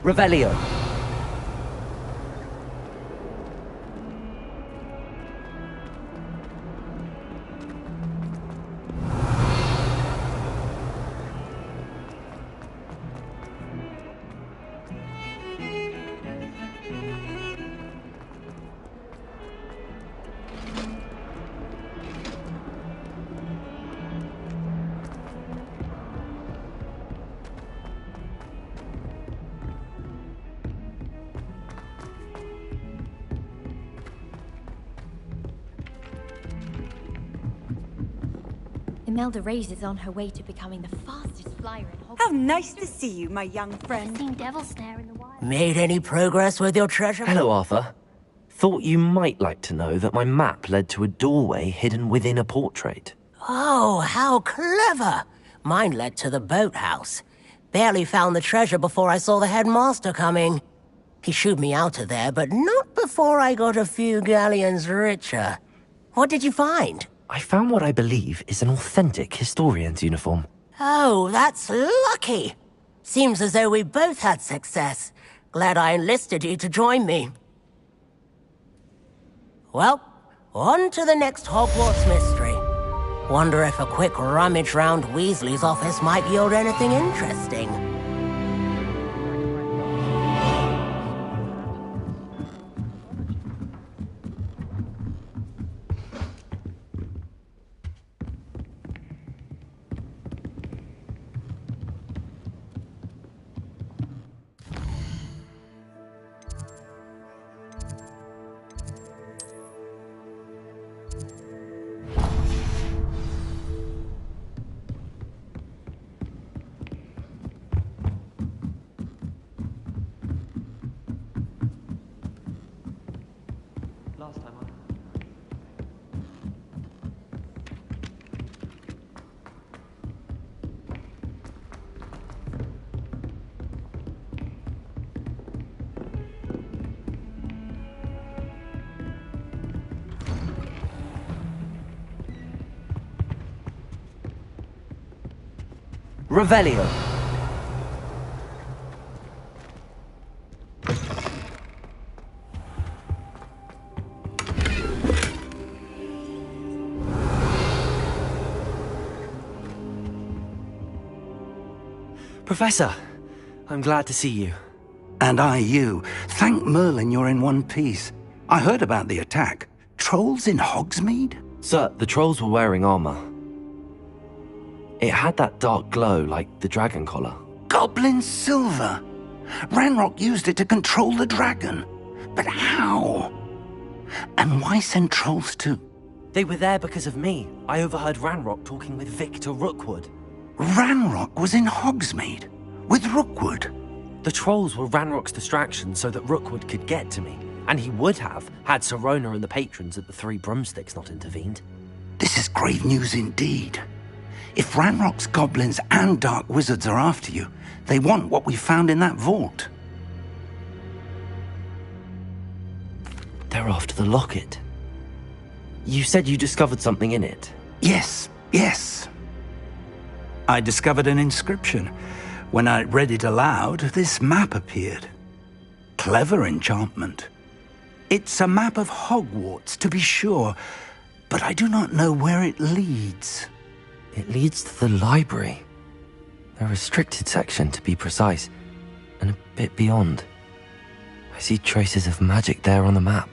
Revelio. Imelda Reyes is on her way to becoming the fastest flyer in Hogwarts. How nice to see you, my young friend. I've seen Devil Snare in the wild. Made any progress with your treasure? Hello, Arthur. Thought you might like to know that my map led to a doorway hidden within a portrait. Oh, how clever! Mine led to the boathouse. Barely found the treasure before I saw the headmaster coming. He shooed me out of there, but not before I got a few galleons richer. What did you find? I found what I believe is an authentic historian's uniform. Oh, that's lucky. Seems as though we both had success. Glad I enlisted you to join me. Well, on to the next Hogwarts mystery. Wonder if a quick rummage round Weasley's office might yield anything interesting. Revelio. Professor, I'm glad to see you. And I you. Thank Merlin you're in one piece. I heard about the attack. Trolls in Hogsmeade? Sir, the trolls were wearing armor. It had that dark glow like the dragon collar. Goblin silver. Ranrock used it to control the dragon. But how? And why send trolls too? They were there because of me. I overheard Ranrock talking with Victor Rookwood. Ranrock was in Hogsmeade? With Rookwood? The trolls were Ranrock's distraction so that Rookwood could get to me. And he would have, had Sirona and the patrons at the Three Broomsticks not intervened. This is grave news indeed. If Ranrock's goblins and dark wizards are after you, they want what we found in that vault. They're after the locket. You said you discovered something in it. Yes. I discovered an inscription. When I read it aloud, this map appeared. Clever enchantment. It's a map of Hogwarts, to be sure, but I do not know where it leads. It leads to the library. A restricted section, to be precise, and a bit beyond. I see traces of magic there on the map.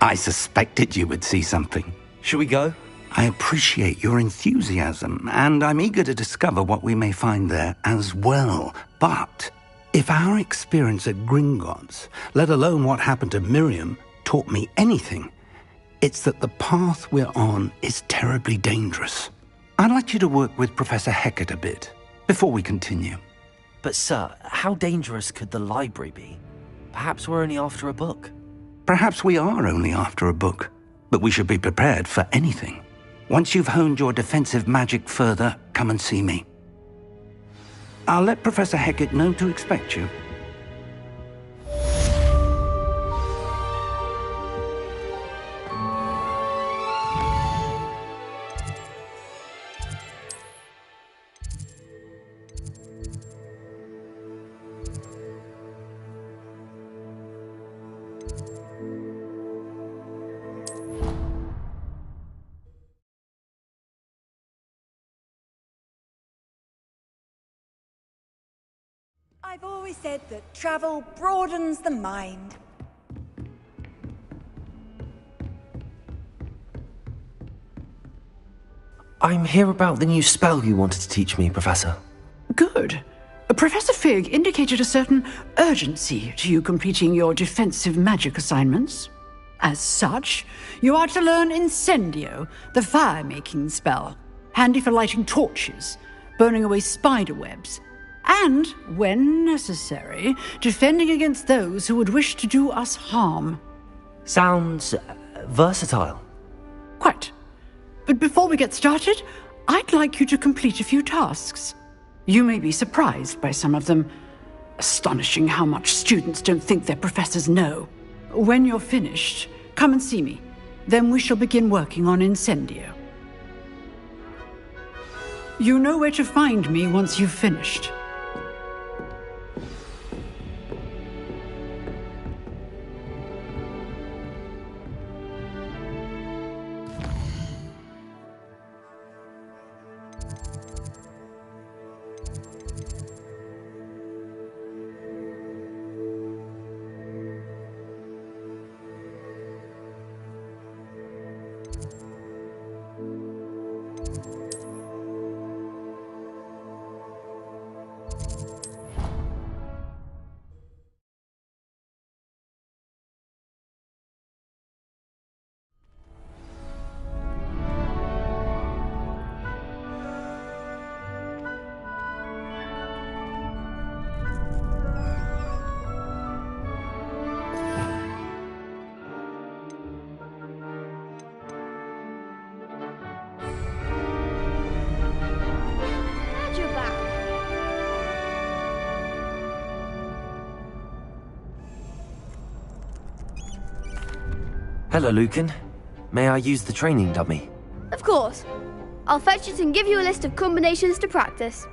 I suspected you would see something. Shall we go? I appreciate your enthusiasm, and I'm eager to discover what we may find there as well. But if our experience at Gringotts, let alone what happened to Miriam, taught me anything, it's that the path we're on is terribly dangerous. I'd like you to work with Professor Hecat a bit, before we continue. But sir, how dangerous could the library be? Perhaps we're only after a book. Perhaps we are only after a book, but we should be prepared for anything. Once you've honed your defensive magic further, come and see me. I'll let Professor Hecat know to expect you. I've always said that travel broadens the mind. I'm here about the new spell you wanted to teach me, Professor. Good. Professor Fig indicated a certain urgency to you completing your defensive magic assignments. As such, you are to learn Incendio, the fire-making spell. handy for lighting torches, burning away spider webs, and, when necessary, defending against those who would wish to do us harm. Sounds versatile. Quite. But before we get started, I'd like you to complete a few tasks. You may be surprised by some of them. Astonishing how much students don't think their professors know. When you're finished, come and see me. Then we shall begin working on Incendio. You know where to find me once you've finished. Hello, Lucan. May I use the training dummy? Of course. I'll fetch it and give you a list of combinations to practice.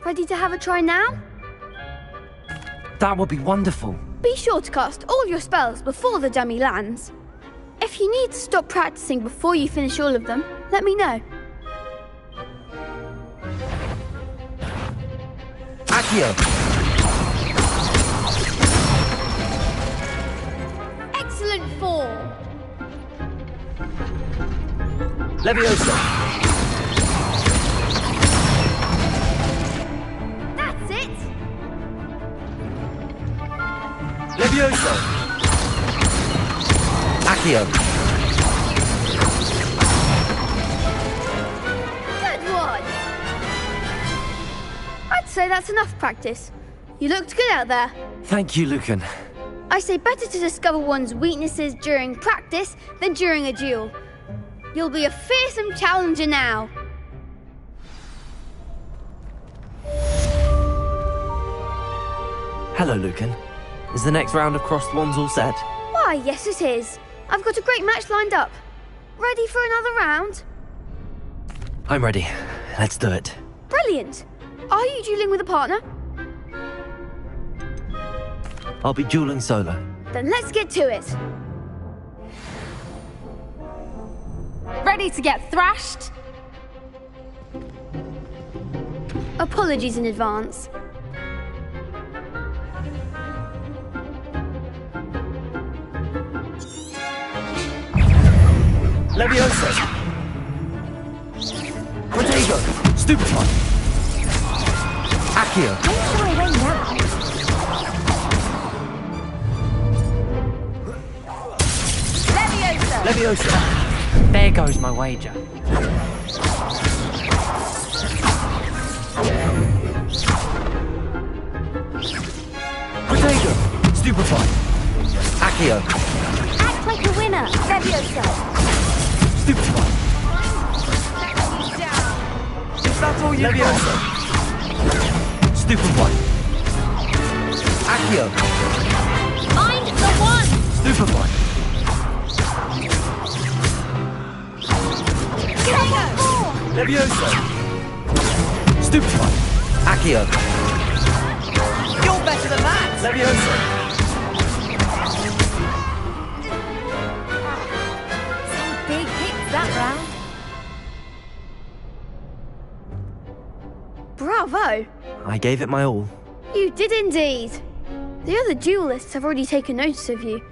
Ready to have a try now? That would be wonderful. Be sure to cast all your spells before the dummy lands. If you need to stop practicing before you finish all of them, let me know. Accio! Excellent form! Leviosa! That's it! Leviosa! Accio! Good one! I'd say that's enough practice. You looked good out there. Thank you, Lucan. I say better to discover one's weaknesses during practice than during a duel. You'll be a fearsome challenger now. Hello, Lucan. Is the next round of crossed wands all set? Why, yes it is. I've got a great match lined up. Ready for another round? I'm ready. Let's do it. Brilliant. Are you dueling with a partner? I'll be dueling solo. Then let's get to it. Ready to get thrashed? Apologies in advance. Leviosa! Protego! Stupefy! Accio! Don't shy away now. Leviosa! Leviosa! There goes my wager. Protego! Stupefy! Accio! Act like a winner. Leviosa. Stupefy! If that's all you've Leviosa! Stupefy! Accio! Find the one! Stupefy! Leviosa! Stupefy! Accio! You're better than that! Leviosa! Some big hits that round. Bravo! I gave it my all. You did indeed. The other duelists have already taken notice of you,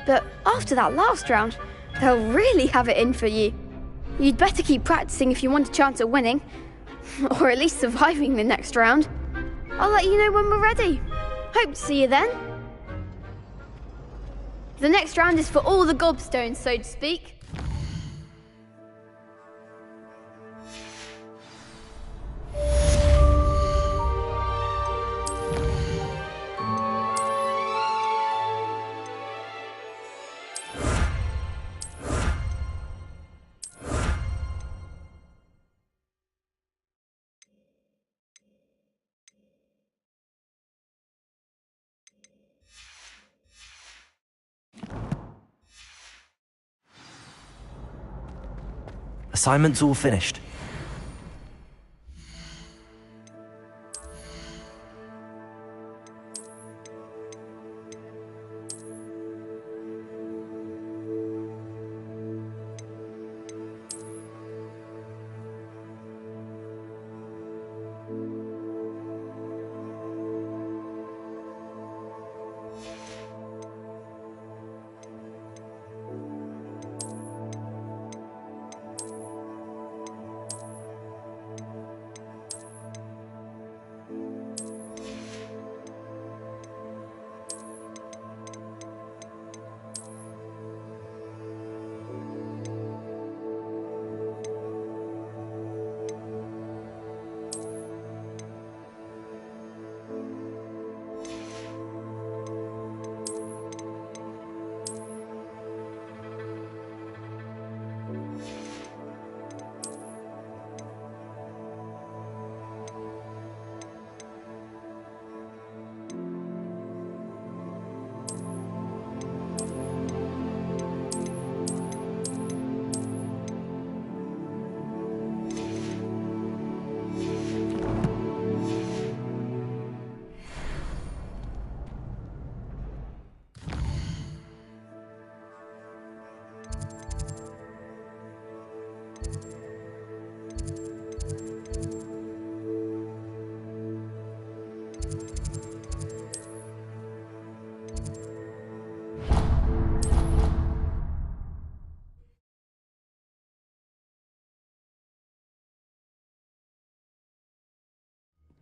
but after that last round, they'll really have it in for you. You'd better keep practicing if you want a chance at winning, or at least surviving the next round. I'll let you know when we're ready. Hope to see you then. The next round is for all the gobstones, so to speak. Assignment's all finished.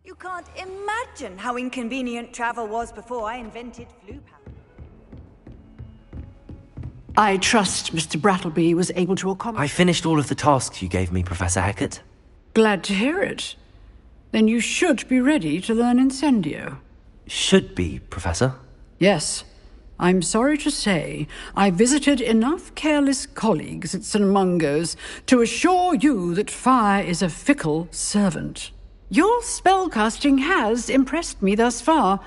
You can't imagine how inconvenient travel was before I invented flu power. I trust Mr. Brattleby was able to accomplish... I finished all of the tasks you gave me, Professor Hecat. Glad to hear it. Then you should be ready to learn Incendio. Should be, Professor. Yes. I'm sorry to say, I visited enough careless colleagues at St. Mungo's to assure you that fire is a fickle servant. Your spellcasting has impressed me thus far,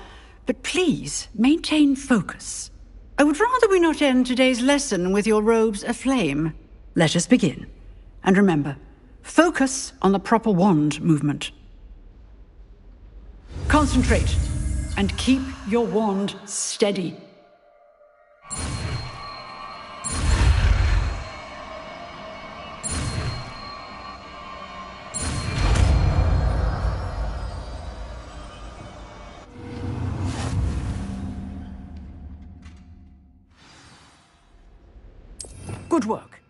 but please maintain focus. I would rather we not end today's lesson with your robes aflame. Let us begin. And remember, focus on the proper wand movement. Concentrate, and keep your wand steady. Good work.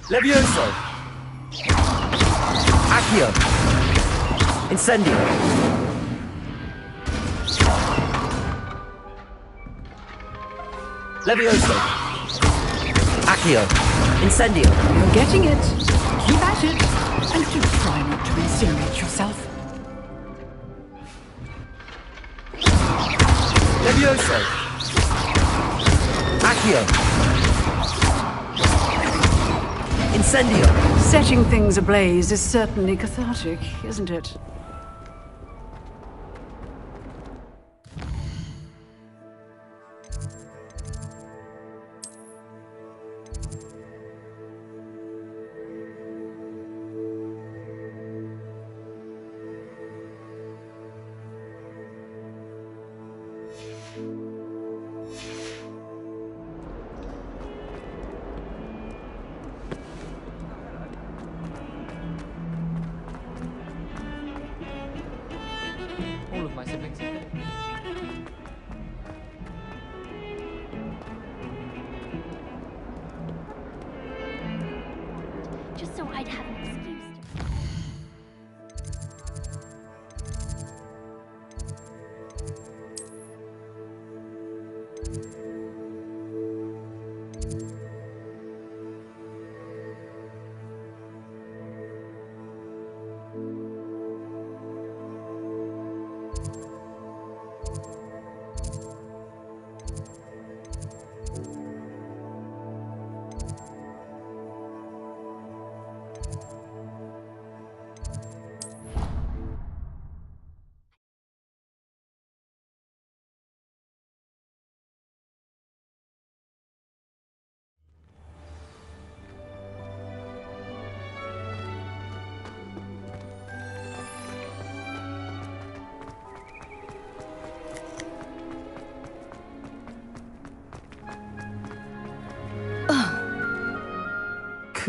Levioso! Accio! Incendio! Levioso! Accio! Incendio! You're getting it. Keep at it. And do try not to incinerate yourself. Levioso! Accio! Incendio! Setting things ablaze is certainly cathartic, isn't it? All of my siblings. Just so I'd have an excuse to...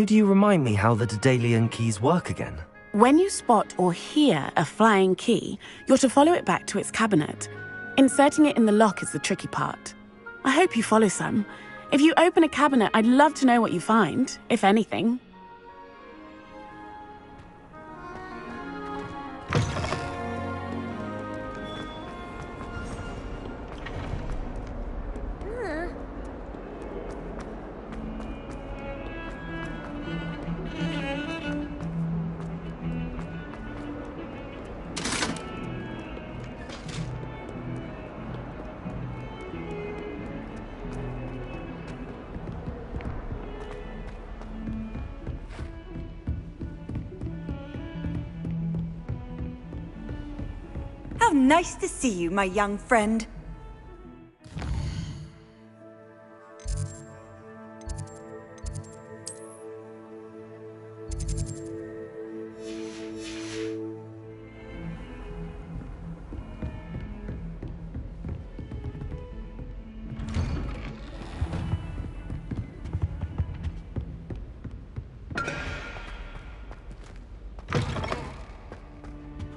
Could you remind me how the Daedalian keys work again? When you spot or hear a flying key, you're to follow it back to its cabinet. Inserting it in the lock is the tricky part. I hope you follow some. If you open a cabinet, I'd love to know what you find, if anything. How nice to see you, my young friend.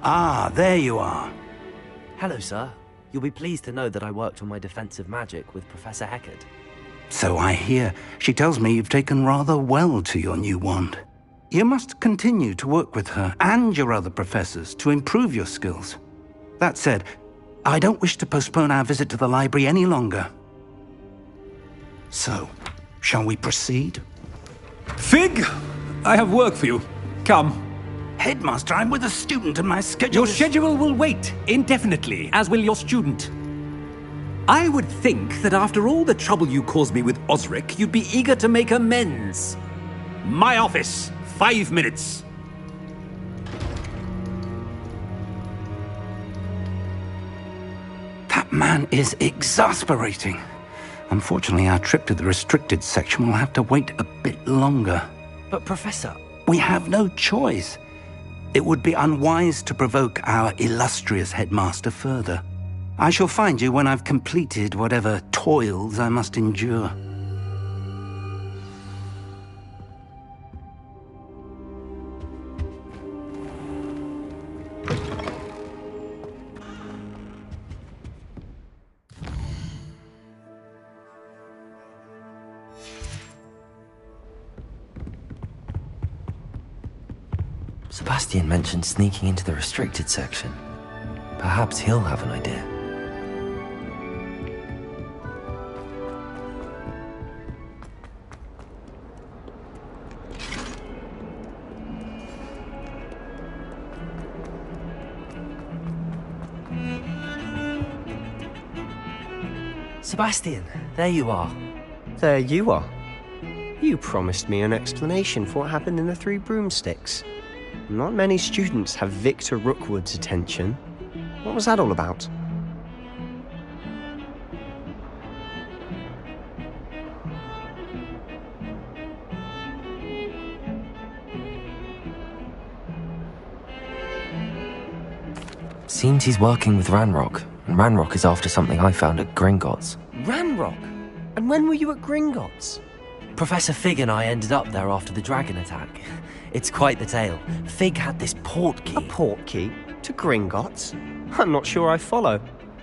Ah, there you are. Hello, sir. You'll be pleased to know that I worked on my defensive magic with Professor Heckard. So I hear. She tells me you've taken rather well to your new wand. You must continue to work with her and your other professors to improve your skills. That said, I don't wish to postpone our visit to the library any longer. So, shall we proceed? Fig! I have work for you. Come. Headmaster, I'm with a student and my schedule Your schedule will wait indefinitely, as will your student. I would think that after all the trouble you caused me with Osric, you'd be eager to make amends. My office, 5 minutes. That man is exasperating. Unfortunately, our trip to the restricted section will have to wait a bit longer. But, Professor... We have no choice. It would be unwise to provoke our illustrious headmaster further. I shall find you when I've completed whatever toils I must endure. Sebastian mentioned sneaking into the restricted section. Perhaps he'll have an idea. Sebastian, there you are. There you are. You promised me an explanation for what happened in the Three Broomsticks. Not many students have Victor Rookwood's attention. What was that all about? Seems he's working with Ranrock, and Ranrock is after something I found at Gringotts. Ranrock? And when were you at Gringotts? Professor Fig and I ended up there after the dragon attack. It's quite the tale. Fig had this port key. A port key? To Gringotts? I'm not sure I follow.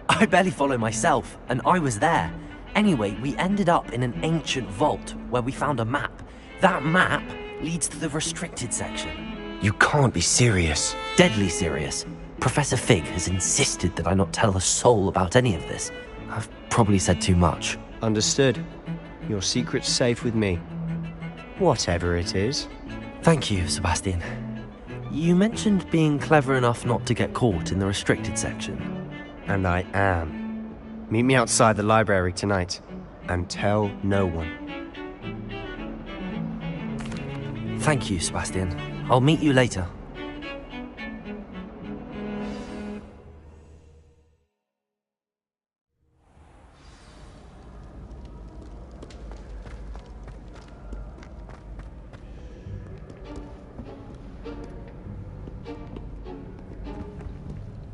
I barely follow myself, and I was there. Anyway, we ended up in an ancient vault where we found a map. That map leads to the restricted section. You can't be serious. Deadly serious. Professor Fig has insisted that I not tell a soul about any of this. I've probably said too much. Understood. Your secret's safe with me. Whatever it is. Thank you, Sebastian. You mentioned being clever enough not to get caught in the restricted section. And I am. Meet me outside the library tonight. And tell no one. Thank you, Sebastian. I'll meet you later.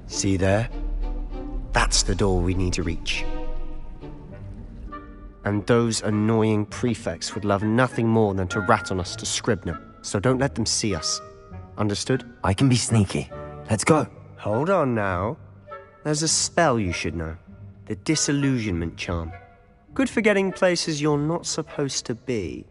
See there? That's the door we need to reach. And those annoying prefects would love nothing more than to rat on us to Scribner, so don't let them see us. Understood? I can be sneaky. Let's go. Hold on now. There's a spell you should know. The Disillusionment Charm. Good for getting places you're not supposed to be.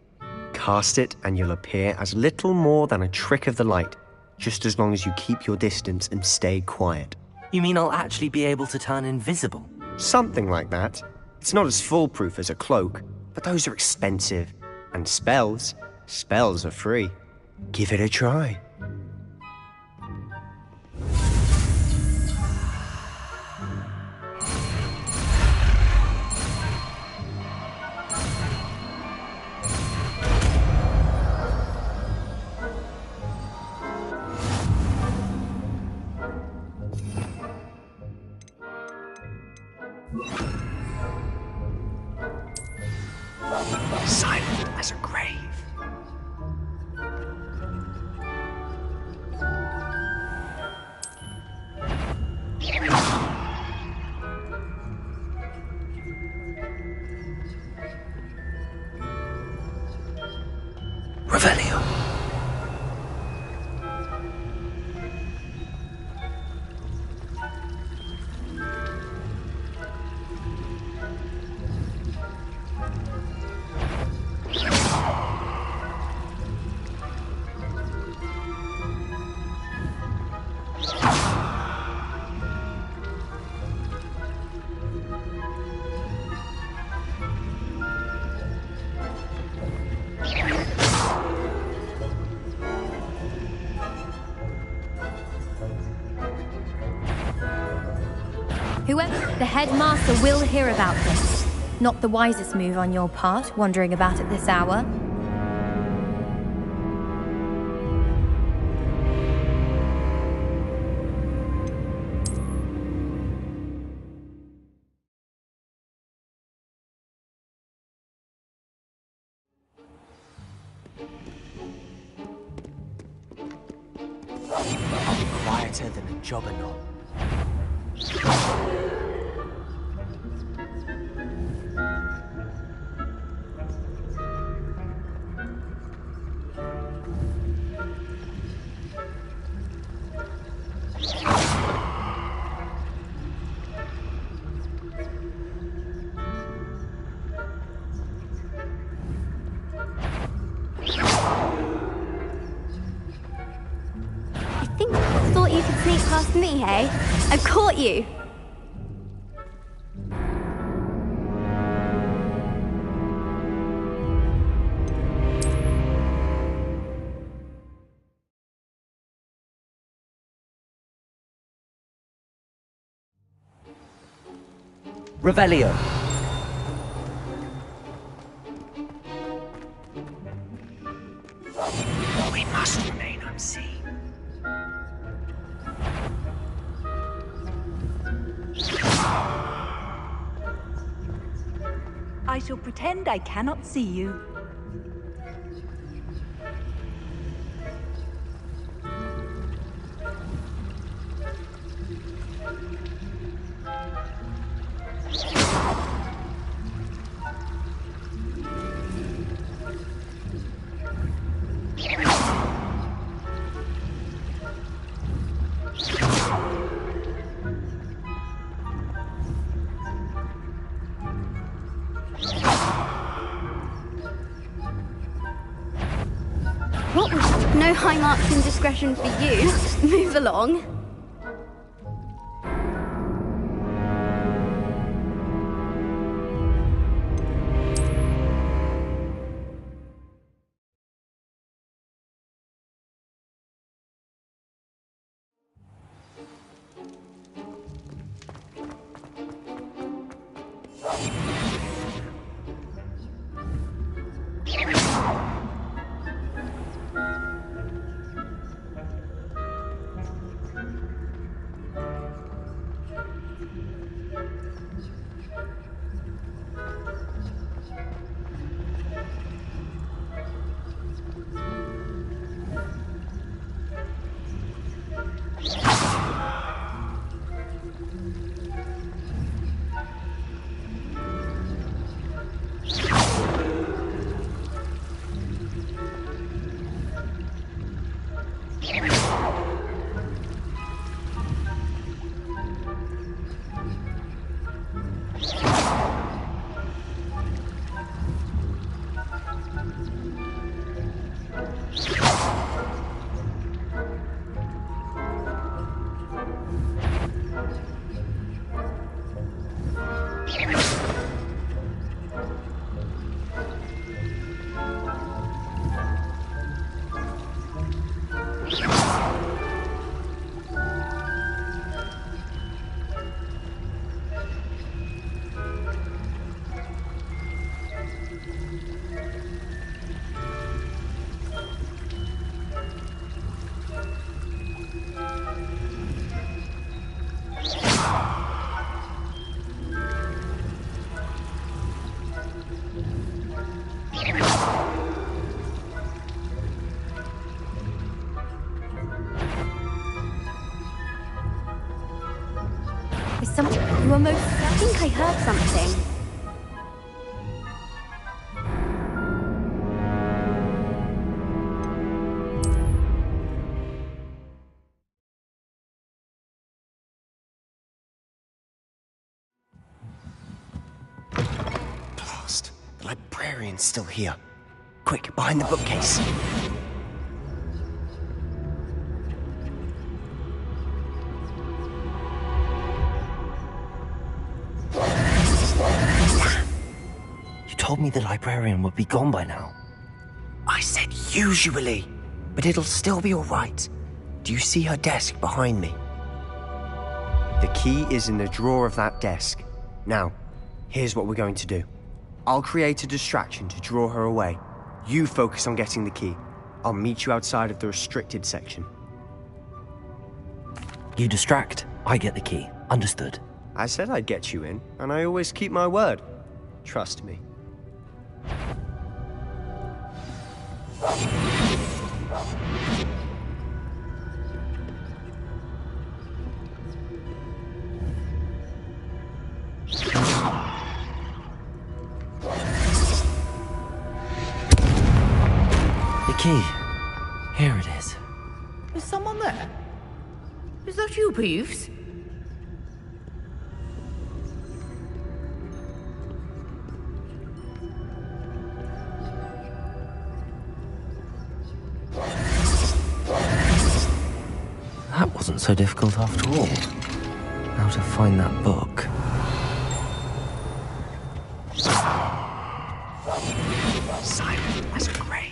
Cast it and you'll appear as little more than a trick of the light, just as long as you keep your distance and stay quiet. You mean I'll actually be able to turn invisible? Something like that. It's not as foolproof as a cloak, but those are expensive. And spells are free. Give it a try. Silent as a grave. Revelio. The headmaster will hear about this. Not the wisest move on your part, wandering about at this hour. I'll be quieter than a jobberknoll. Thought you could sneak past me, hey? I've caught you! Revelio. We must remain unseen. I shall pretend I cannot see you. What? No high marks in discretion for you. Move along. You almost... I think I heard something. Blast. The librarian's still here. Quick, behind the bookcase. Told me the librarian would be gone by now. I said usually, but it'll still be all right. Do you see her desk behind me? The key is in the drawer of that desk. Now, here's what we're going to do. I'll create a distraction to draw her away. You focus on getting the key. I'll meet you outside of the restricted section. You distract, I get the key. Understood. I said I'd get you in, and I always keep my word. Trust me. The key. Here it is. Is someone there? Is that you, Peeves? That wasn't so difficult after all. How to find that book. Silent as a grave.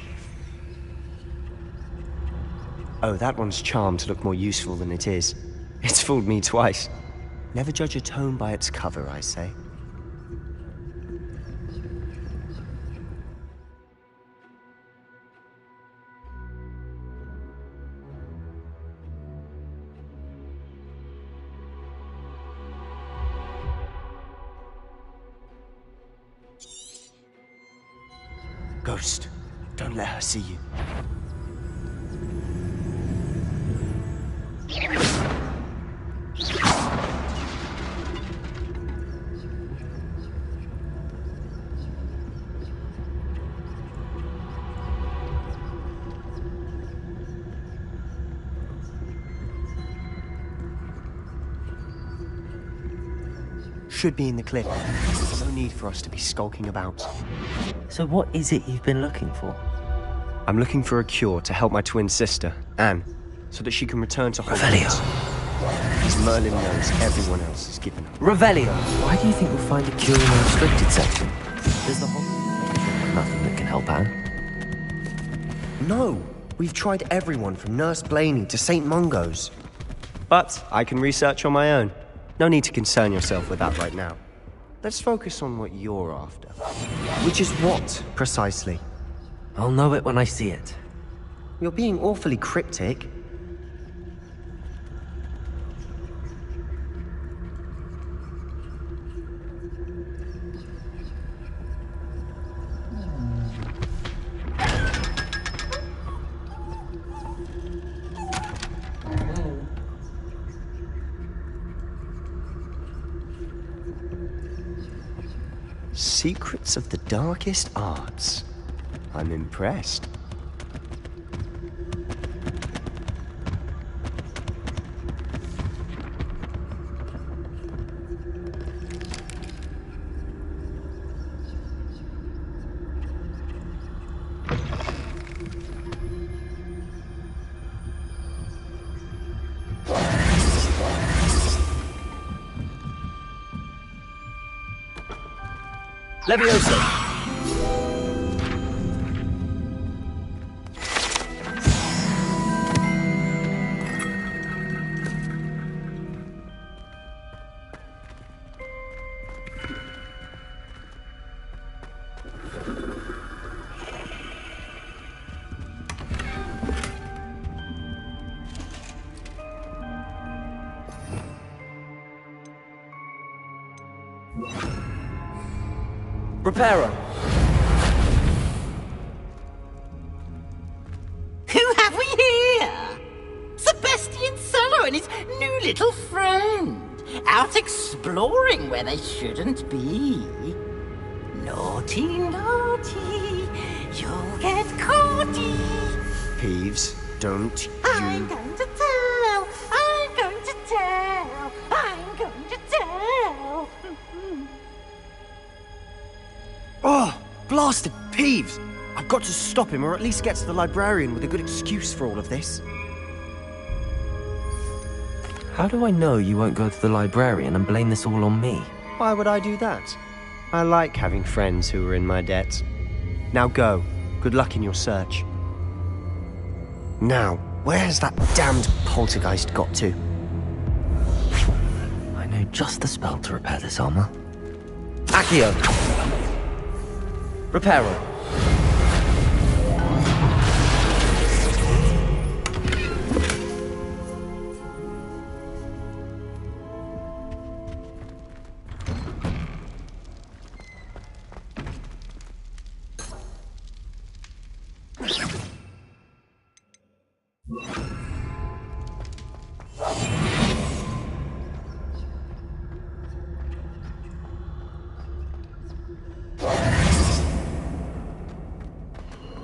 Oh, that one's charmed to look more useful than it is. It's fooled me twice. Never judge a tome by its cover, I say. Ghost, don't let her see you. Should be in the cliff. No need for us to be skulking about. So what is it you've been looking for? I'm looking for a cure to help my twin sister, Anne, so that she can return to Hogwarts. Because Merlin knows everyone else is given up. Revelio! Why do you think we'll find a cure in the restricted section? There's the whole... Nothing that can help Anne. No! We've tried everyone from Nurse Blaney to St. Mungo's. But I can research on my own. No need to concern yourself with that right now. let's focus on what you're after. Which is what, precisely? I'll know it when I see it. You're being awfully cryptic. Secrets of the darkest arts. I'm impressed. Levioso! Reparo. Who have we here? Sebastian Solo and his new little friend, out exploring where they shouldn't be. Naughty, naughty, you'll get caughty. Peeves, don't you... I'm going to tell, I'm going to tell, I'm going to tell. Oh, blasted Peeves! I've got to stop him, or at least get to the librarian with a good excuse for all of this. How do I know you won't go to the librarian and blame this all on me? Why would I do that? I like having friends who are in my debt. Now go. Good luck in your search. Now, where's that damned poltergeist got to? I know just the spell to repair this armor. Accio! Reparo.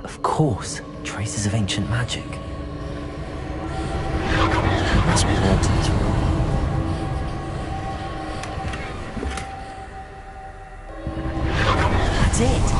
Of course, traces of ancient magic. There must be more to this room. That's it!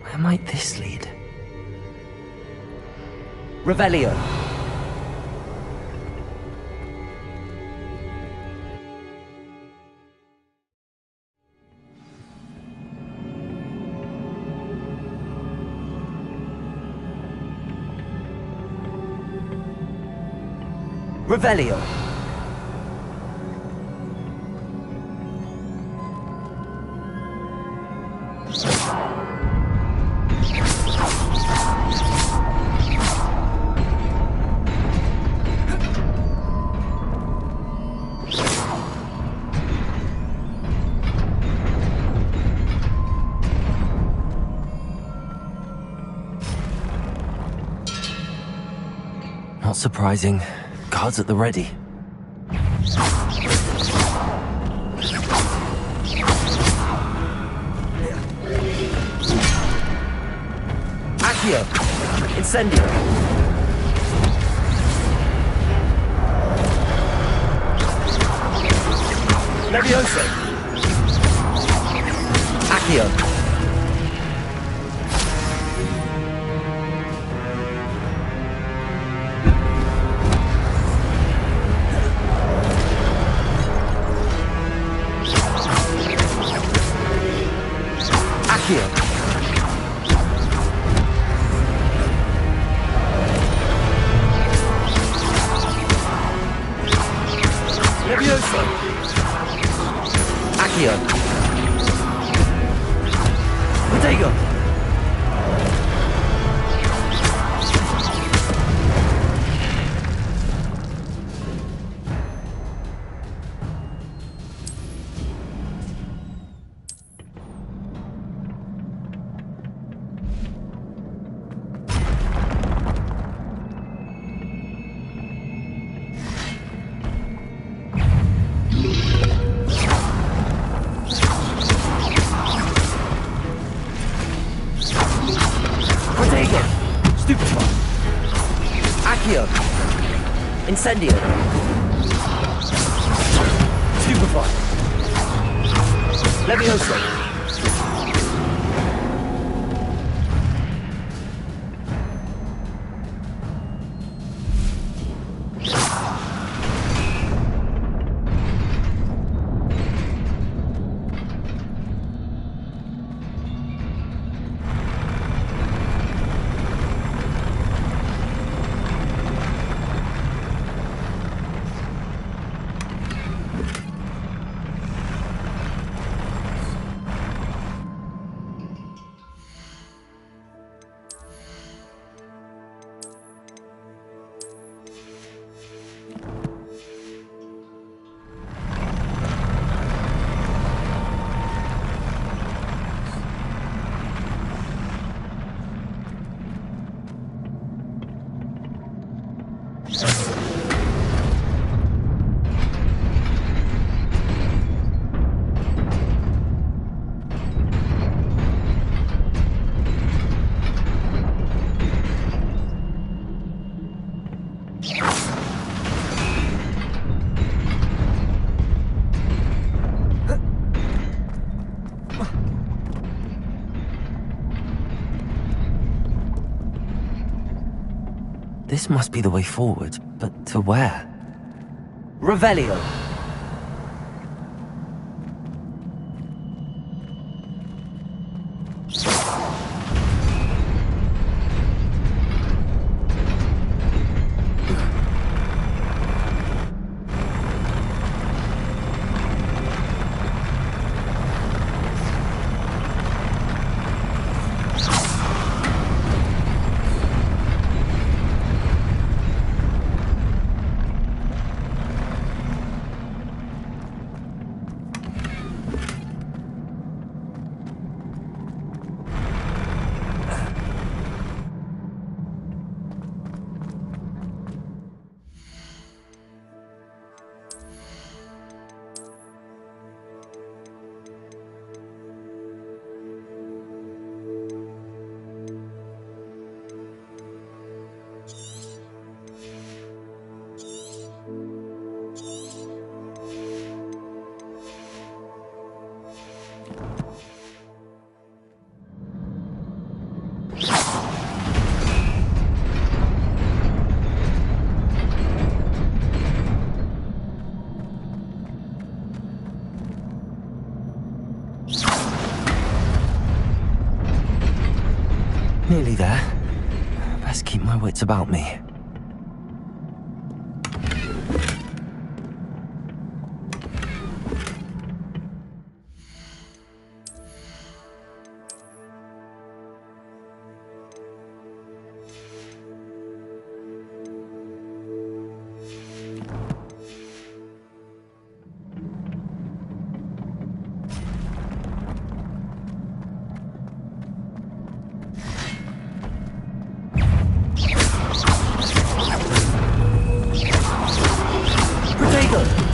Where might this lead? Revelio. Revelio. Not surprising. Guards at the ready. Accio! Incendio! Levioso! Accio! Accio! Levioso! Accio! Protego! Incendio! Stupefy! Levioso! This must be the way forward, but to where? Revelio! Nearly there. Best keep my wits about me.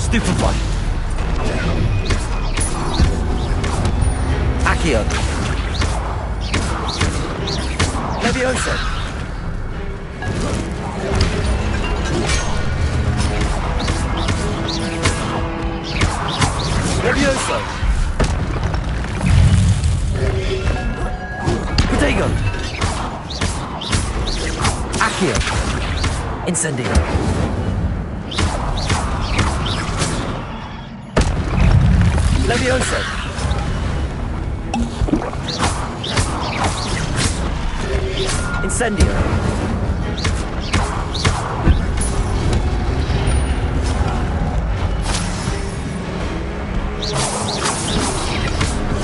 Stupefy. Accio. Levioso. Levioso. Protego. Accio. Incendio. Levioso. Incendio.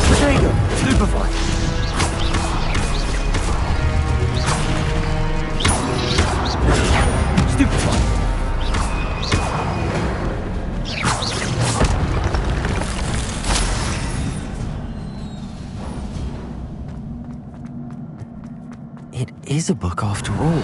Protego. Stupefy. Stupefy. It is a book after all.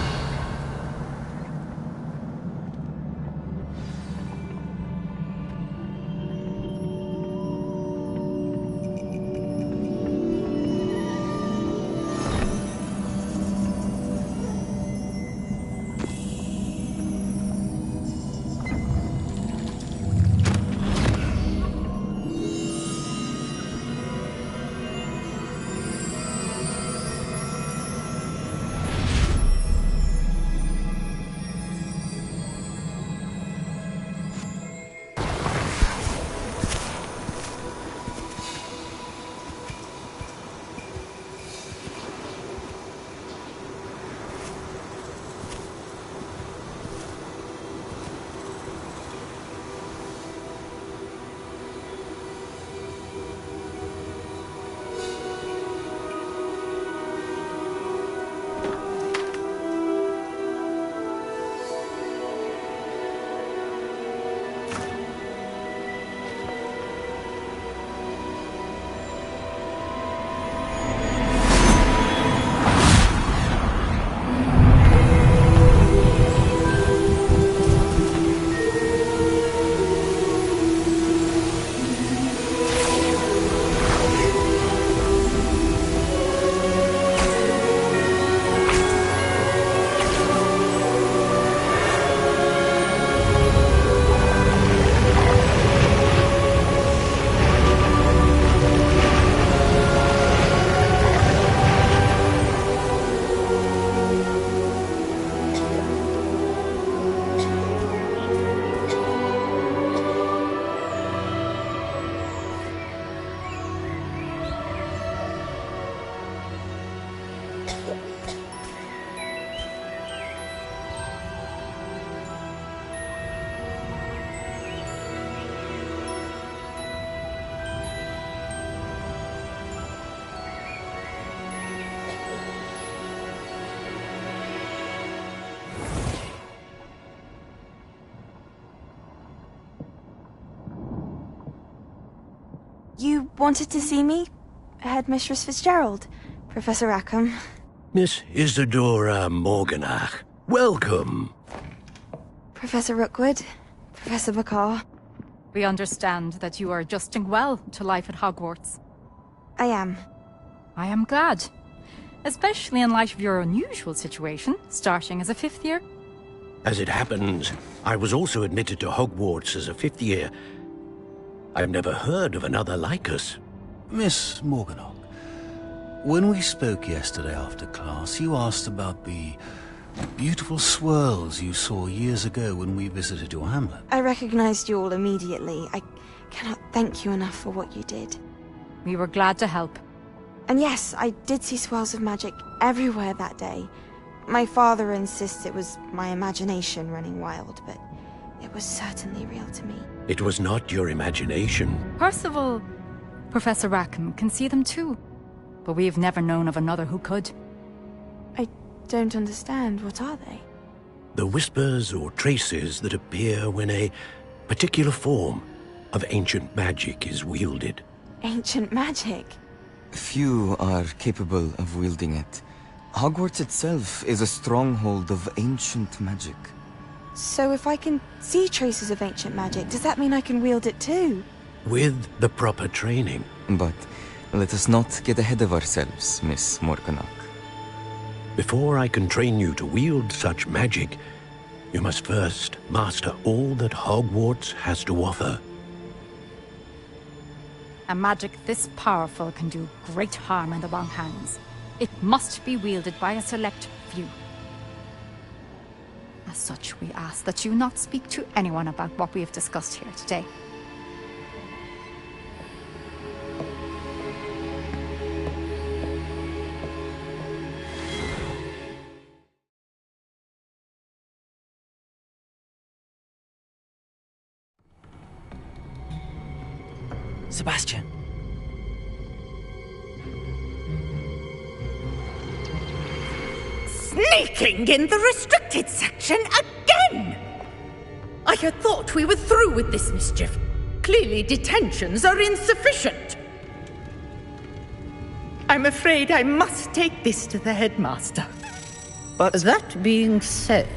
You wanted to see me? Headmistress Fitzgerald? Professor Rackham? Miss Isadora Morganach, welcome. Professor Rookwood? Professor Bakar? We understand that you are adjusting well to life at Hogwarts. I am. I am glad. Especially in light of your unusual situation, starting as a 5th year. As it happens, I was also admitted to Hogwarts as a 5th year. I've never heard of another like us. Miss Morganach, when we spoke yesterday after class, you asked about the beautiful swirls you saw years ago when we visited your hamlet. I recognized you all immediately. I cannot thank you enough for what you did. We were glad to help. And yes, I did see swirls of magic everywhere that day. My father insists it was my imagination running wild, but it was certainly real to me. It was not your imagination. Percival, Professor Rackham can see them too. But we have never known of another who could. I don't understand. What are they? The whispers or traces that appear when a particular form of ancient magic is wielded. Ancient magic? Few are capable of wielding it. Hogwarts itself is a stronghold of ancient magic. So if I can see traces of ancient magic, does that mean I can wield it too? With the proper training. But let us not get ahead of ourselves, Miss Morganach. Before I can train you to wield such magic, you must first master all that Hogwarts has to offer. A magic this powerful can do great harm in the wrong hands. It must be wielded by a select few. As such, we ask that you not speak to anyone about what we have discussed here today. Sebastian. Sneaking in the restricted section again! I had thought we were through with this mischief. Clearly detentions are insufficient. I'm afraid I must take this to the headmaster. But that being said,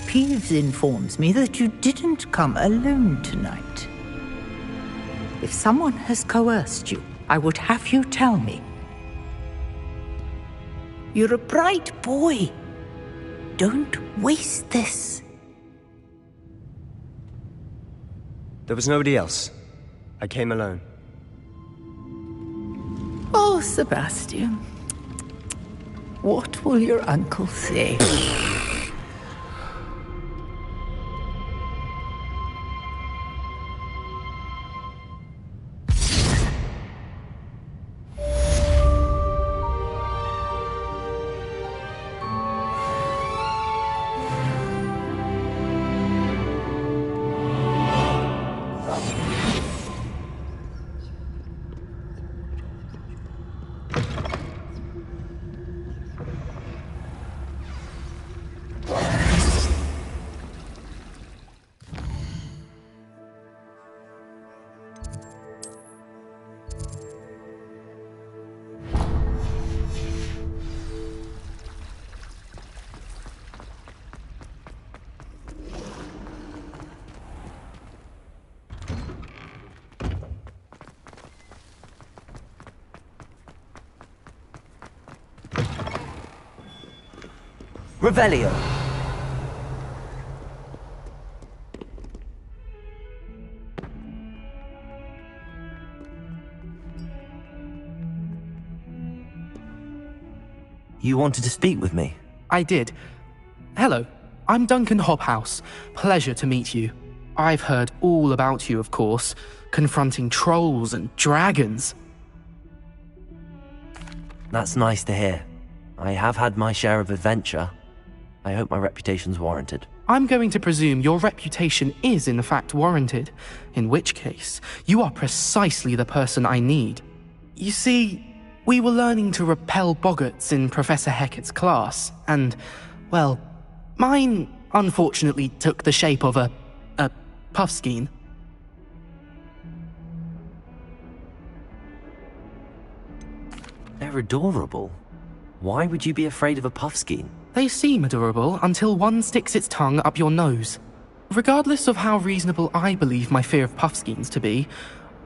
Peeves informs me that you didn't come alone tonight. If someone has coerced you, I would have you tell me. You're a bright boy. Don't waste this. there was nobody else. I came alone. Oh, Sebastian. What will your uncle say? Revelio. You wanted to speak with me? I did. Hello, I'm Duncan Hobhouse. Pleasure to meet you. I've heard all about you, of course, confronting trolls and dragons. That's nice to hear. I have had my share of adventure. I hope my reputation's warranted. I'm going to presume your reputation is in fact warranted, in which case, you are precisely the person I need. You see, we were learning to repel boggarts in Professor Hecat's class, and, well, mine unfortunately took the shape of a puffskein. They're adorable. Why would you be afraid of a puffskein? They seem adorable until one sticks its tongue up your nose. Regardless of how reasonable I believe my fear of puffskeins to be,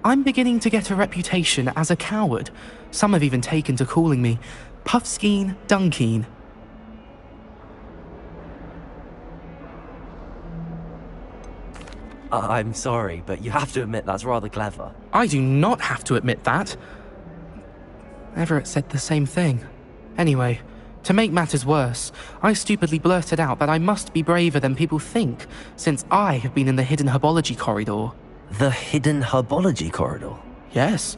I'm beginning to get a reputation as a coward. Some have even taken to calling me Puffskein Dunkeen. I'm sorry, but you have to admit that's rather clever. I do not have to admit that. Everett said the same thing. Anyway, to make matters worse, I stupidly blurted out that I must be braver than people think, since I have been in the hidden herbology corridor. The hidden herbology corridor? Yes.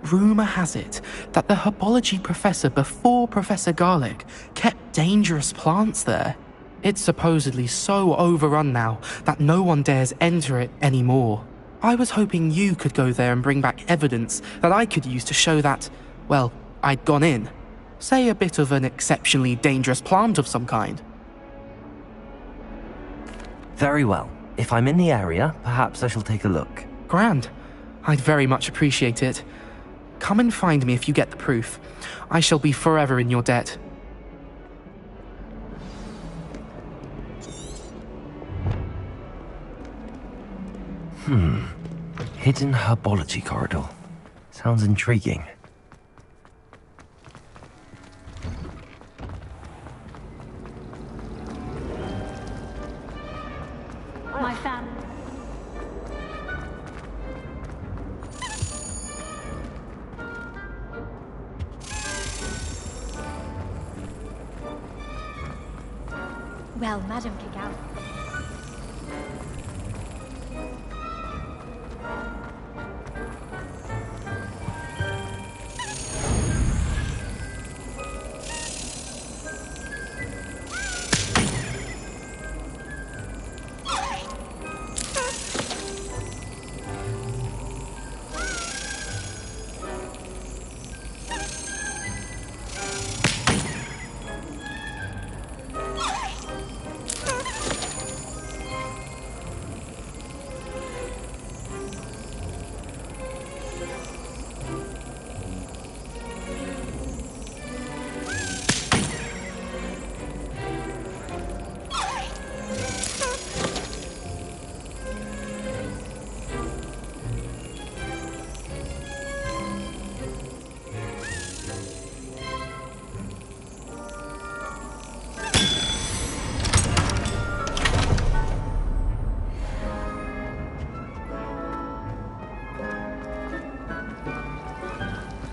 Rumour has it that the herbology professor before Professor Garlick kept dangerous plants there. It's supposedly so overrun now that no one dares enter it anymore. I was hoping you could go there and bring back evidence that I could use to show that, well, I'd gone in. Say a bit of an exceptionally dangerous plant of some kind. Very well. If I'm in the area, perhaps I shall take a look. Grand. I'd very much appreciate it. Come and find me if you get the proof. I shall be forever in your debt. Hidden herbology corridor. Sounds intriguing. My family. Well, Madam Kigao.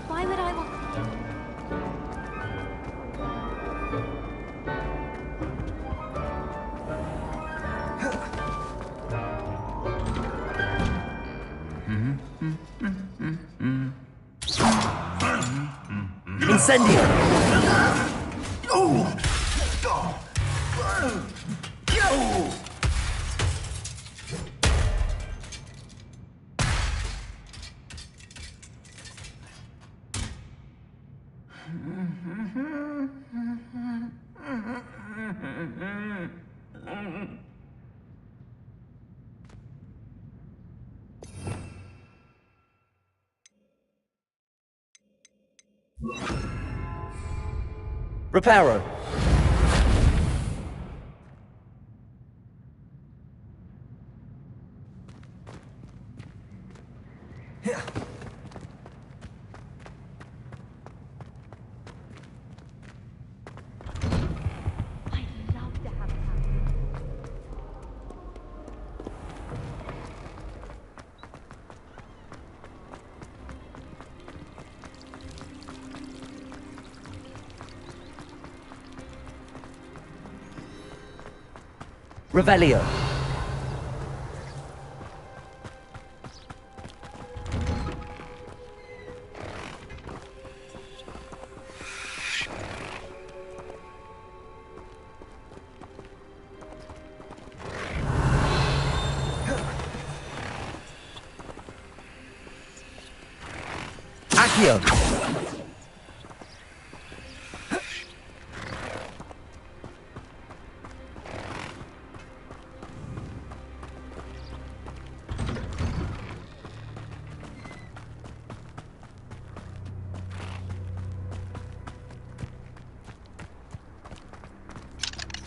Why would I want... Incendio! Reparo. Revelio. Accio.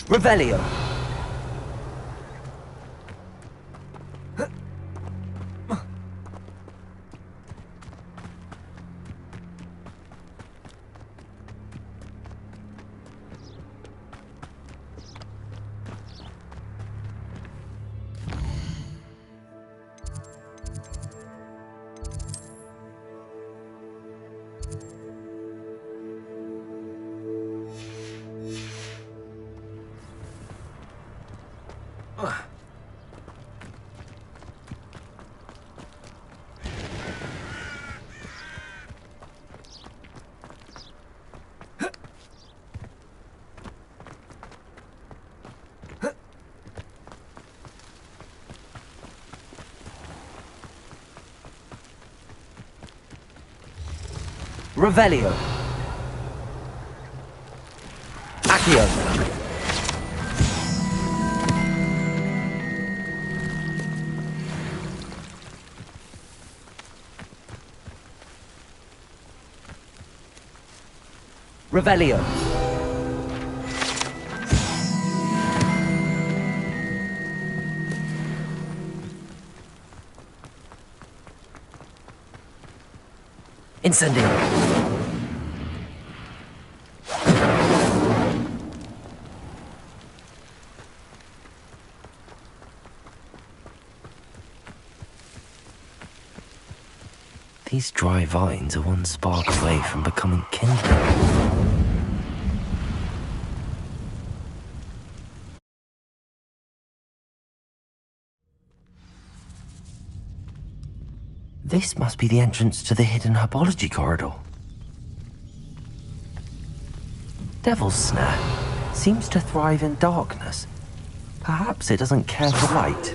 Revelio. Revelio. Accio. Revelio. Incendio. These dry vines are one spark away from becoming kindling. This must be the entrance to the hidden herbology corridor. Devil's Snare seems to thrive in darkness. Perhaps it doesn't care for light.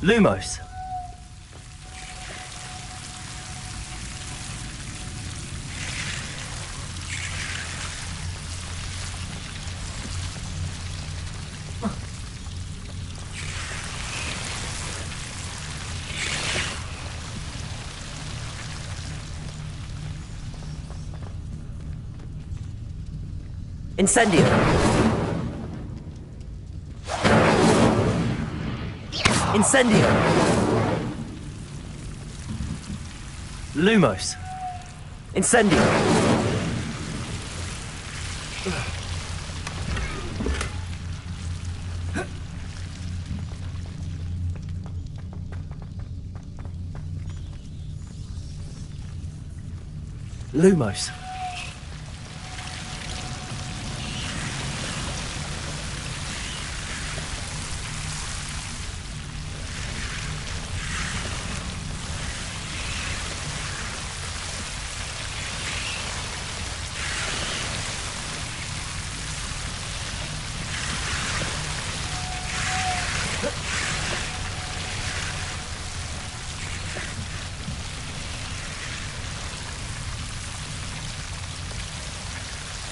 Lumos. Incendio. Incendio. Lumos. Incendio. Lumos.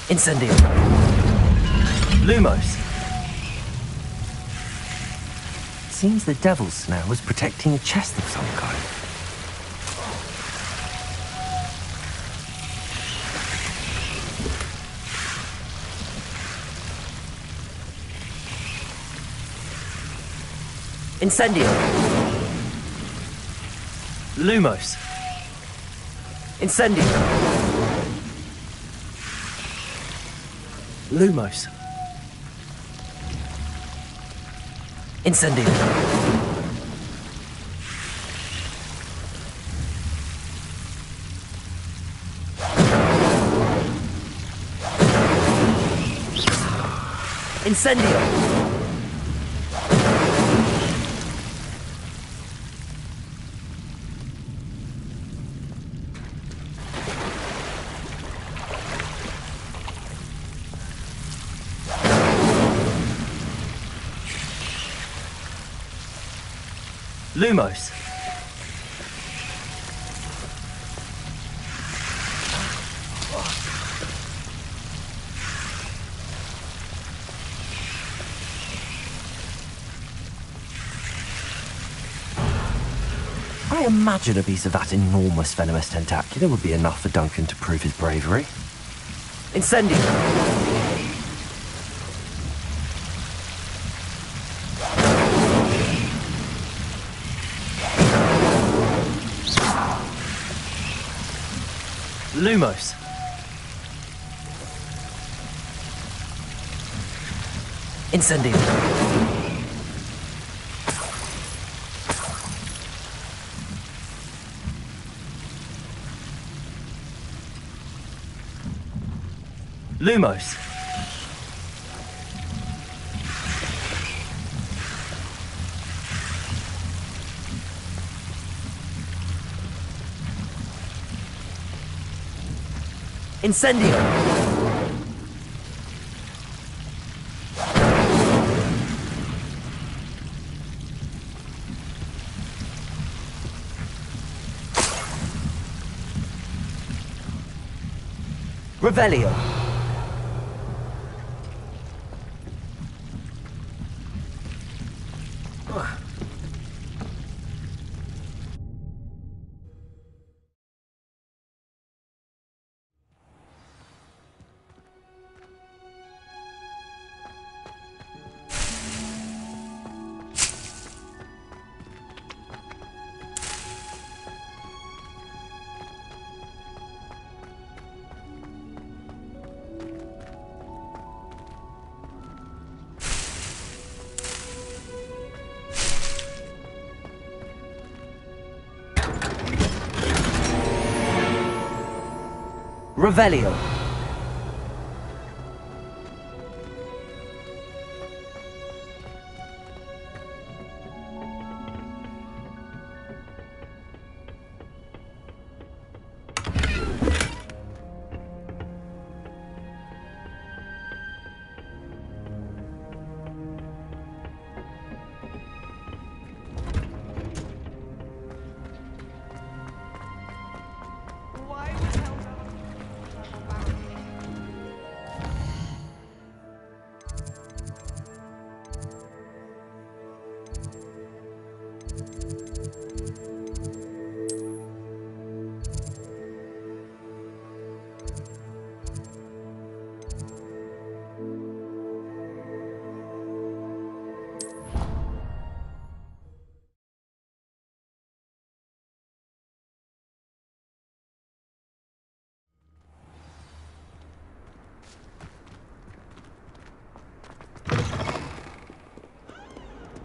Incendio. Lumos. Seems the Devil's Snare was protecting a chest of some kind. Incendio. Lumos. Incendio. Lumos. Incendio. Incendio. Lumos. I imagine a piece of that enormous venomous tentacula would be enough for Duncan to prove his bravery. Incendio. Lumos. Incendio. Lumos. Incendio. Revelio. Revelio.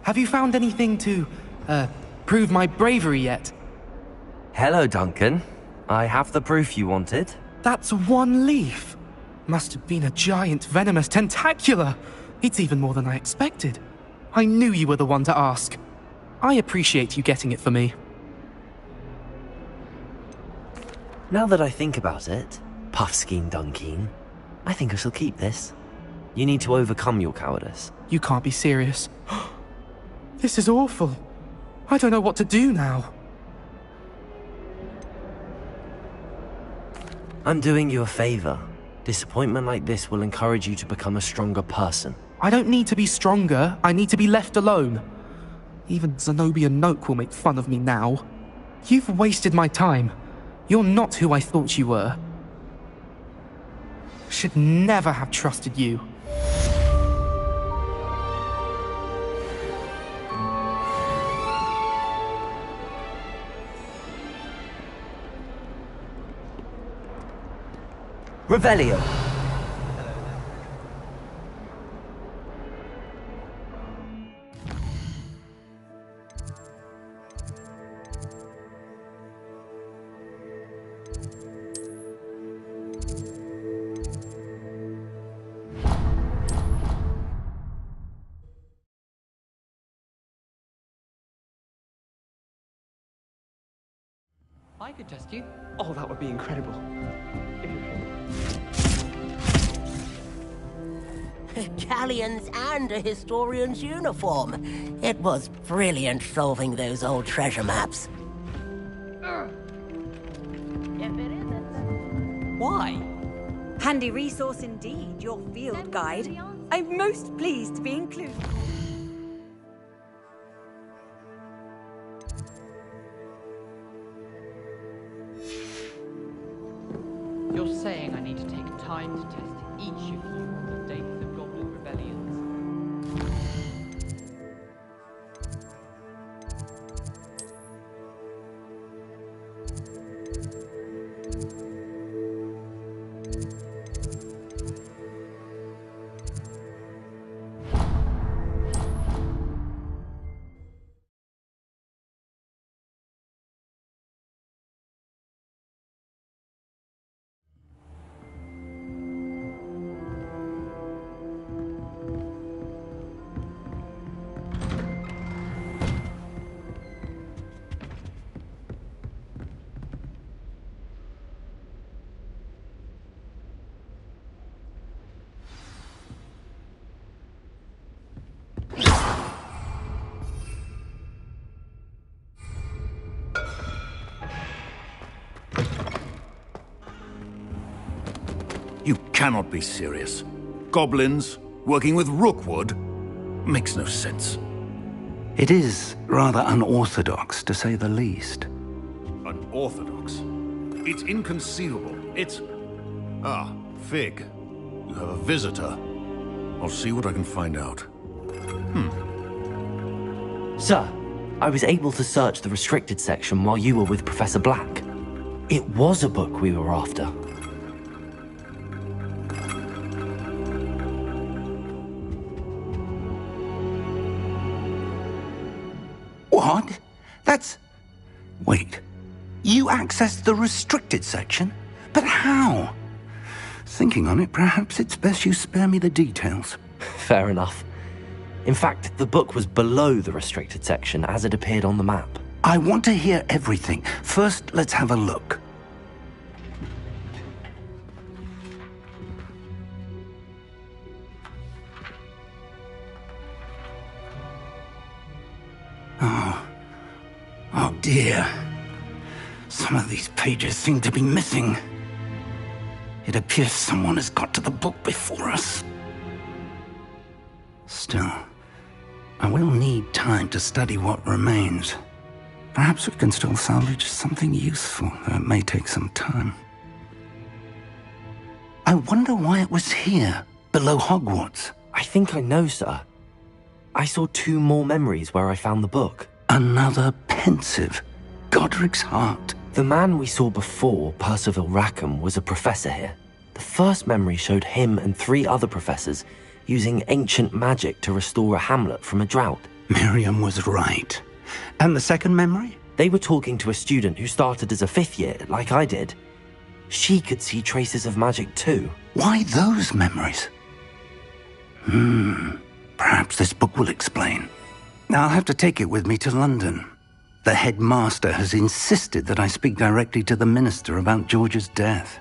Have you found anything to, prove my bravery yet? Hello, Duncan. I have the proof you wanted. That's one leaf. Must have been a giant venomous tentacula. It's even more than I expected. I knew you were the one to ask. I appreciate you getting it for me. Now that I think about it, Puffskein Dunkeen, I think I shall keep this. You need to overcome your cowardice. You can't be serious. This is awful. I don't know what to do now. I'm doing you a favor. Disappointment like this will encourage you to become a stronger person. I don't need to be stronger, I need to be left alone. Even Zenobia Noak will make fun of me now. You've wasted my time. You're not who I thought you were. Should never have trusted you. Revelio. I could test you. Oh, that would be incredible. Galleons and a historian's uniform. It was brilliant solving those old treasure maps. If it isn't. Why? Handy resource indeed, your field guide. I'm most pleased to be included. You're saying I need to take time to test each of you on the dates of goblin rebellions? You cannot be serious. Goblins working with Rookwood makes no sense. It is rather unorthodox, to say the least. Unorthodox? It's inconceivable. It's... Ah, Fig. You have a visitor. I'll see what I can find out. Sir, I was able to search the restricted section while you were with Professor Black. It was a book we were after. What? That's... Wait. You accessed the restricted section? But how? Thinking on it, perhaps it's best you spare me the details. Fair enough. In fact, the book was below the restricted section as it appeared on the map. I want to hear everything. First, let's have a look. Oh dear. Some of these pages seem to be missing. It appears someone has got to the book before us. Still, I will need time to study what remains. Perhaps we can still salvage something useful, though it may take some time. I wonder why it was here, below Hogwarts. I think I know, sir. I saw 2 more memories where I found the book. Another pensive. Godric's heart. The man we saw before, Percival Rackham, was a professor here. The first memory showed him and 3 other professors using ancient magic to restore a hamlet from a drought. Miriam was right. And the second memory? They were talking to a student who started as a 5th year, like I did. She could see traces of magic too. Why those memories? Perhaps this book will explain. I'll have to take it with me to London. The headmaster has insisted that I speak directly to the minister about George's death.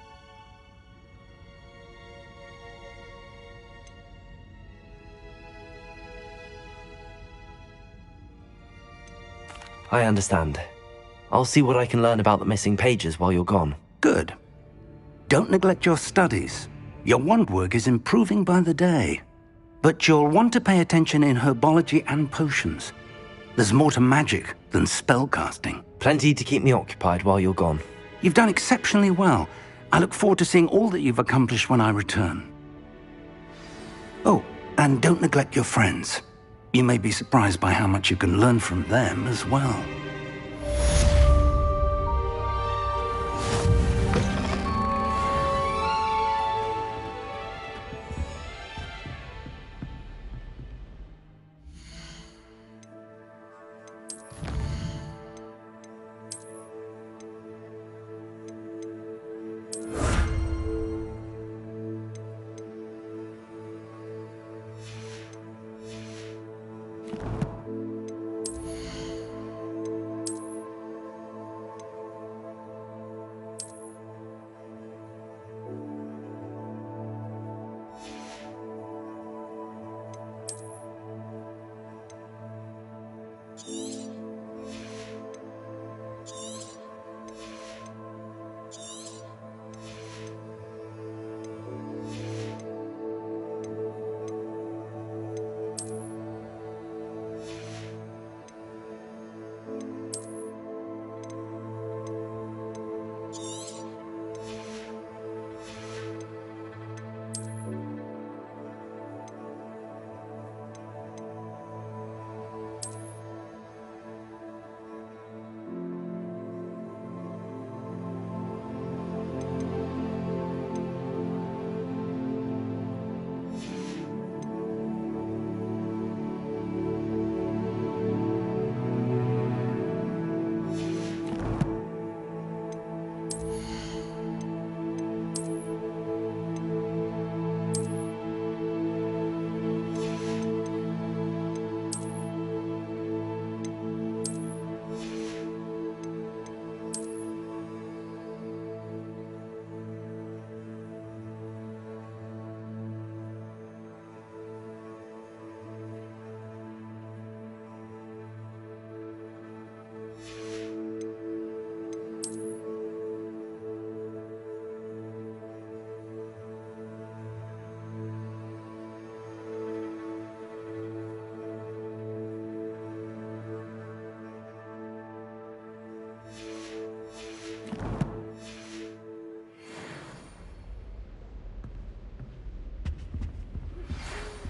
I understand. I'll see what I can learn about the missing pages while you're gone. Good. Don't neglect your studies. Your wand work is improving by the day. But you'll want to pay attention in herbology and potions. There's more to magic than spellcasting. Plenty to keep me occupied while you're gone. You've done exceptionally well. I look forward to seeing all that you've accomplished when I return. Oh, and don't neglect your friends. You may be surprised by how much you can learn from them as well.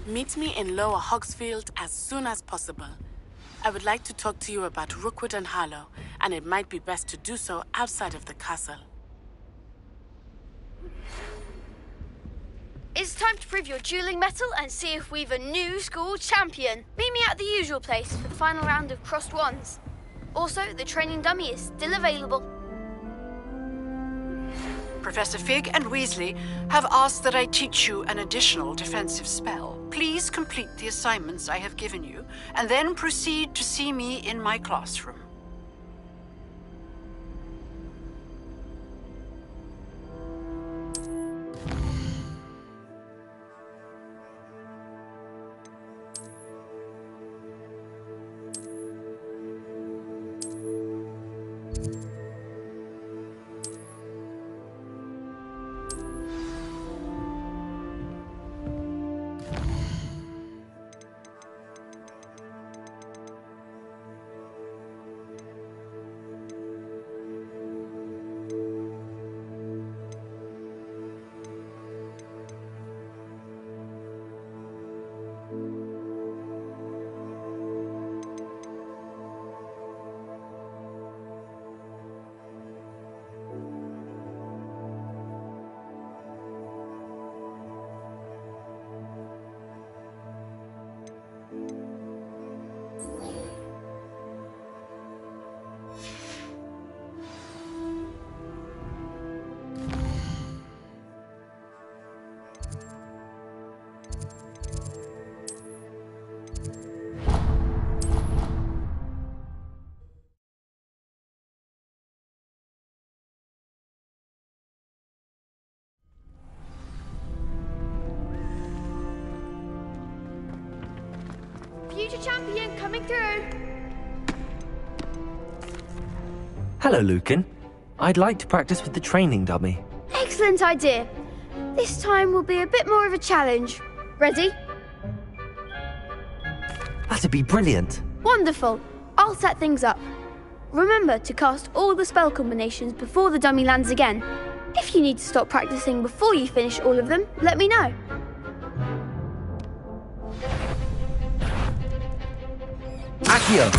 Meet me in Lower Hogsfield as soon as possible. I would like to talk to you about Rookwood and Harlow, and it might be best to do so outside of the castle. It's time to prove your dueling mettle and see if we've a new school champion. Meet me at the usual place for the final round of crossed wands. Also, the training dummy is still available. Professor Fig and Weasley have asked that I teach you an additional defensive spell. Please complete the assignments I have given you, and then proceed to see me in my classroom. Future champion coming through. Hello, Lucan. I'd like to practice with the training dummy. Excellent idea. This time will be a bit more of a challenge. Ready? That'd be brilliant. Wonderful. I'll set things up. Remember to cast all the spell combinations before the dummy lands again. If you need to stop practicing before you finish all of them, let me know. Accio!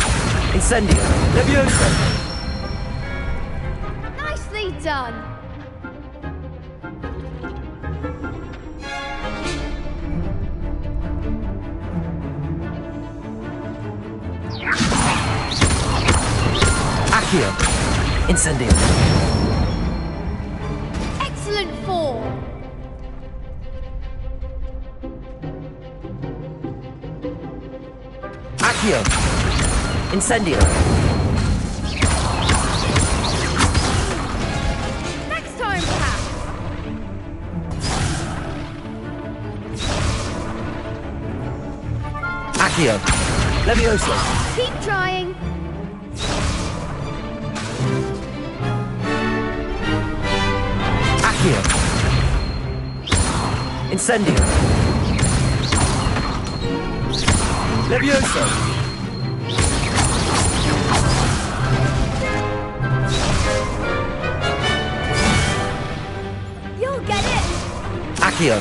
Incendio! Levioso! Nicely done. Accio! Incendio! Excellent form. Accio! Incendio! Next time, perhaps. Accio! Levioso! Keep trying. Accio! Incendio! Levioso! You'll get it. Accio!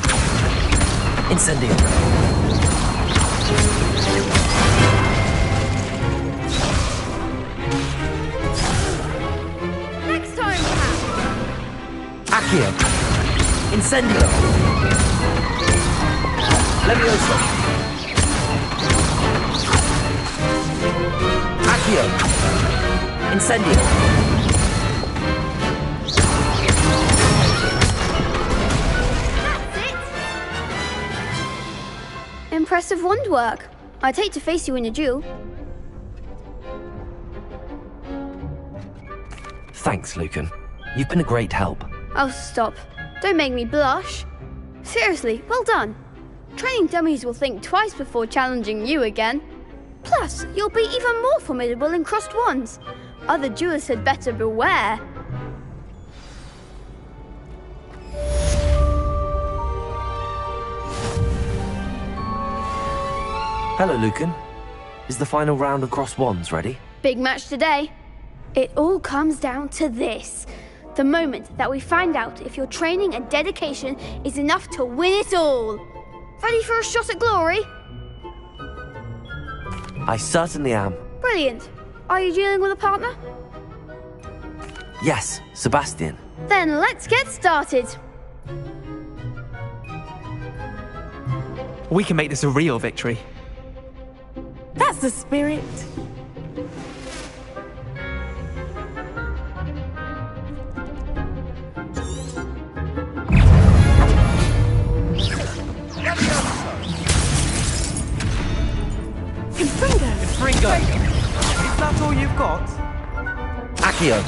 Incendio! Next time, perhaps. Accio! Incendio! Levioso! Accio! Incendio! Impressive wand work. I'd hate to face you in a duel. Thanks, Lucan. You've been a great help. Oh, stop. Don't make me blush. Seriously, well done. Training dummies will think twice before challenging you again. Plus, you'll be even more formidable in crossed wands. Other duelists had better beware. Hello, Lucan. Is the final round of crossed wands ready? Big match today. It all comes down to this. The moment that we find out if your training and dedication is enough to win it all. Ready for a shot at glory? I certainly am. Brilliant. Are you dealing with a partner? Yes, Sebastian. Then let's get started. We can make this a real victory. That's the spirit. Accio.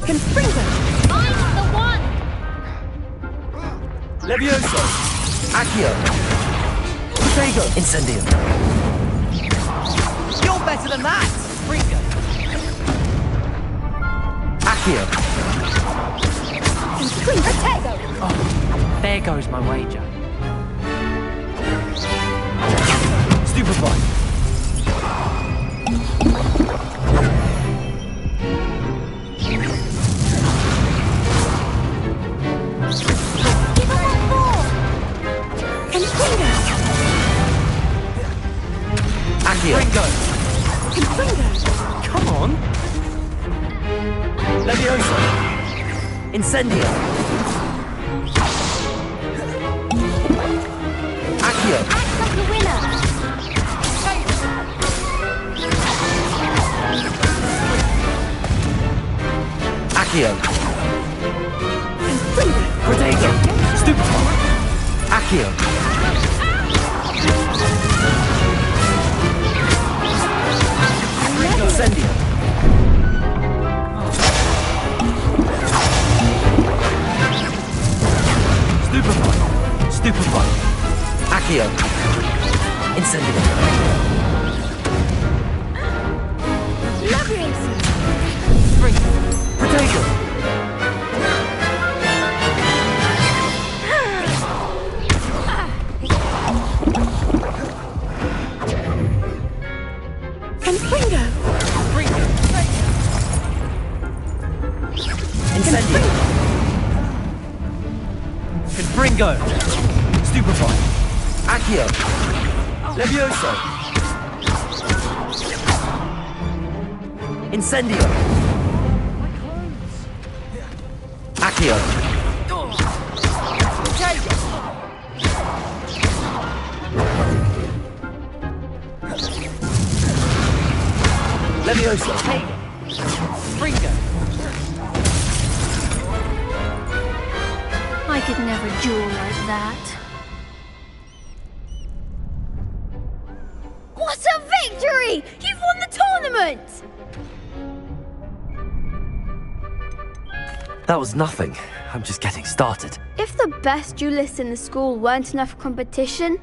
Confringo! I'm the one! Levioso. Accio. Protego. Incendio. You're better than that! Fringo. Accio. Protego! Oh, there goes my wager. Stupefy. Accio. Fringo! Come on. Levioso. Incendio. Accio. Act like a winner! Accio. Protego. Stupefy. Accio. Incendio. Stupefy. Stupefy. Accio. Incendio. Levioso! Protego. Confringo! Incendio. Confringo. Stupefy. Accio. Levioso. Incendio. Accio. Levioso. Fringo. I could never duel like that. What a victory! You've won the tournament! That was nothing. I'm just getting started. If the best duelists in the school weren't enough for competition,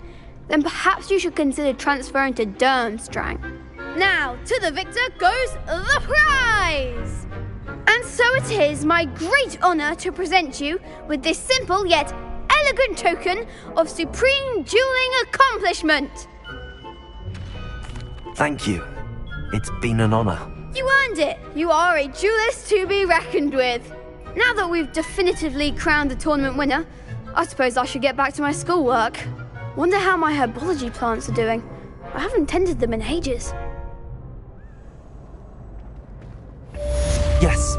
then perhaps you should consider transferring to Durmstrang. Now, to the victor goes the prize! And so it is my great honor to present you with this simple yet elegant token of supreme dueling accomplishment. Thank you. It's been an honor. You earned it. You are a duelist to be reckoned with. Now that we've definitively crowned the tournament winner, I suppose I should get back to my schoolwork. Wonder how my herbology plants are doing. I haven't tended them in ages. Yes.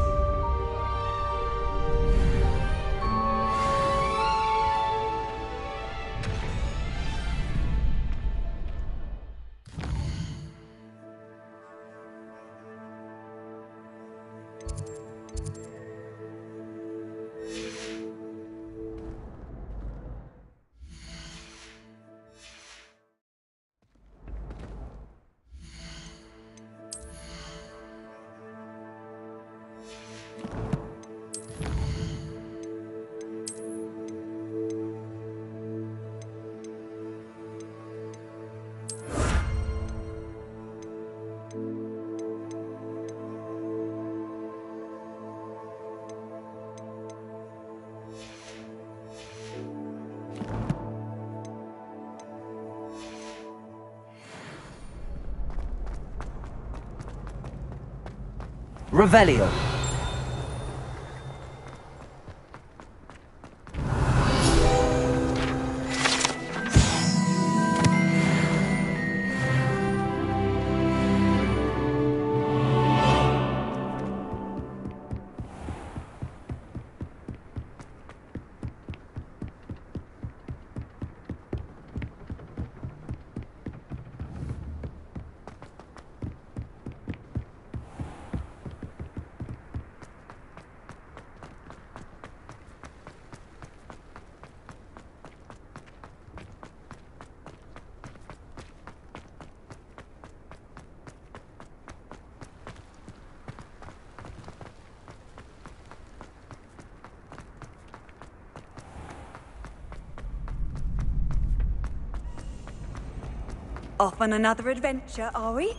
Revelio. Off on another adventure, are we?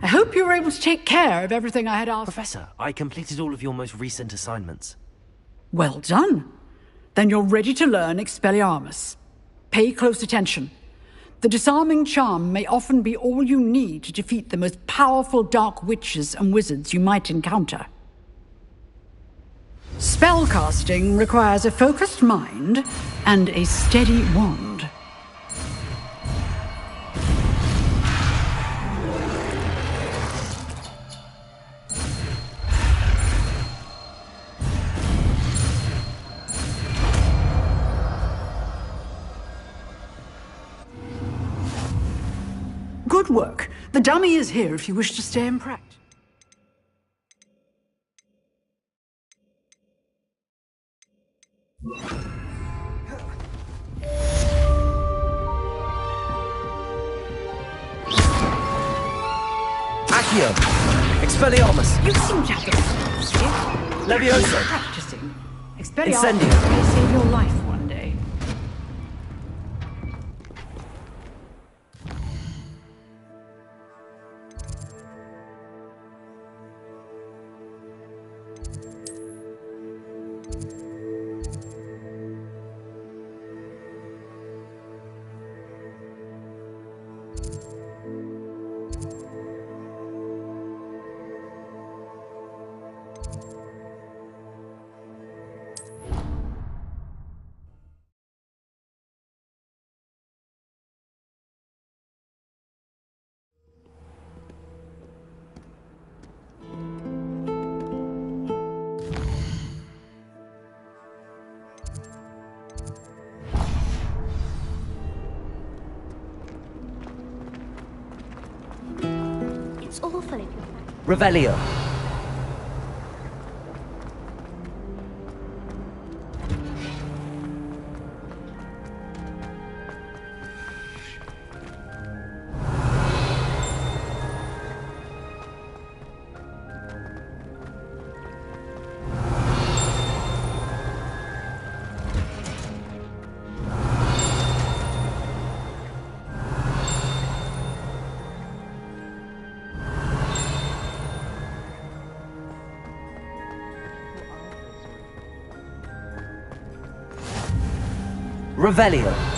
I hope you were able to take care of everything I had asked. Professor, I completed all of your most recent assignments. Well done. Then you're ready to learn Expelliarmus. Pay close attention. The disarming charm may often be all you need to defeat the most powerful dark witches and wizards you might encounter. Spellcasting requires a focused mind and a steady wand. Good work. The dummy is here if you wish to stay in practice. Accio! Expelliarmus! You seem to have the skills here. Levioso! Practicing. Expelliarmus Incendio! may save your life one day. It's awful if you're... Revelio! Revelio!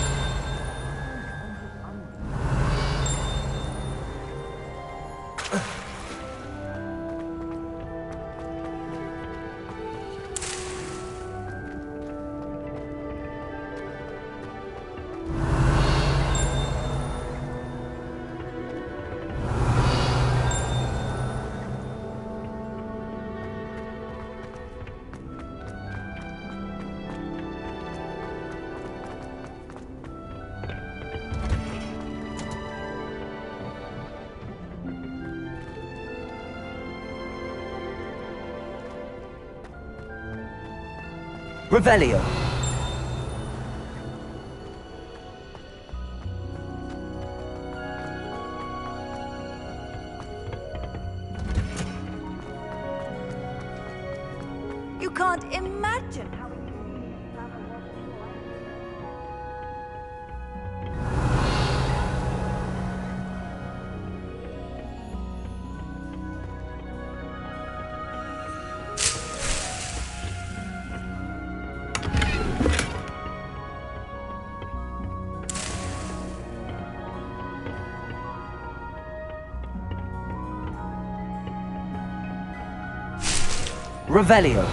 Revelio! You can't imagine how... Revelio!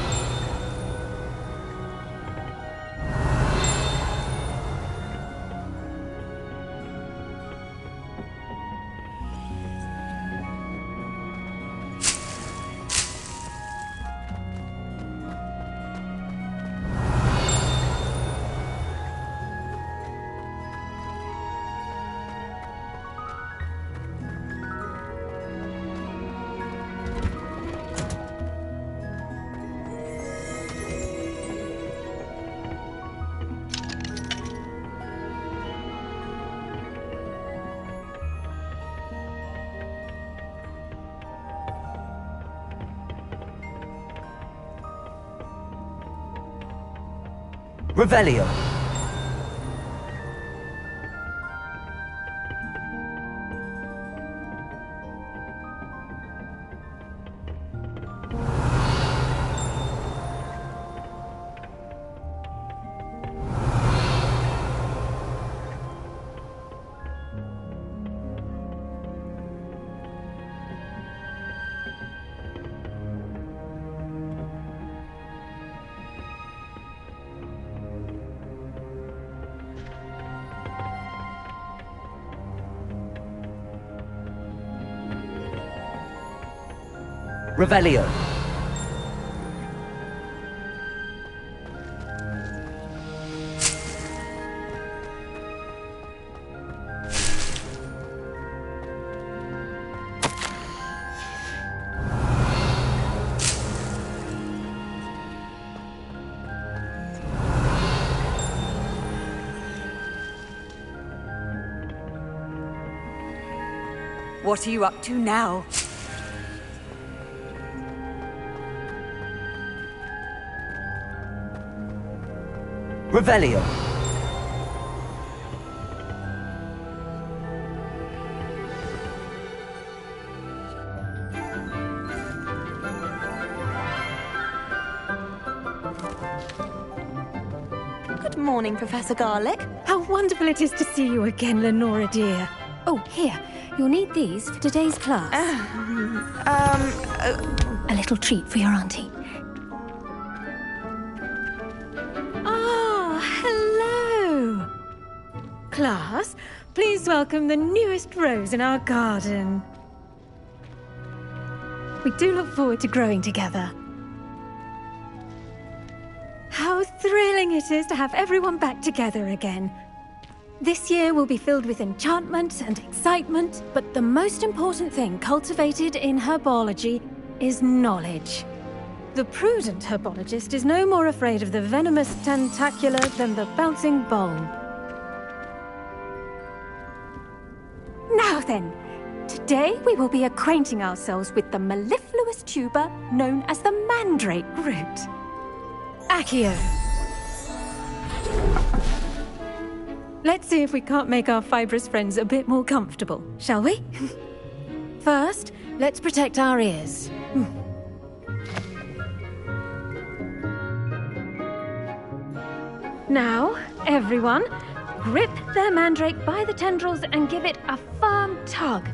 Revelio. Revelio. What are you up to now? Revelio. Good morning, Professor Garlic. How wonderful it is to see you again, Lenora dear. Oh, here. You'll need these for today's class. A little treat for your auntie. Hello! Class, please welcome the newest rose in our garden. We do look forward to growing together. How thrilling it is to have everyone back together again. This year will be filled with enchantment and excitement, but the most important thing cultivated in herbology is knowledge. The prudent herbologist is no more afraid of the venomous tentacula than the bouncing bulb. Now then, today we will be acquainting ourselves with the mellifluous tuber known as the mandrake root. Accio. Let's see if we can't make our fibrous friends a bit more comfortable, shall we? First, let's protect our ears. Now, everyone, grip their mandrake by the tendrils and give it a firm tug.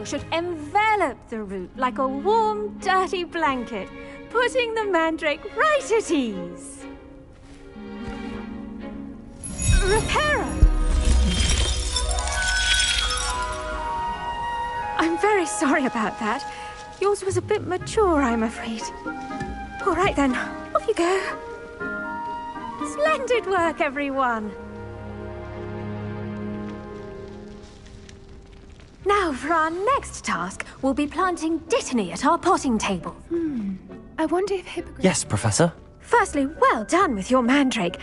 Should envelop the root like a warm, dirty blanket, putting the mandrake right at ease. Reparo! I'm very sorry about that. Yours was a bit mature, I'm afraid. All right then, off you go. Splendid work, everyone. Now, for our next task, we'll be planting Dittany at our potting table. I wonder if hippogriffs... Yes, Professor. Firstly, well done with your mandrake.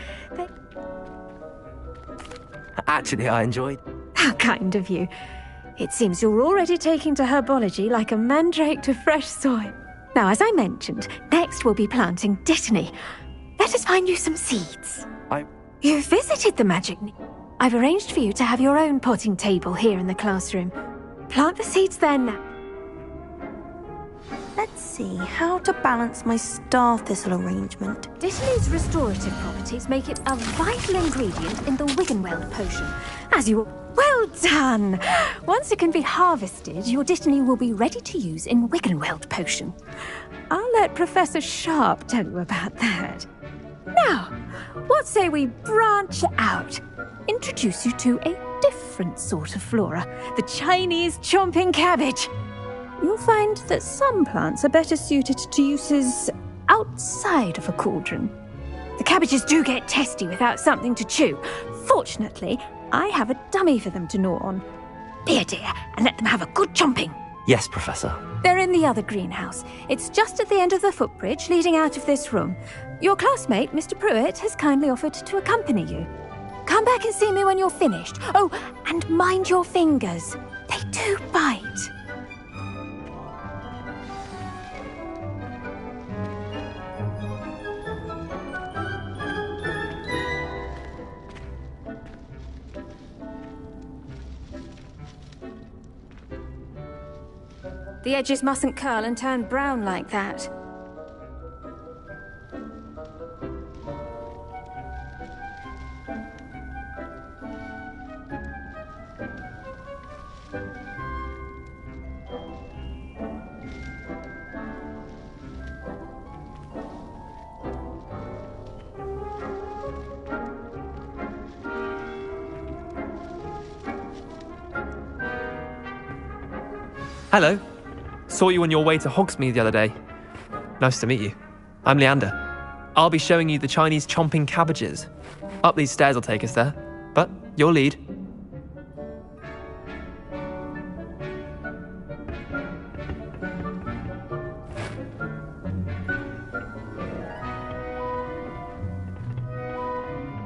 Actually, I enjoyed. How kind of you. It seems you're already taking to herbology like a mandrake to fresh soil. Now, as I mentioned, next we'll be planting Dittany. Let us find you some seeds. You visited the magic... I've arranged for you to have your own potting table here in the classroom. Plant the seeds there now. Let's see how to balance my star thistle arrangement. Dittany's restorative properties make it a vital ingredient in the Wiggenweld potion. As you... Well done! Once it can be harvested, your Dittany will be ready to use in Wiggenweld potion. I'll let Professor Sharp tell you about that. Now, what say we branch out? Introduce you to a different sort of flora, the Chinese chomping cabbage. You'll find that some plants are better suited to uses outside of a cauldron. The cabbages do get testy without something to chew. Fortunately, I have a dummy for them to gnaw on. Be a dear and let them have a good chomping. Yes, Professor. They're in the other greenhouse. It's just at the end of the footbridge leading out of this room. Your classmate, Mr. Pruitt, has kindly offered to accompany you. Come back and see me when you're finished. Oh, and mind your fingers. They do bite. The edges mustn't curl and turn brown like that. Hello. Saw you on your way to Hogsmeade the other day. Nice to meet you. I'm Leander. I'll be showing you the Chinese chomping cabbages. Up these stairs will take us there, but your lead.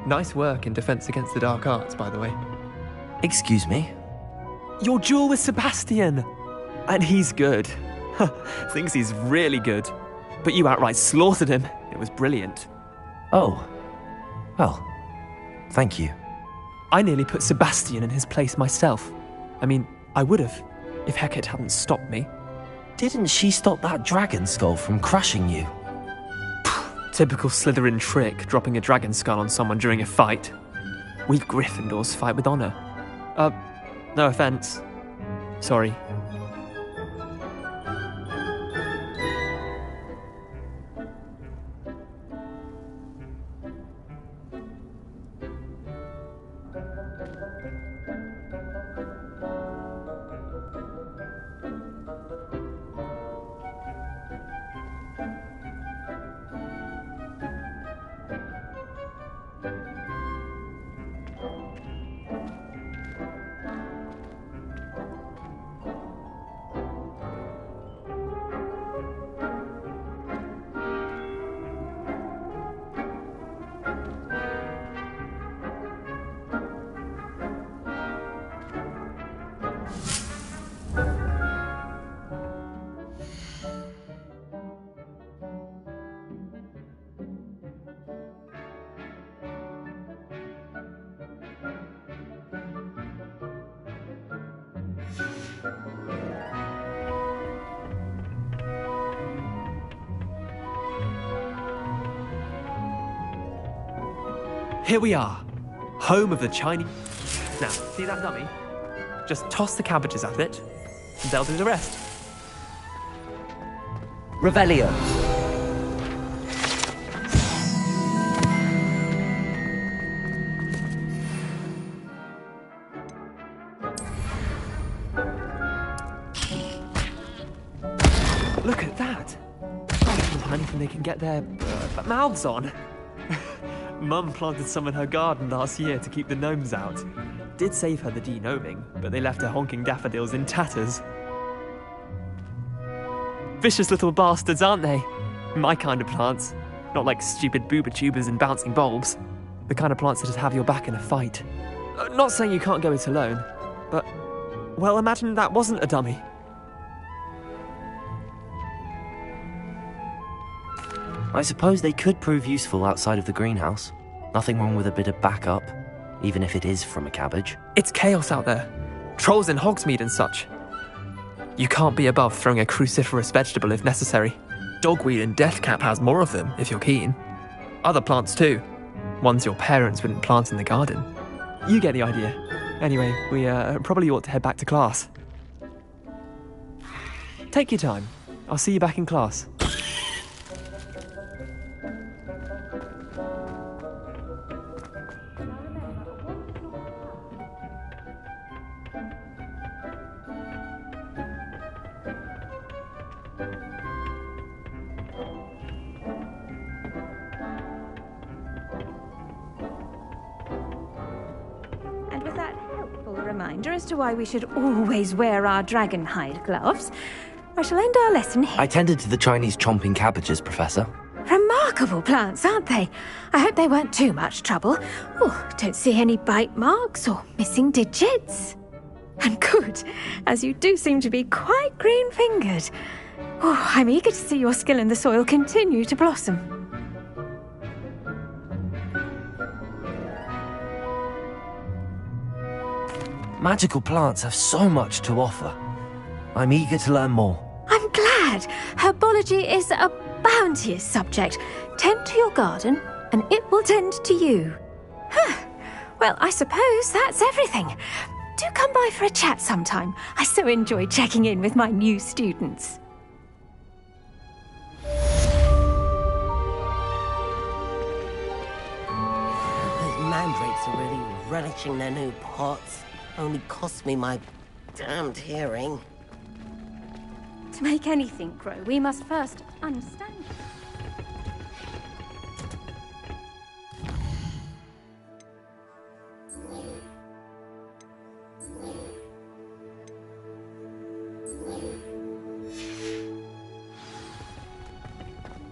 Nice work in Defense Against the Dark Arts, by the way. Excuse me? Your duel with Sebastian! And he's good. Thinks he's really good. But you outright slaughtered him. It was brilliant. Oh. Well, thank you. I nearly put Sebastian in his place myself. I mean, I would have, if Hecate hadn't stopped me. Didn't she stop that dragon skull from crushing you? Typical Slytherin trick, dropping a dragon skull on someone during a fight. We Gryffindors fight with honor. No offense. Sorry. Here we are, home of the Chinese... Now, see that dummy? Just toss the cabbages at it, and they'll do the rest. Revelio. Look at that! Anything they can get their mouths on. Mum planted some in her garden last year to keep the gnomes out. Did save her the de-gnoming, but they left her honking daffodils in tatters. Vicious little bastards, aren't they? My kind of plants. Not like stupid booba tubers and bouncing bulbs. The kind of plants that just have your back in a fight. Not saying you can't go it alone, but... Well, imagine that wasn't a dummy. I suppose they could prove useful outside of the greenhouse. Nothing wrong with a bit of backup. even if it is from a cabbage. It's chaos out there. Trolls in Hogsmeade and such. You can't be above throwing a cruciferous vegetable if necessary. Dogweed and deathcap has more of them, if you're keen. Other plants too. Ones your parents wouldn't plant in the garden. You get the idea. Anyway, we probably ought to head back to class. Take your time. I'll see you back in class. And with that helpful reminder as to why we should always wear our dragon hide gloves, I shall end our lesson here. I tended to the Chinese chomping cabbages, Professor. Remarkable plants, aren't they? I hope they weren't too much trouble. Oh, don't see any bite marks or missing digits. And good, as you do seem to be quite green-fingered. Oh, I'm eager to see your skill in the soil continue to blossom. Magical plants have so much to offer. I'm eager to learn more. I'm glad. Herbology is a bounteous subject. Tend to your garden, and it will tend to you. Well, I suppose that's everything. Do come by for a chat sometime. I so enjoy checking in with my new students. Those mandrakes are really relishing their new pots. Only cost me my damned hearing. To make anything grow, we must first understand it.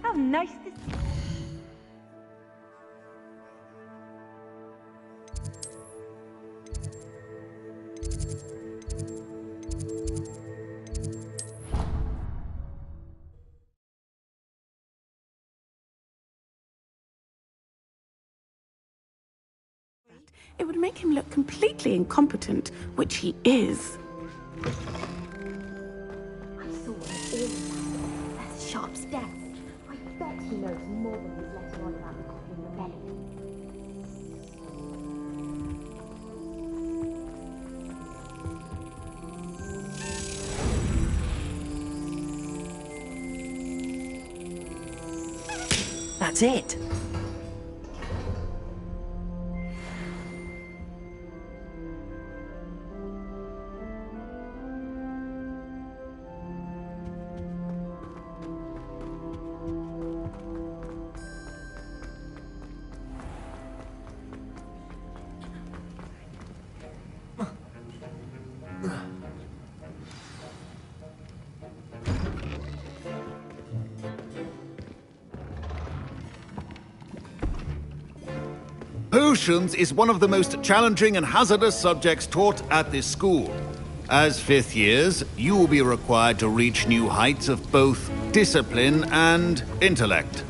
How nice this is. It would make him look completely incompetent, which he is. I saw it all. That's Sharp's desk. I bet he knows more than he's letting on about the coffee in the belly. That's it. Potions is one of the most challenging and hazardous subjects taught at this school. As fifth years, you will be required to reach new heights of both discipline and intellect.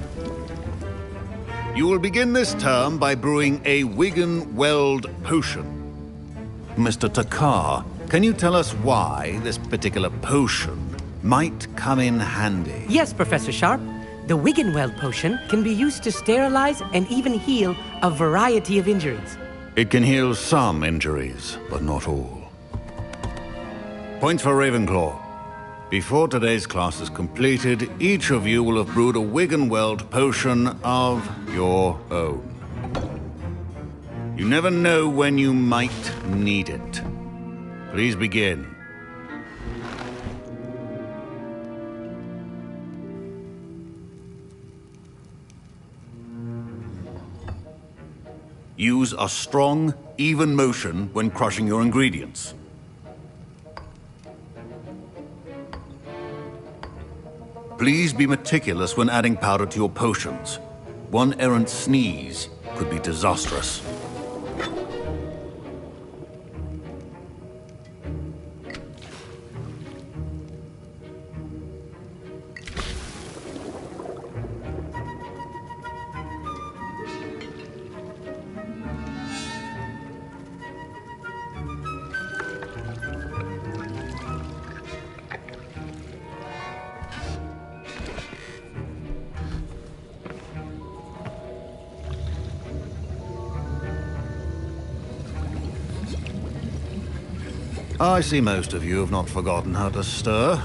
You will begin this term by brewing a Wigan-Weld potion. Mr. Takar, can you tell us why this particular potion might come in handy? Yes, Professor Sharp. The Wigan-Weld potion can be used to sterilize and even heal a variety of injuries. It can heal some injuries, but not all. Points for Ravenclaw. Before today's class is completed, each of you will have brewed a Wigan-Weld potion of your own. You never know when you might need it. Please begin. Use a strong, even motion when crushing your ingredients. Please be meticulous when adding powder to your potions. One errant sneeze could be disastrous. I see most of you have not forgotten how to stir.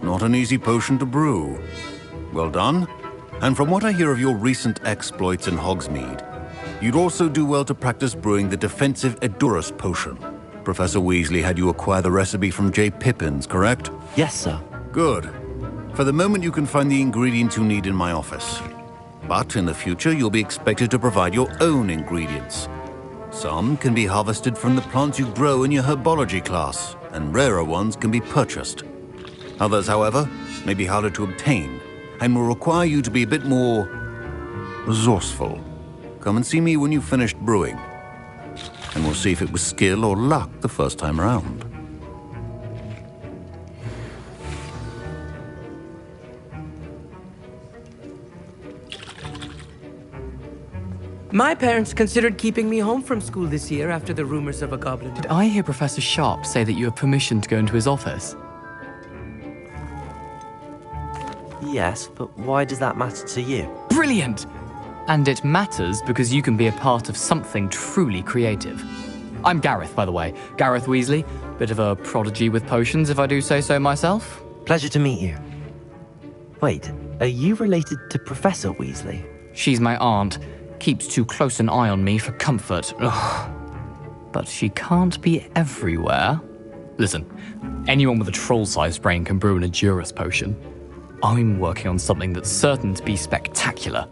Not an easy potion to brew. Well done. And from what I hear of your recent exploits in Hogsmeade, you'd also do well to practice brewing the defensive Edurus potion. Professor Weasley had you acquire the recipe from J. Pippin's, correct? Yes, sir. Good. For the moment, you can find the ingredients you need in my office. But in the future, you'll be expected to provide your own ingredients. Some can be harvested from the plants you grow in your herbology class, and rarer ones can be purchased. Others, however, may be harder to obtain, and will require you to be a bit more resourceful. Come and see me when you've finished brewing, and we'll see if it was skill or luck the first time around. My parents considered keeping me home from school this year after the rumors of a goblin. Did I hear Professor Sharp say that you have permission to go into his office? Yes, but why does that matter to you? Brilliant! And it matters because you can be a part of something truly creative. I'm Gareth, by the way. Gareth Weasley. Bit of a prodigy with potions, if I do say so myself. Pleasure to meet you. Wait, are you related to Professor Weasley? She's my aunt. Keeps too close an eye on me for comfort. Ugh. But she can't be everywhere. Listen, anyone with a troll-sized brain can brew an Edurus potion. I'm working on something that's certain to be spectacular.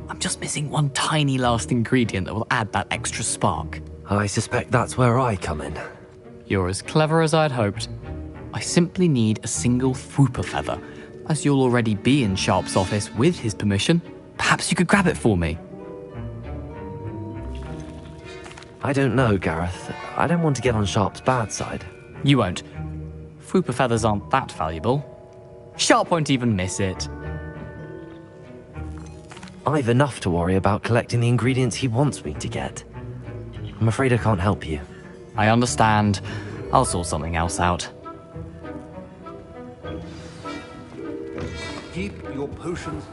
I'm just missing one tiny last ingredient that will add that extra spark. I suspect that's where I come in. You're as clever as I'd hoped. I simply need a single Fwooper feather. As you'll already be in Sharp's office with his permission, perhaps you could grab it for me. I don't know, Gareth. I don't want to get on Sharp's bad side. You won't. Fwooper feathers aren't that valuable. Sharp won't even miss it. I've enough to worry about collecting the ingredients he wants me to get. I'm afraid I can't help you. I understand. I'll sort something else out. Keep your potions.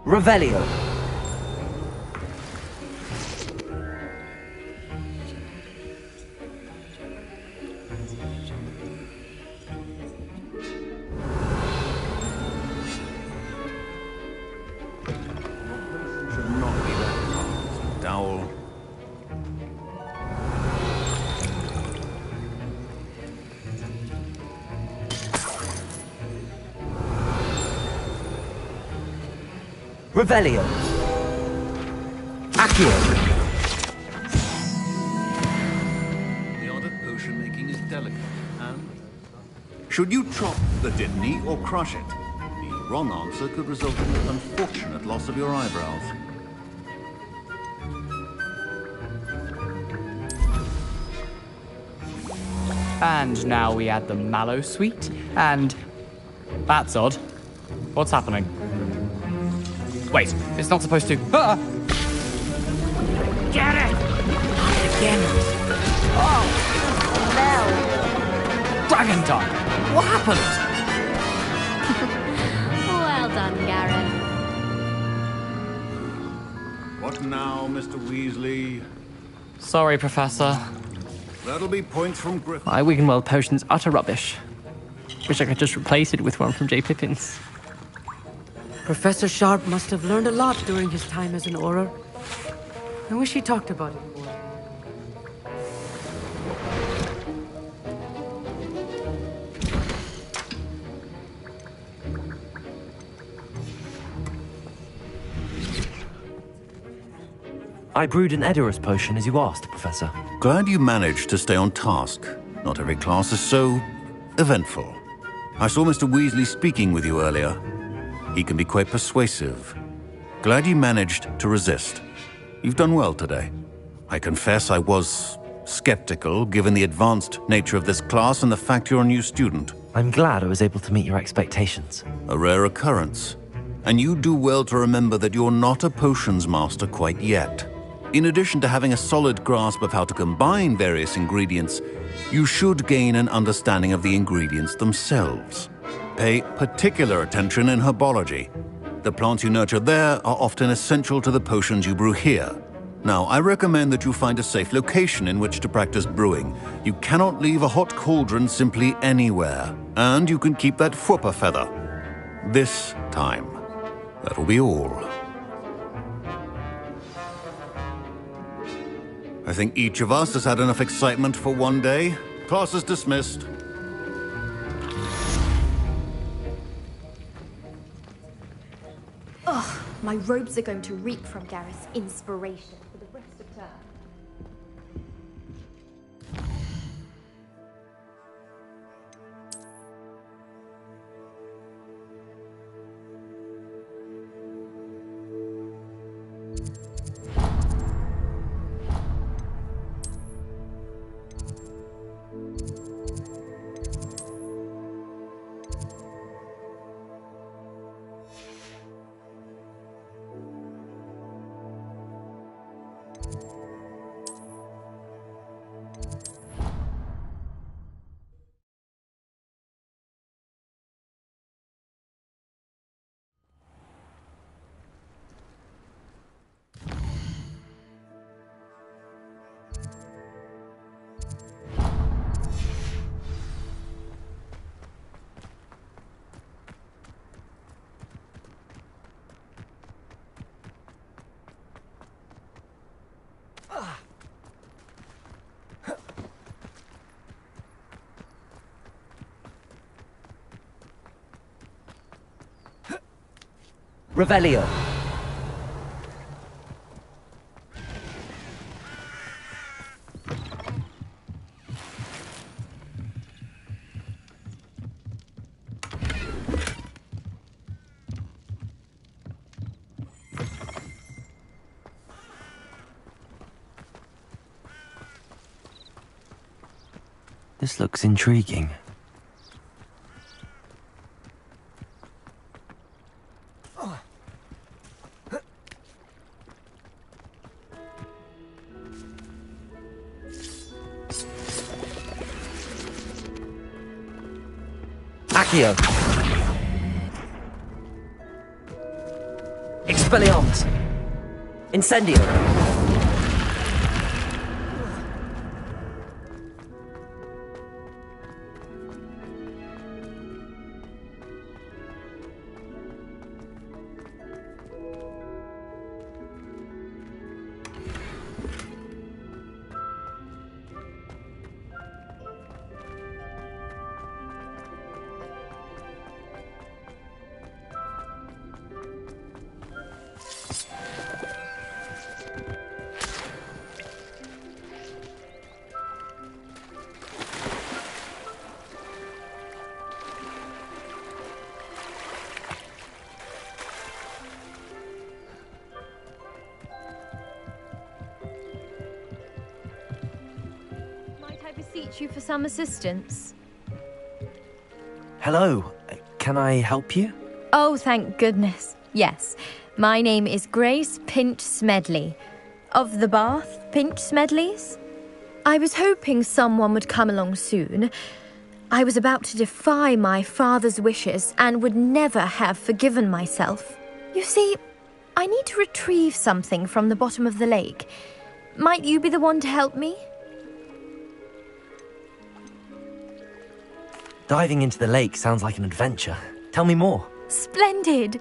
Revelio. Should not be that hard. Dowel. Revelio. Accio. The art of potion making is delicate, and should you chop the dipney or crush it, the wrong answer could result in an unfortunate loss of your eyebrows. And now we add the mallow sweet, and... That's odd. What's happening? Wait, it's not supposed to... Ah! Get it! Again. Oh, Dragon tongue! What happened? Well done, Gareth. What now, Mr. Weasley? Sorry, Professor. That'll be points from Griffin. My Wiggenweld potion's utter rubbish. Wish I could just replace it with one from J. Pippin's. Professor Sharp must have learned a lot during his time as an Auror. I wish he talked about it more. I brewed an Edurus potion as you asked, Professor. Glad you managed to stay on task. Not every class is so eventful. I saw Mr. Weasley speaking with you earlier. He can be quite persuasive. Glad you managed to resist. You've done well today. I confess I was skeptical, given the advanced nature of this class and the fact you're a new student. I'm glad I was able to meet your expectations. A rare occurrence. And you do well to remember that you're not a potions master quite yet. In addition to having a solid grasp of how to combine various ingredients, you should gain an understanding of the ingredients themselves. Pay particular attention in herbology. The plants you nurture there are often essential to the potions you brew here. Now, I recommend that you find a safe location in which to practice brewing. You cannot leave a hot cauldron simply anywhere, and you can keep that whooper feather. This time. That'll be all. I think each of us has had enough excitement for one day. Class is dismissed. Ugh, my robes are going to reek from Gareth's inspiration for the rest of term. Revelio. This looks intriguing. Accio. Expelliarmus. Incendio. You for some assistance? Hello, can I help you? Oh, thank goodness. Yes, my name is Grace Pinch Smedley, of the Bath Pinch Smedleys. I was hoping someone would come along soon. I was about to defy my father's wishes and would never have forgiven myself. You see, I need to retrieve something from the bottom of the lake. Might you be the one to help me? Diving into the lake sounds like an adventure. Tell me more. Splendid!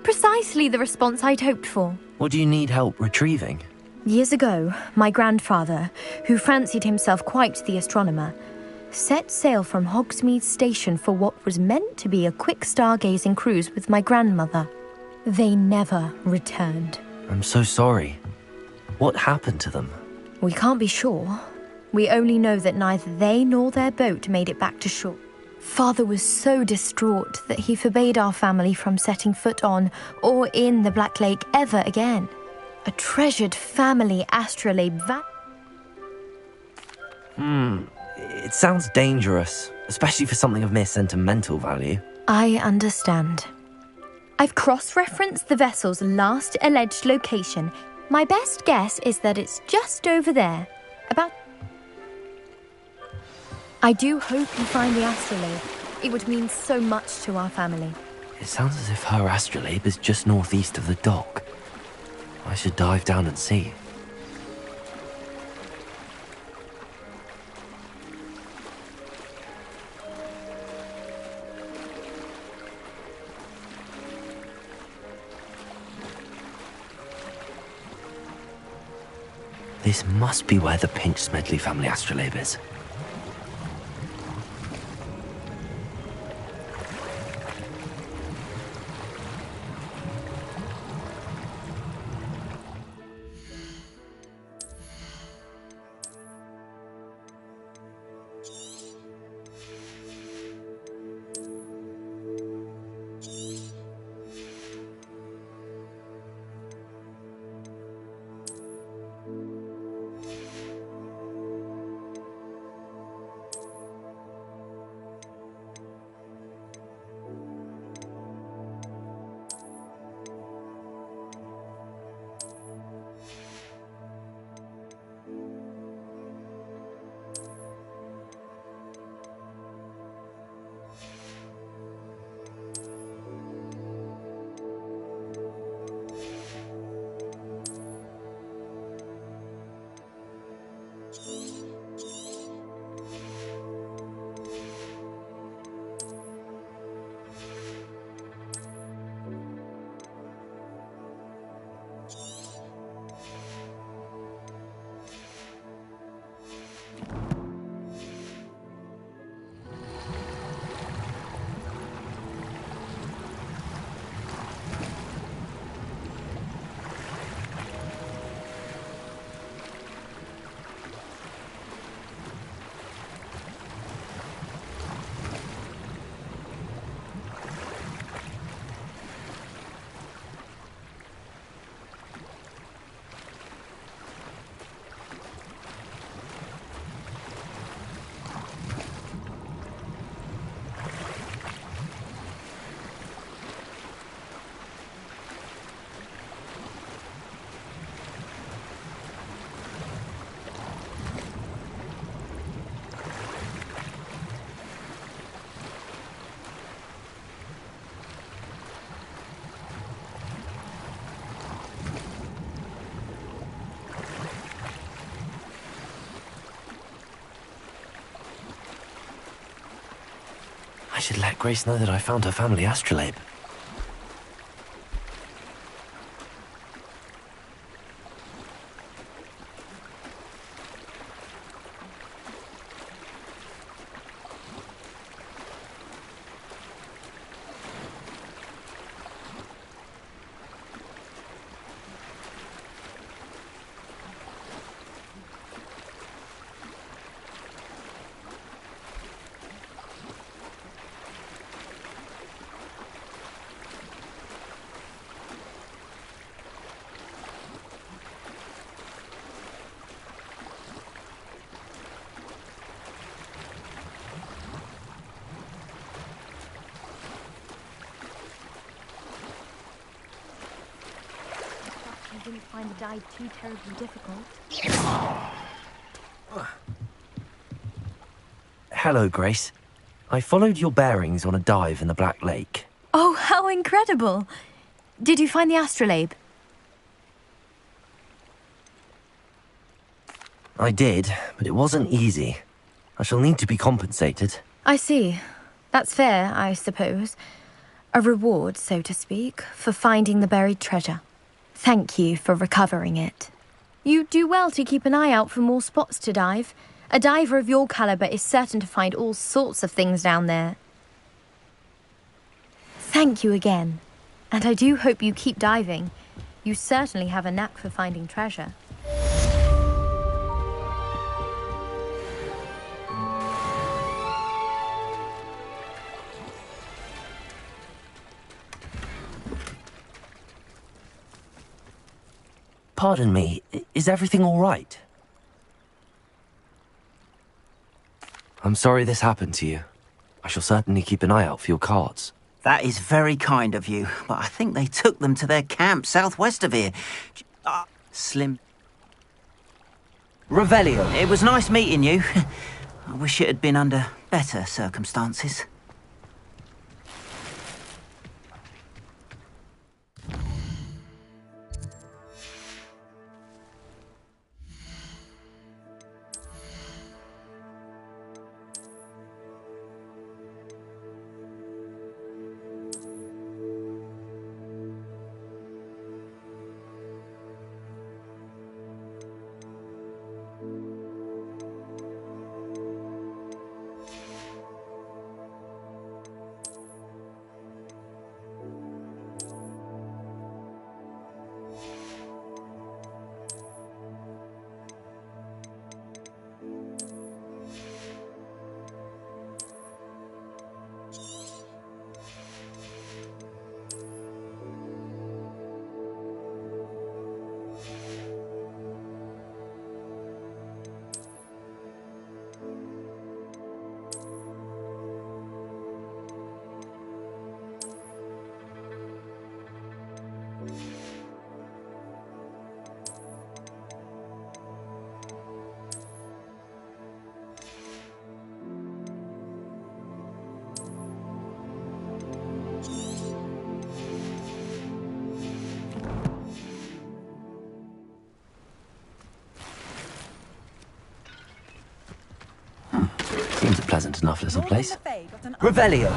Precisely the response I'd hoped for. What do you need help retrieving? Years ago, my grandfather, who fancied himself quite the astronomer, set sail from Hogsmeade Station for what was meant to be a quick stargazing cruise with my grandmother. They never returned. I'm so sorry. What happened to them? We can't be sure. We only know that neither they nor their boat made it back to shore. Father was so distraught that he forbade our family from setting foot on or in the Black Lake ever again. A treasured family astrolabe It sounds dangerous, especially for something of mere sentimental value. I understand. I've cross-referenced the vessel's last alleged location My best guess is that it's just over there. About... I do hope you find the astrolabe. It would mean so much to our family. It sounds as if her astrolabe is just northeast of the dock. I should dive down and see. This must be where the Pinch Smedley family astrolabe is. I should let Grace know that I found her family astrolabe. I didn't find the dive too terribly difficult. Hello, Grace. I followed your bearings on a dive in the Black Lake. Oh, how incredible! Did you find the astrolabe? I did, but it wasn't easy. I shall need to be compensated. I see. That's fair, I suppose. A reward, so to speak, for finding the buried treasure. Thank you for recovering it. You do well to keep an eye out for more spots to dive. A diver of your caliber is certain to find all sorts of things down there. Thank you again. And I do hope you keep diving. You certainly have a knack for finding treasure. Pardon me, is everything all right? I'm sorry this happened to you. I shall certainly keep an eye out for your cards. That is very kind of you, but I think they took them to their camp southwest of here. slim... Revelio, it was nice meeting you. I wish it had been under better circumstances. Seems a pleasant enough little place. Revelio!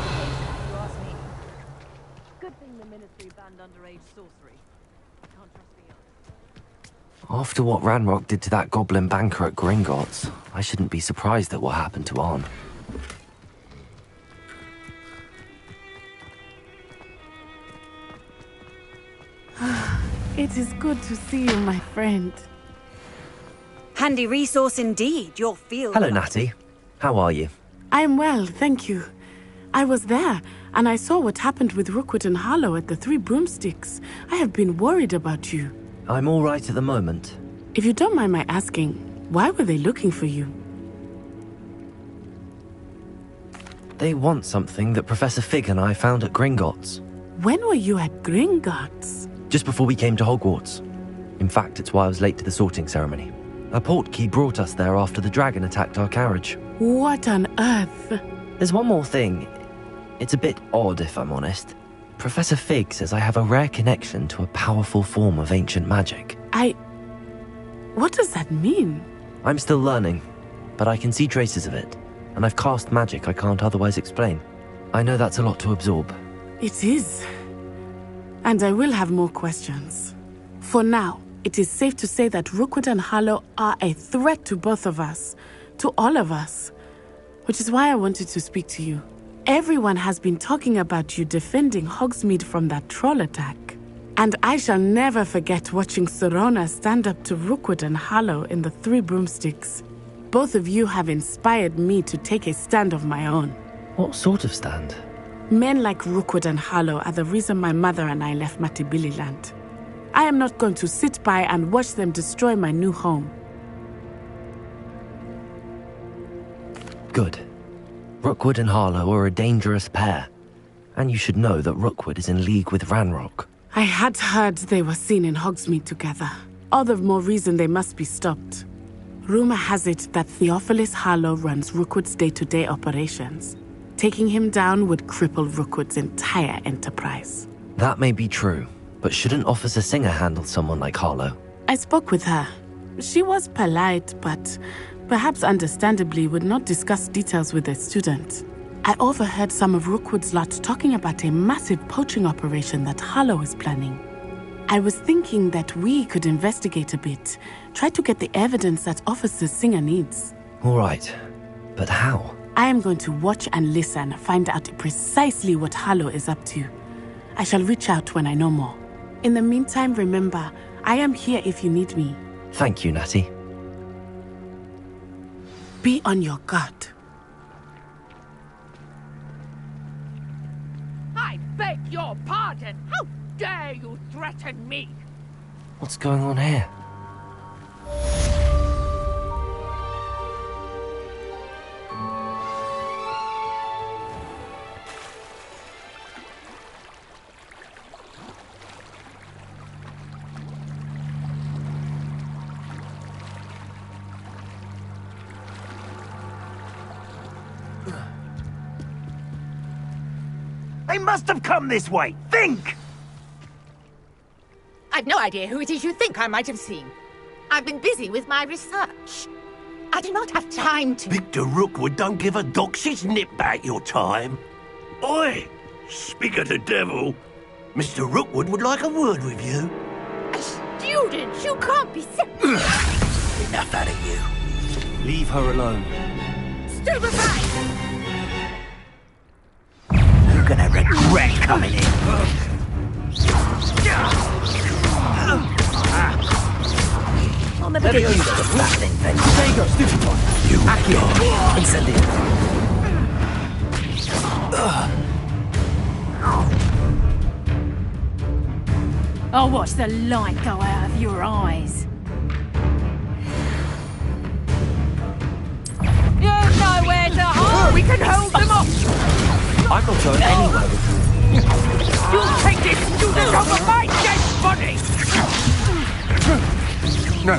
Good thing the Ministry banned underage sorcery. Can't trust the others. After what Ranrock did to that goblin banker at Gringotts, I shouldn't be surprised at what happened to Arn. It is good to see you, my friend. Handy resource indeed, your field. Hello, Natty. How are you? I'm well, thank you. I was there, and I saw what happened with Rookwood and Harlow at the Three Broomsticks. I have been worried about you. I'm all right at the moment. If you don't mind my asking, why were they looking for you? They want something that Professor Fig and I found at Gringotts. When were you at Gringotts? Just before we came to Hogwarts. In fact, it's why I was late to the sorting ceremony. A portkey brought us there after the dragon attacked our carriage. What on earth? There's one more thing. It's a bit odd, if I'm honest. Professor Fig says I have a rare connection to a powerful form of ancient magic. What does that mean? I'm still learning, but I can see traces of it, and I've cast magic I can't otherwise explain. I know that's a lot to absorb. It is. And I will have more questions. For now, it is safe to say that Rookwood and Harlow are a threat to both of us, to all of us, which is why I wanted to speak to you. Everyone has been talking about you defending Hogsmeade from that troll attack. And I shall never forget watching Sorona stand up to Rookwood and Harlow in the Three Broomsticks. Both of you have inspired me to take a stand of my own. What sort of stand? Men like Rookwood and Harlow are the reason my mother and I left Matibili-land. I am not going to sit by and watch them destroy my new home. Good. Rookwood and Harlow are a dangerous pair. And you should know that Rookwood is in league with Ranrock. I had heard they were seen in Hogsmeade together. All the more reason they must be stopped. Rumor has it that Theophilus Harlow runs Rookwood's day-to-day operations. Taking him down would cripple Rookwood's entire enterprise. That may be true, but shouldn't Officer Singer handle someone like Harlow? I spoke with her. She was polite, but perhaps understandably would not discuss details with a student. I overheard some of Rookwood's lot talking about a massive poaching operation that Harlow is planning. I was thinking that we could investigate a bit, try to get the evidence that Officer Singer needs. All right, but how? I am going to watch and listen, find out precisely what Harlow is up to. I shall reach out when I know more. In the meantime, remember, I am here if you need me. Thank you, Natty. Be on your guard. I beg your pardon! How dare you threaten me? What's going on here? They must have come this way. Think! I've no idea who it is you think I might have seen. I've been busy with my research. I do not have time to... Victor Rookwood don't give a doxy's nip back your time. Oi! Speak of the devil. Mr. Rookwood would like a word with you. Students, you can't be so... Enough out of you. Leave her alone. Stupefied! You're gonna regret coming in. I'll never get you to the blasting thing. There you go, stupefy. You Accio. Incendio. I'll watch the light go out of your eyes. You've nowhere to hide! We can hold them off! I'm not going anywhere with you. You'll take this student over my dead body! No.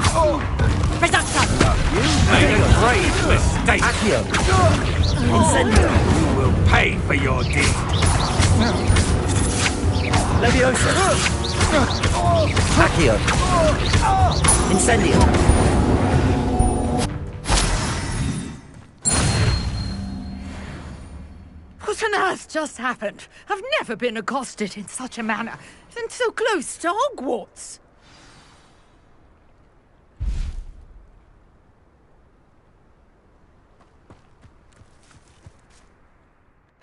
Reduction! You made a grave mistake. Accio. Incendio. You will pay for your deed. Leviosa. Accio. Incendio. What on earth just happened? I've never been accosted in such a manner, and so close to Hogwarts.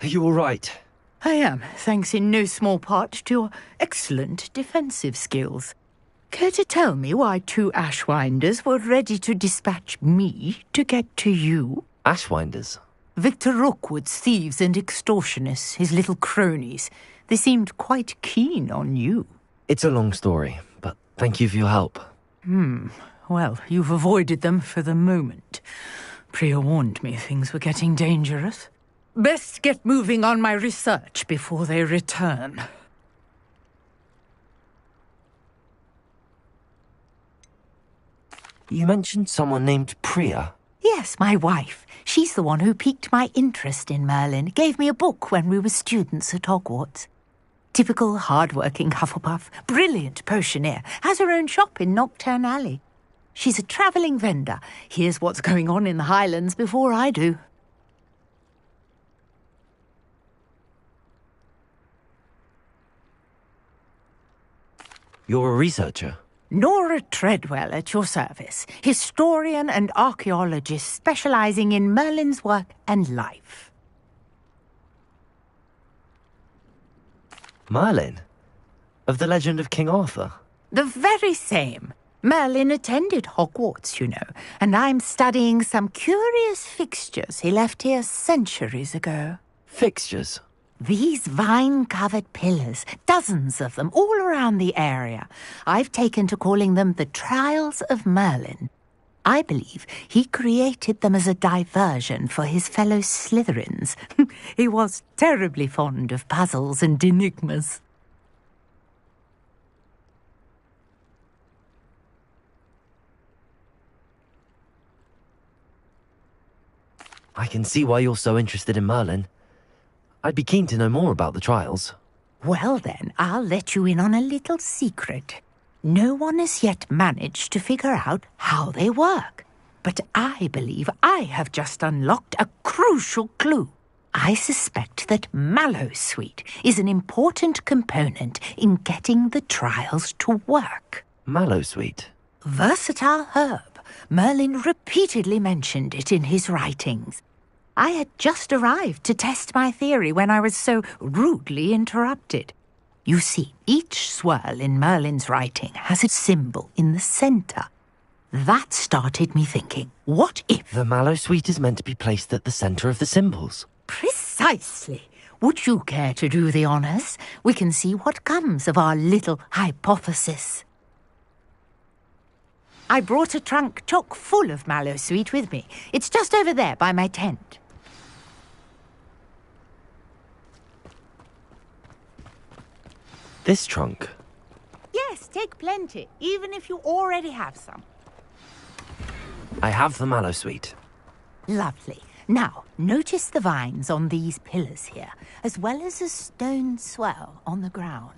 Are you all right? I am, thanks in no small part to your excellent defensive skills. Care to tell me why 2 Ashwinders were ready to dispatch me to get to you? Ashwinders? Victor Rookwood's thieves and extortionists, his little cronies. They seemed quite keen on you. It's a long story, but thank you for your help. Well, you've avoided them for the moment. Priya warned me things were getting dangerous. Best get moving on my research before they return. You mentioned someone named Priya. Yes, my wife. She's the one who piqued my interest in Merlin. Gave me a book when we were students at Hogwarts. Typical hard-working Hufflepuff, brilliant potioneer, has her own shop in Nocturne Alley. She's a travelling vendor. Hears what's going on in the Highlands before I do. You're a researcher? Nora Treadwell at your service, historian and archaeologist specialising in Merlin's work and life. Merlin? Of the legend of King Arthur? The very same. Merlin attended Hogwarts, you know, and I'm studying some curious fixtures he left here centuries ago. Fixtures? These vine-covered pillars, dozens of them, all around the area. I've taken to calling them the Trials of Merlin. I believe he created them as a diversion for his fellow Slytherins. He was terribly fond of puzzles and enigmas. I can see why you're so interested in Merlin. I'd be keen to know more about the trials. Well then, I'll let you in on a little secret. No one has yet managed to figure out how they work. But I believe I have just unlocked a crucial clue. I suspect that Mallowsweet is an important component in getting the trials to work. Mallowsweet? Versatile herb. Merlin repeatedly mentioned it in his writings. I had just arrived to test my theory when I was so rudely interrupted. You see, each swirl in Merlin's writing has a symbol in the centre. That started me thinking, what if... The Mallowsweet is meant to be placed at the centre of the symbols. Precisely. Would you care to do the honours? We can see what comes of our little hypothesis. I brought a trunk chock full of Mallowsweet with me. It's just over there by my tent. This trunk? Yes, take plenty, even if you already have some. I have the Mallowsweet. Lovely. Now, notice the vines on these pillars here, as well as a stone swell on the ground.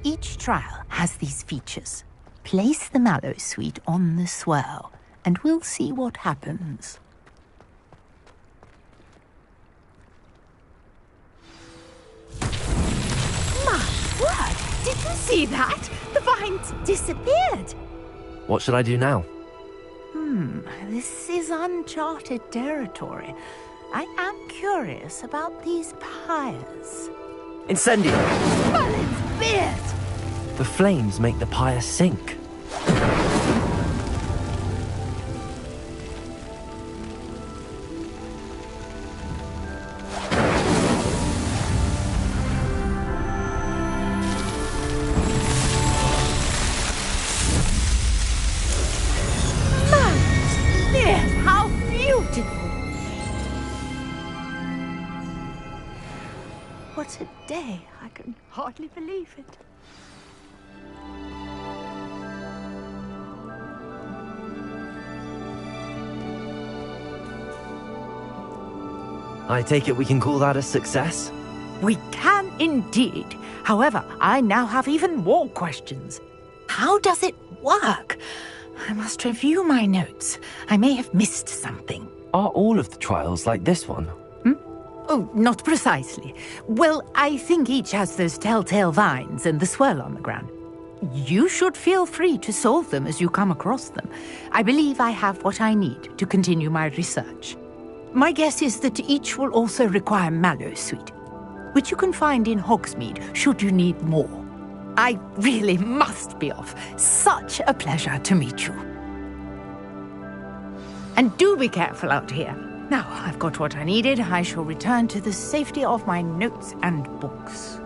Each trial has these features. Place the mallow sweet on the swirl, and we'll see what happens. My word! Did you see that? The vines disappeared! What should I do now? This is uncharted territory. I am curious about these pyres. Incendio! Well, it's beard! The flames make the pyre sink. How beautiful! What a day. I can hardly believe it. I take it we can call that a success? We can indeed. However, I now have even more questions. How does it work? I must review my notes. I may have missed something. Are all of the trials like this one? Oh, not precisely. Well, I think each has those telltale vines and the swirl on the ground. You should feel free to solve them as you come across them. I believe I have what I need to continue my research. My guess is that each will also require mallow sweet, which you can find in Hogsmeade should you need more. I really must be off. Such a pleasure to meet you. And do be careful out here. Now I've got what I needed, I shall return to the safety of my notes and books.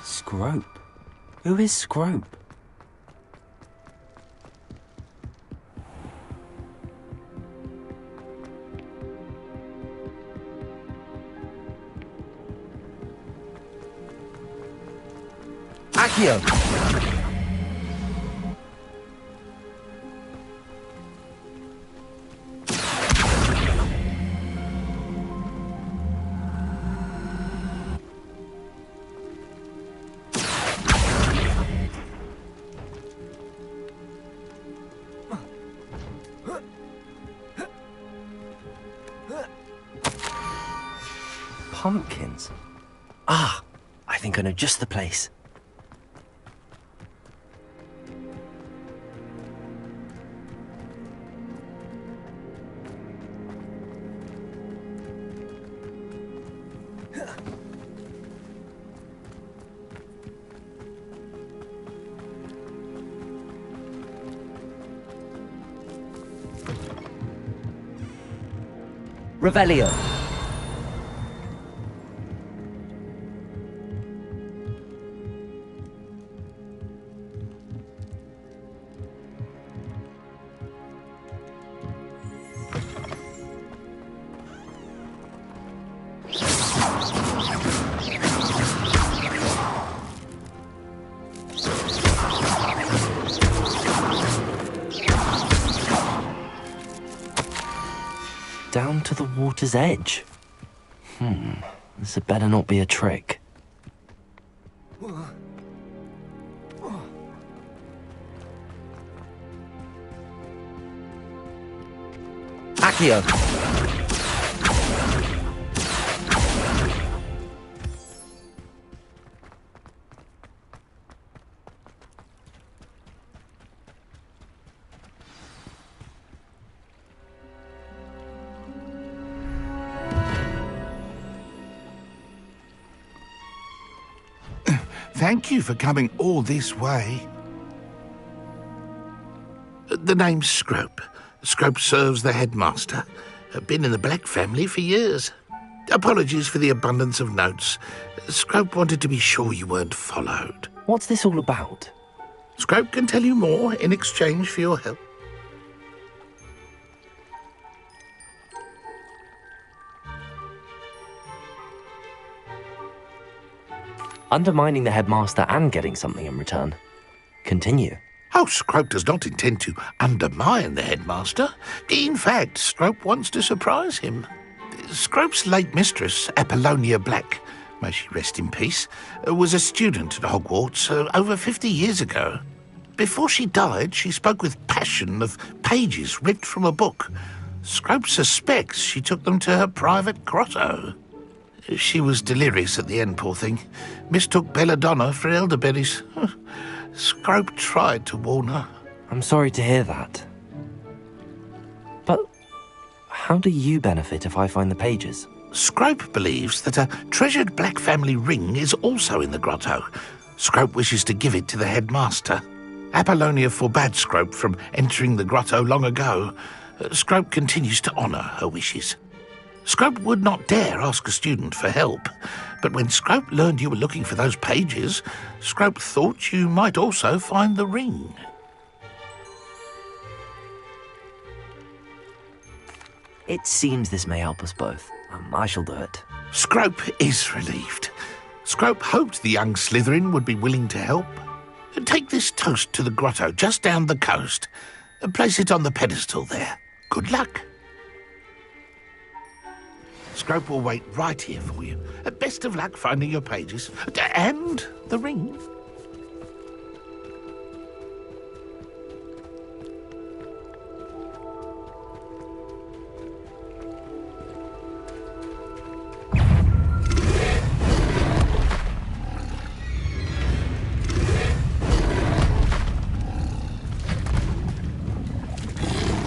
Scrope? Who is Scrope? Accio! pumpkins. Ah, I think I know just the place. Revelio. Down to the water's edge. This had better not be a trick. Accio! Thank you for coming all this way. The name's Scrope. Scrope serves the headmaster. Been in the Black family for years. Apologies for the abundance of notes. Scrope wanted to be sure you weren't followed. What's this all about? Scrope can tell you more in exchange for your help. Undermining the headmaster and getting something in return. Continue. Oh, Scrope does not intend to undermine the headmaster. In fact, Scrope wants to surprise him. Scrope's late mistress, Apollonia Black, may she rest in peace, was a student at Hogwarts over 50 years ago. Before she died, she spoke with passion of pages ripped from a book. Scrope suspects she took them to her private grotto. She was delirious at the end, poor thing. Mistook belladonna for elderberries. Scrope tried to warn her. I'm sorry to hear that. But how do you benefit if I find the pages? Scrope believes that a treasured Black family ring is also in the grotto. Scrope wishes to give it to the headmaster. Apollonia forbade Scrope from entering the grotto long ago. Scrope continues to honour her wishes. Scrope would not dare ask a student for help, but when Scrope learned you were looking for those pages, Scrope thought you might also find the ring. It seems this may help us both. I shall do it. Scrope is relieved. Scrope hoped the young Slytherin would be willing to help. Take this toast to the grotto just down the coast and place it on the pedestal there. Good luck. Scrope will wait right here for you. Best of luck finding your pages. And the ring.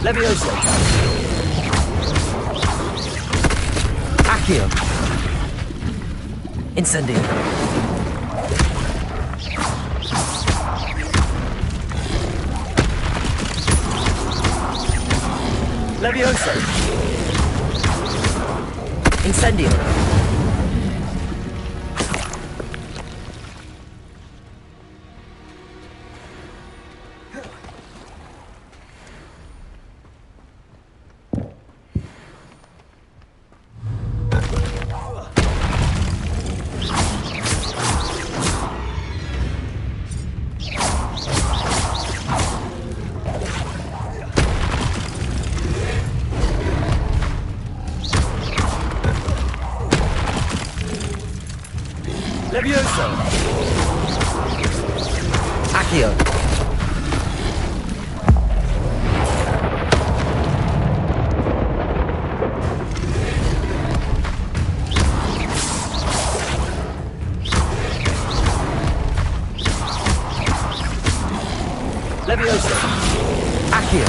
Levioso. Accio. Incendio. Levioso. Incendio. Levioso. Accio. Leviosa! Accio!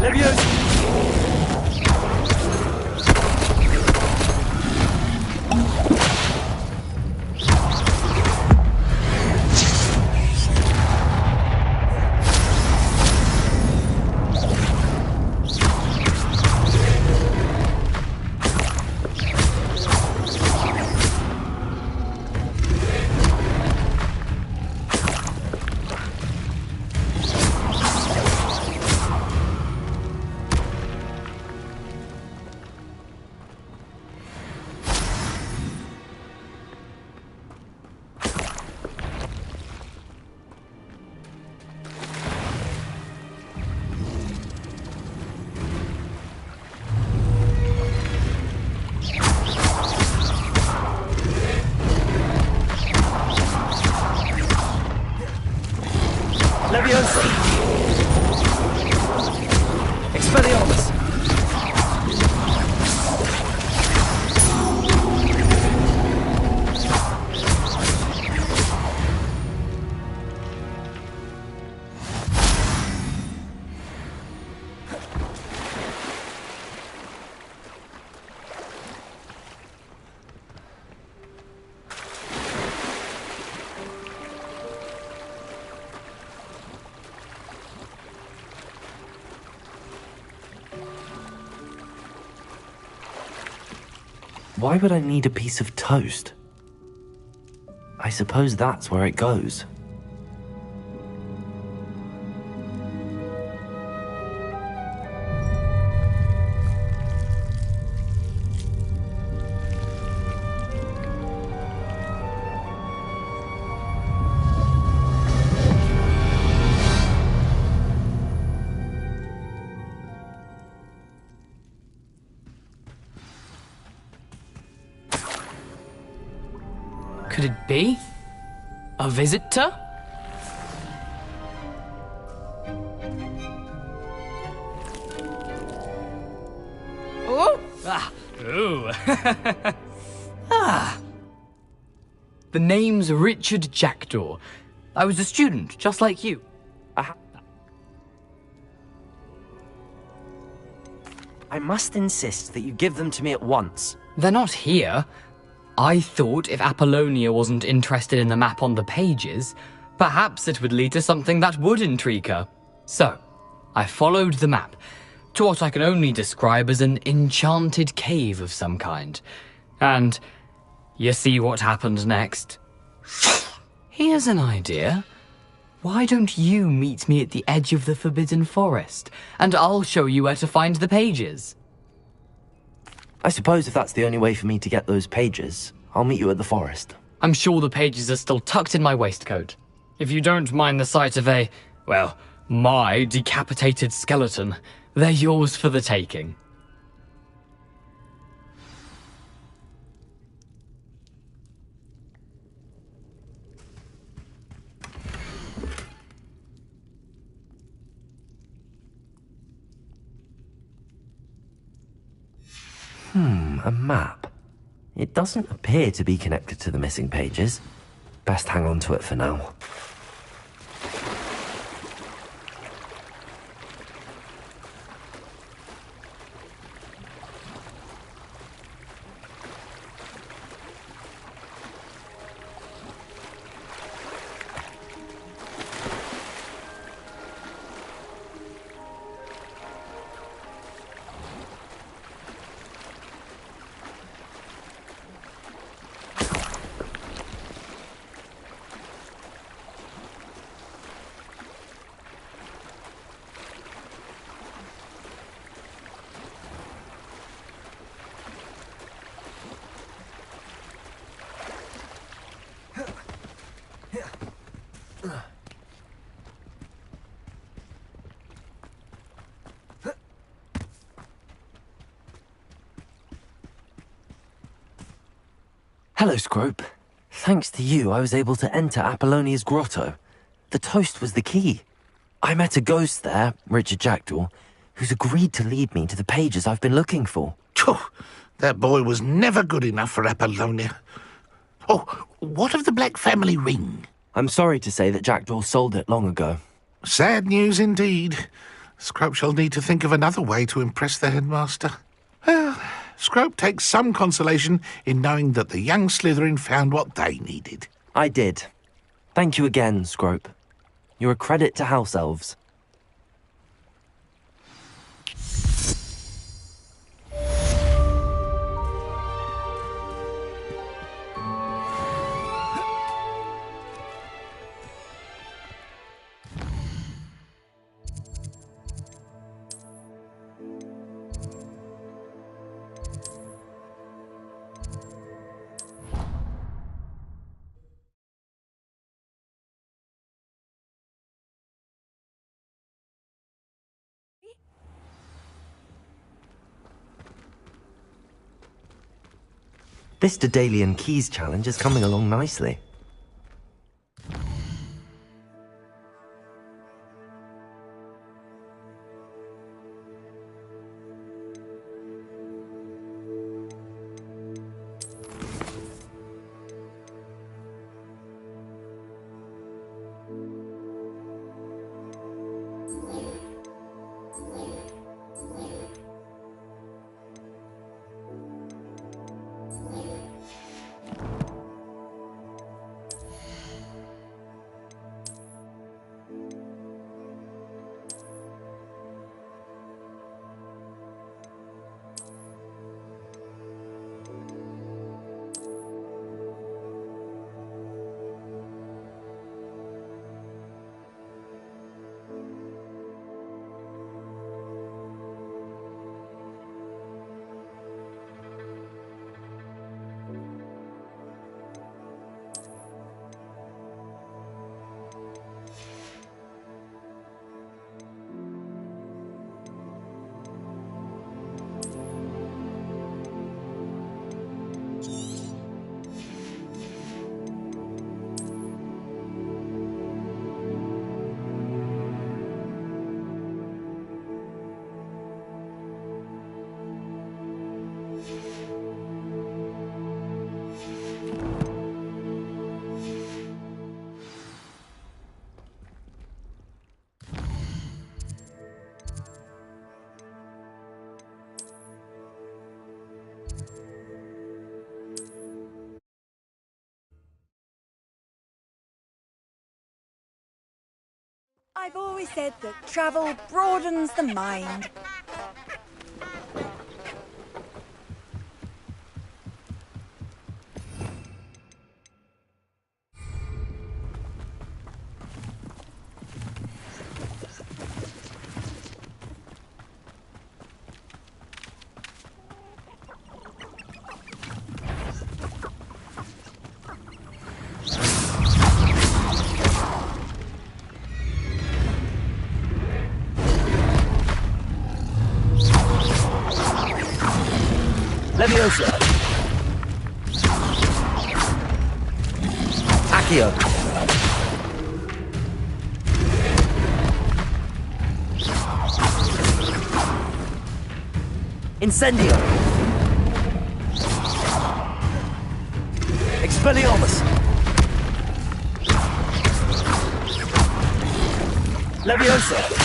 Leviosa! Leviosa! Expelliarmus! Why would I need a piece of toast? I suppose that's where it goes. Could it be? A visitor? Oh! Ah! Ooh! Ah! The name's Richard Jackdaw. I was a student, just like you. I must insist that you give them to me at once. They're not here. I thought if Apollonia wasn't interested in the map on the pages, perhaps it would lead to something that would intrigue her. So, I followed the map to what I can only describe as an enchanted cave of some kind. And you see what happened next? Here's an idea. Why don't you meet me at the edge of the Forbidden Forest, and I'll show you where to find the pages? I suppose if that's the only way for me to get those pages, I'll meet you at the forest. I'm sure the pages are still tucked in my waistcoat. If you don't mind the sight of my decapitated skeleton, they're yours for the taking. A map. It doesn't appear to be connected to the missing pages. Best hang on to it for now. Hello, Scrope. Thanks to you, I was able to enter Apollonia's grotto. The toast was the key. I met a ghost there, Richard Jackdaw, who's agreed to lead me to the pages I've been looking for. Phew, that boy was never good enough for Apollonia. Oh, what of the Black family ring? I'm sorry to say that Jackdaw sold it long ago. Sad news indeed. Scrope shall need to think of another way to impress the headmaster. Well, Scrope takes some consolation in knowing that the young Slytherin found what they needed. I did. Thank you again, Scrope. You're a credit to House Elves. This Daedalian Keys challenge is coming along nicely. I've always said that travel broadens the mind. Leviosa. Accio. Incendio. Expelliarmus. Leviosa.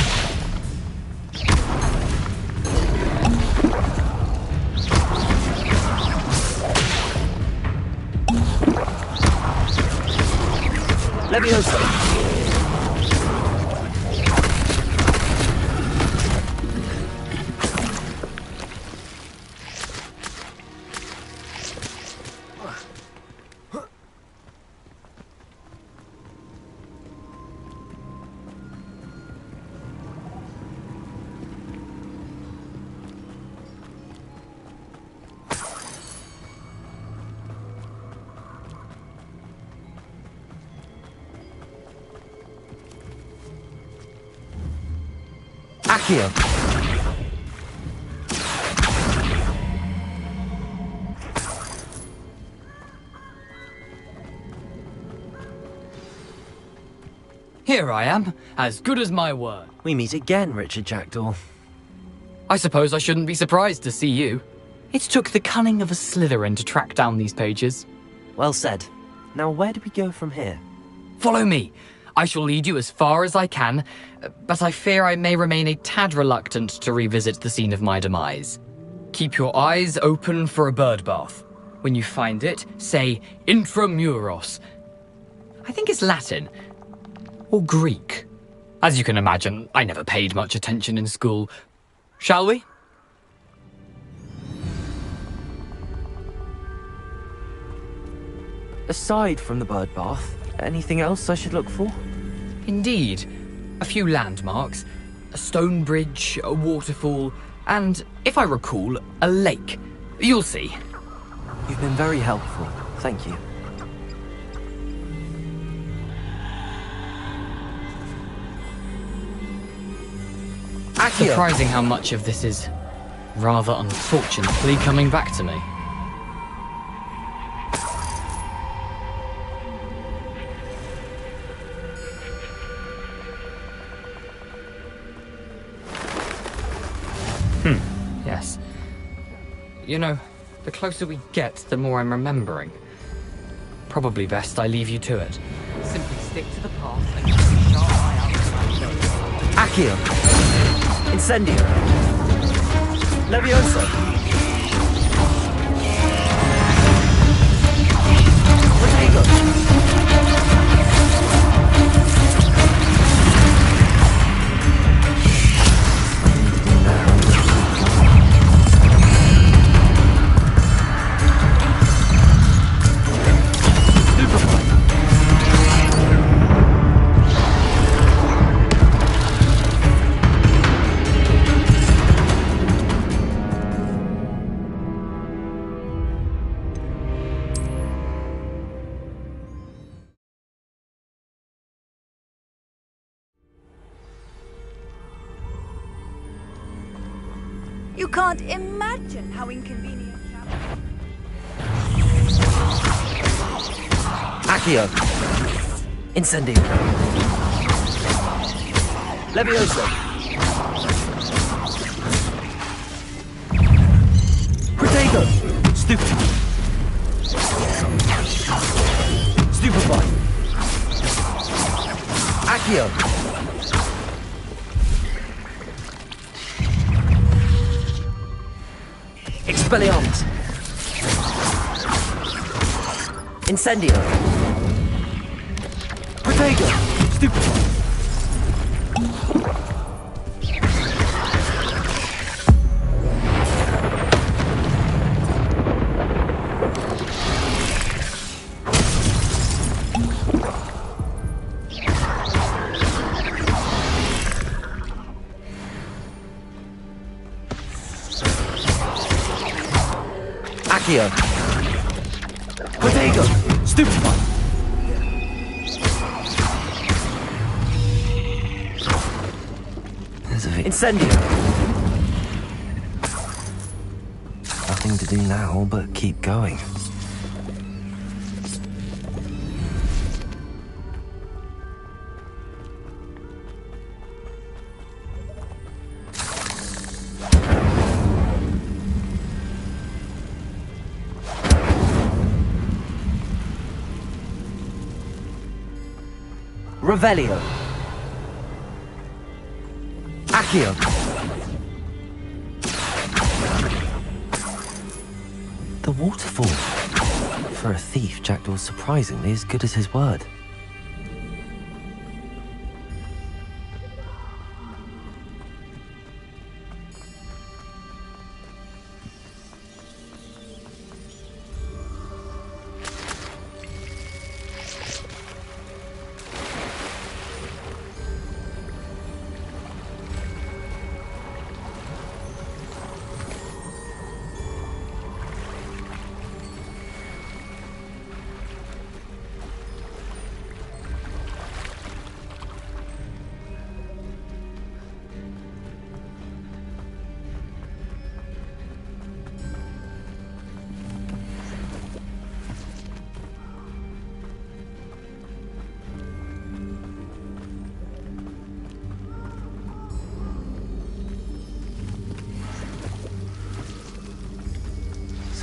Leviosa. Accio. Here I am, as good as my word. We meet again, Richard Jackdaw. I suppose I shouldn't be surprised to see you. It took the cunning of a Slytherin to track down these pages. Well said. Now where do we go from here? Follow me. I shall lead you as far as I can, but I fear I may remain a tad reluctant to revisit the scene of my demise. Keep your eyes open for a bird bath. When you find it, say intramuros. I think it's Latin. Or Greek. As you can imagine, I never paid much attention in school. Shall we? Aside from the bird bath, anything else I should look for? Indeed. A few landmarks. A stone bridge, a waterfall, and, if I recall, a lake. You'll see. You've been very helpful. Thank you. Accio. Surprising how much of this is rather unfortunately coming back to me. Yes. You know, the closer we get, the more I'm remembering. Probably best I leave you to it. Simply stick to the path and keep a sharp eye out. Accio! Incendio! Levioso! Protego! You can't imagine how inconvenient. Accio! Incendio! Levioso! Protego! Stupefy! Stupefy! Accio! Expelliarmus! Incendio! Protego! Stupefy! Accio! Protego! Stupefy! Incendio! Nothing to do now but keep going. Revelio. Accio. The waterfall. For a thief, Jackdaw's surprisingly as good as his word.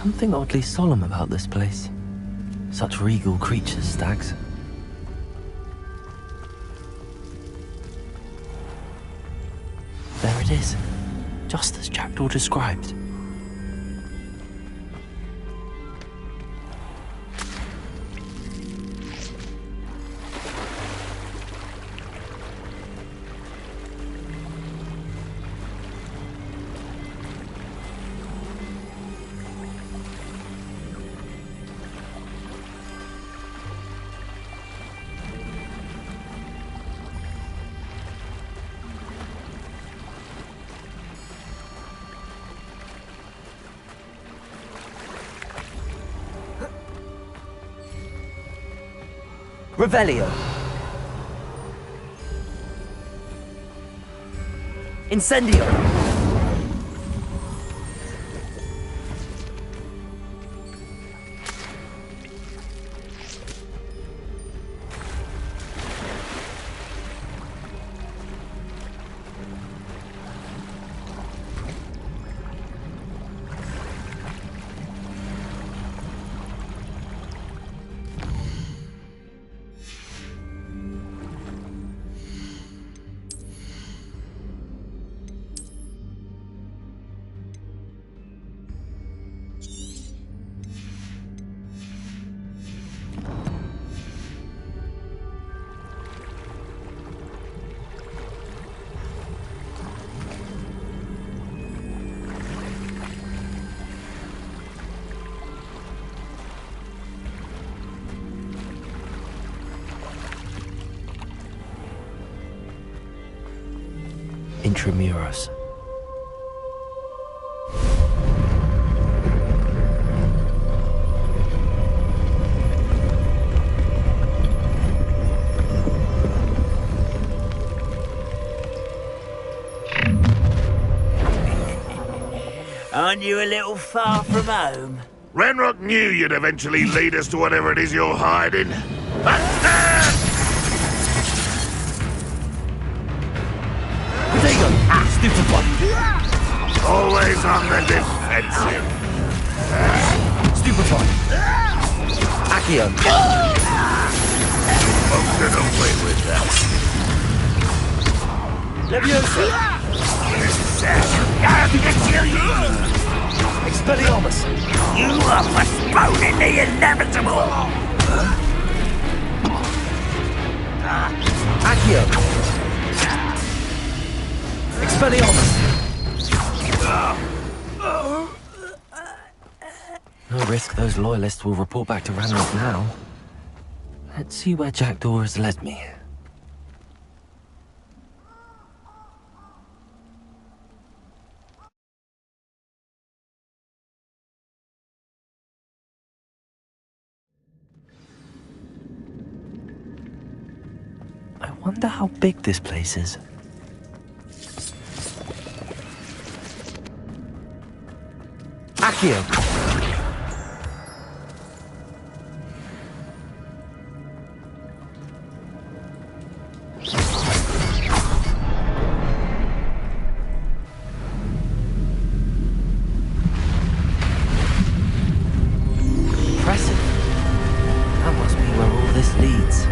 something oddly solemn about this place. Such regal creatures, stags. There it is, just as Jackdaw described. Revelio. Incendio. Intramuros. Aren't you a little far from home? Ranrock knew you'd eventually lead us to whatever it is you're hiding. Stupid one. Always on the defensive. Stupefy. Accio. Folks are not play with that. Leviosa. Expelliarmus. You are postponing the inevitable. Accio. Expelliarmus! No risk those loyalists will report back to Ranrock now. Let's see where Jackdaw has led me. I wonder how big this place is. Accio. Impressive. That must be where all this leads.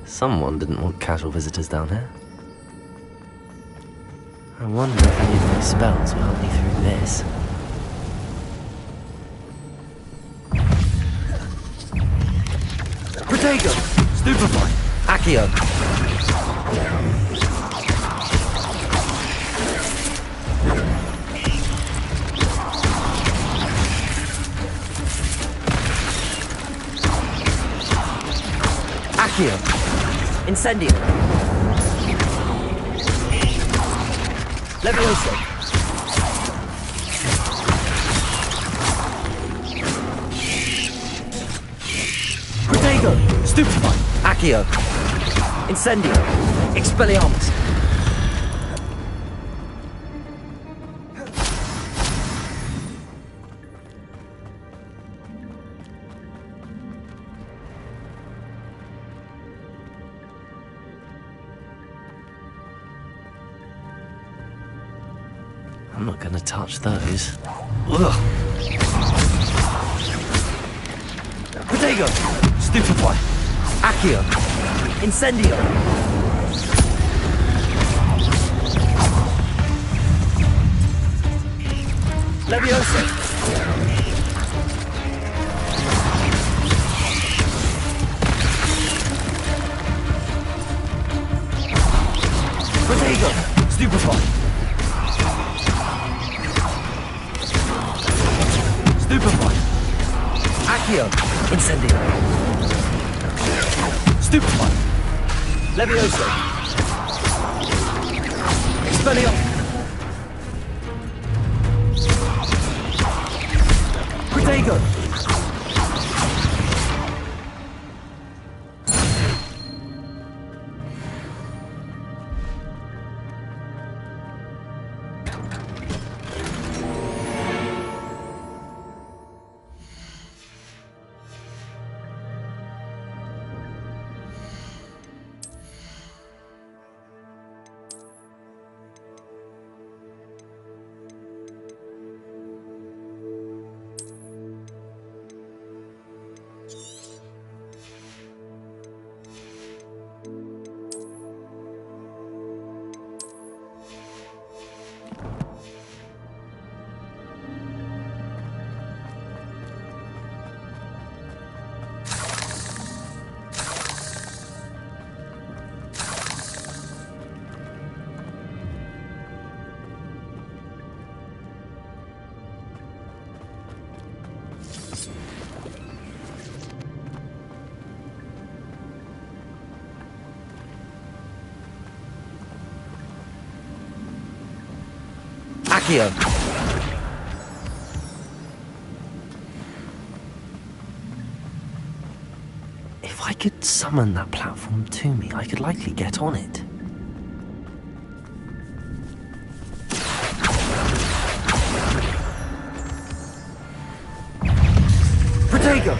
Someone didn't want casual visitors down here. I wonder if any of my spells will help me through this. Protego! Stupefy! Accio! Accio! Incendio! Levioso! Protego! Stupefy! Accio! Incendio! Expelliarmus! I'm not gonna touch those. Ugh. Protego! Stupefy! Accio! Incendio! Levioso! Protego! Stupefy! Stupefy! Accio! Incendio! Stupefy! Levioso! Expelliarmus! Protego! Accio! If I could summon that platform to me, I could likely get on it. Protego!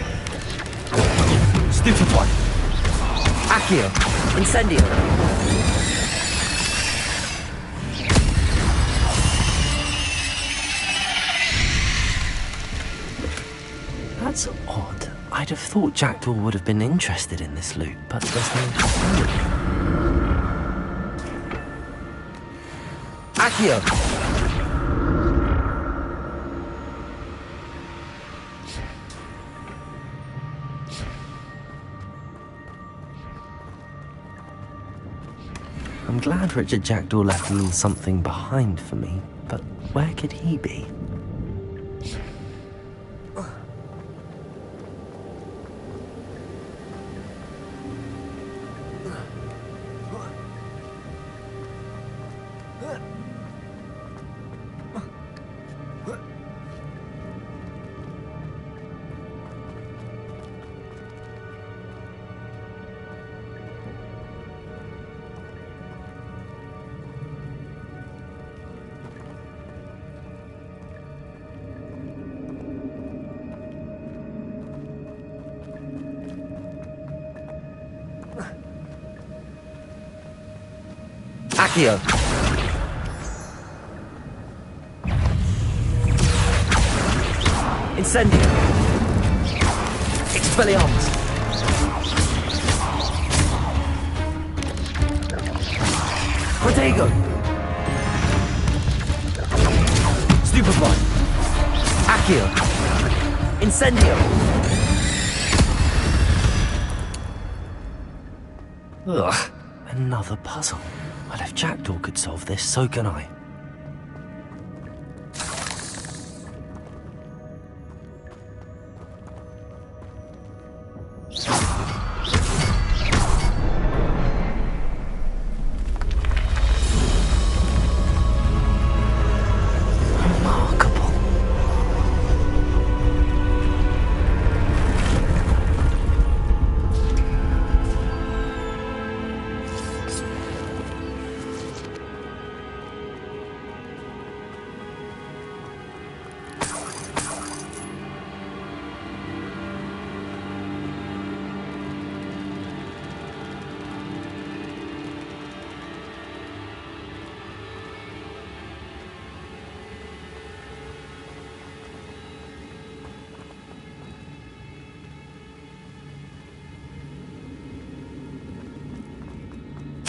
Stupefy! Accio! Incendio! That's odd. I'd have thought Jackdaw would have been interested in this loot, but there's no... Accio! I'm glad Richard Jackdaw left a little something behind for me, but where could he be? Accio! Incendio! Expelliarmus! Protego! Stupefy! Accio! Incendio! Ugh, another puzzle. Well, if Jackdaw could solve this, so can I.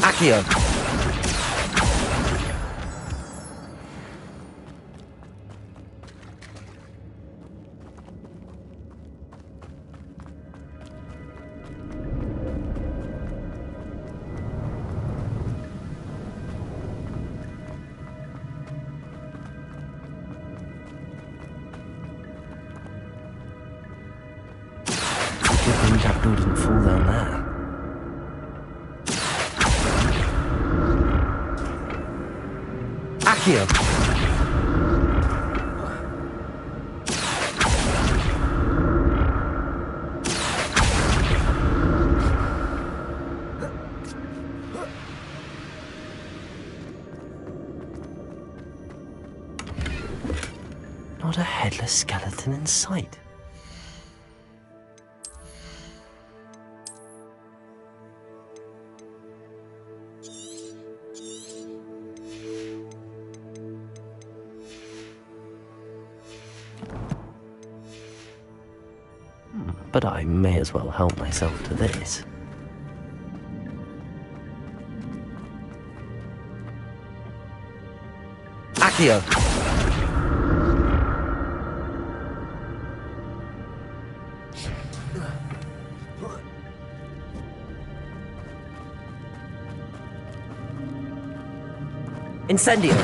Accio! Good thing that door didn't fall down there. Accio! Not a headless skeleton in sight. But I may as well help myself to this. Accio! Incendio!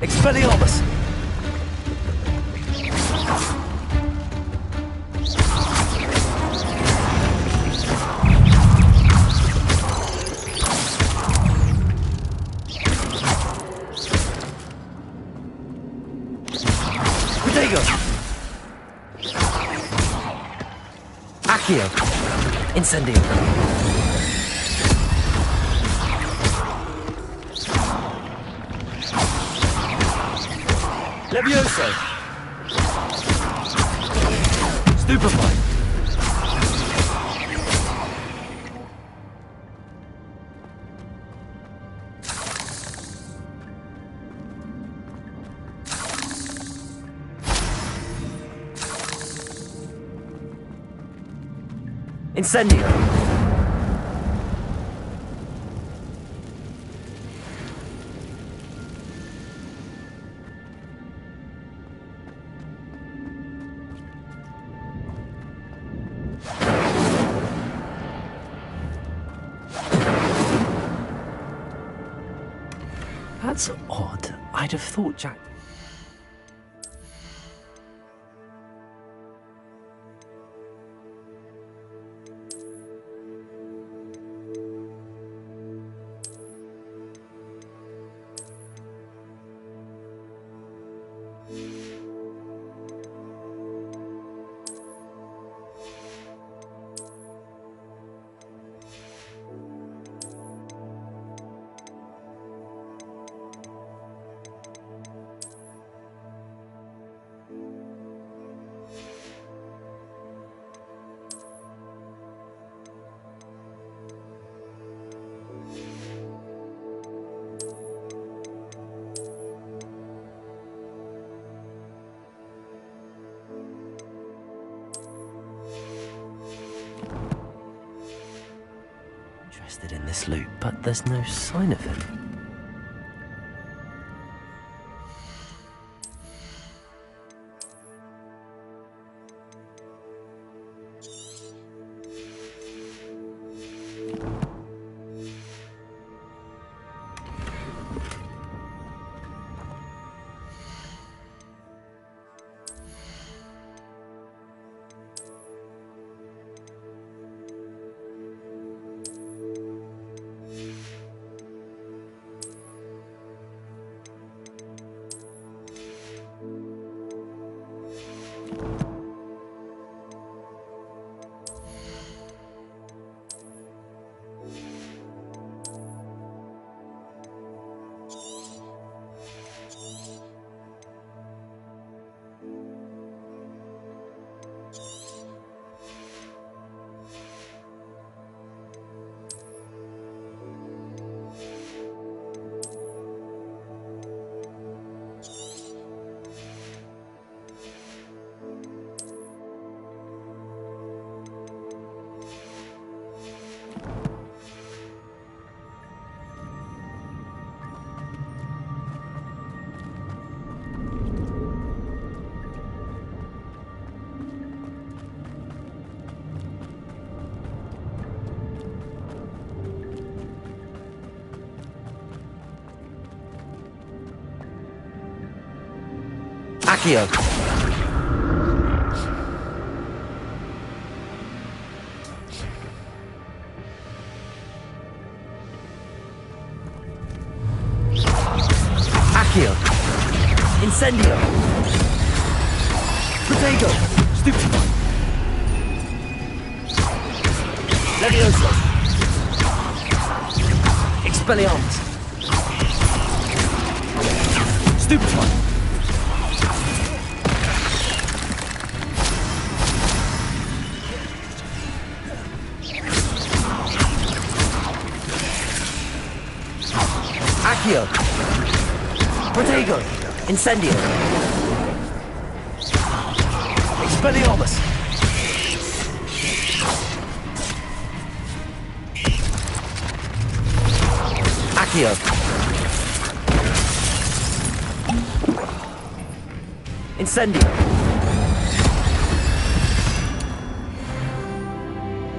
Expelliarmus! Protego! Accio! Incendio! Levioso! Stupefy! Incendio! That's odd. I'd have thought Jack... Interested in this loot, but there's no sign of him. Accio. Accio. Incendio. Protego. Stupefy. Levioso. Expelliarmus. Stupefy. Accio. Protego. Incendio. Expelliarmus. Accio. Incendio.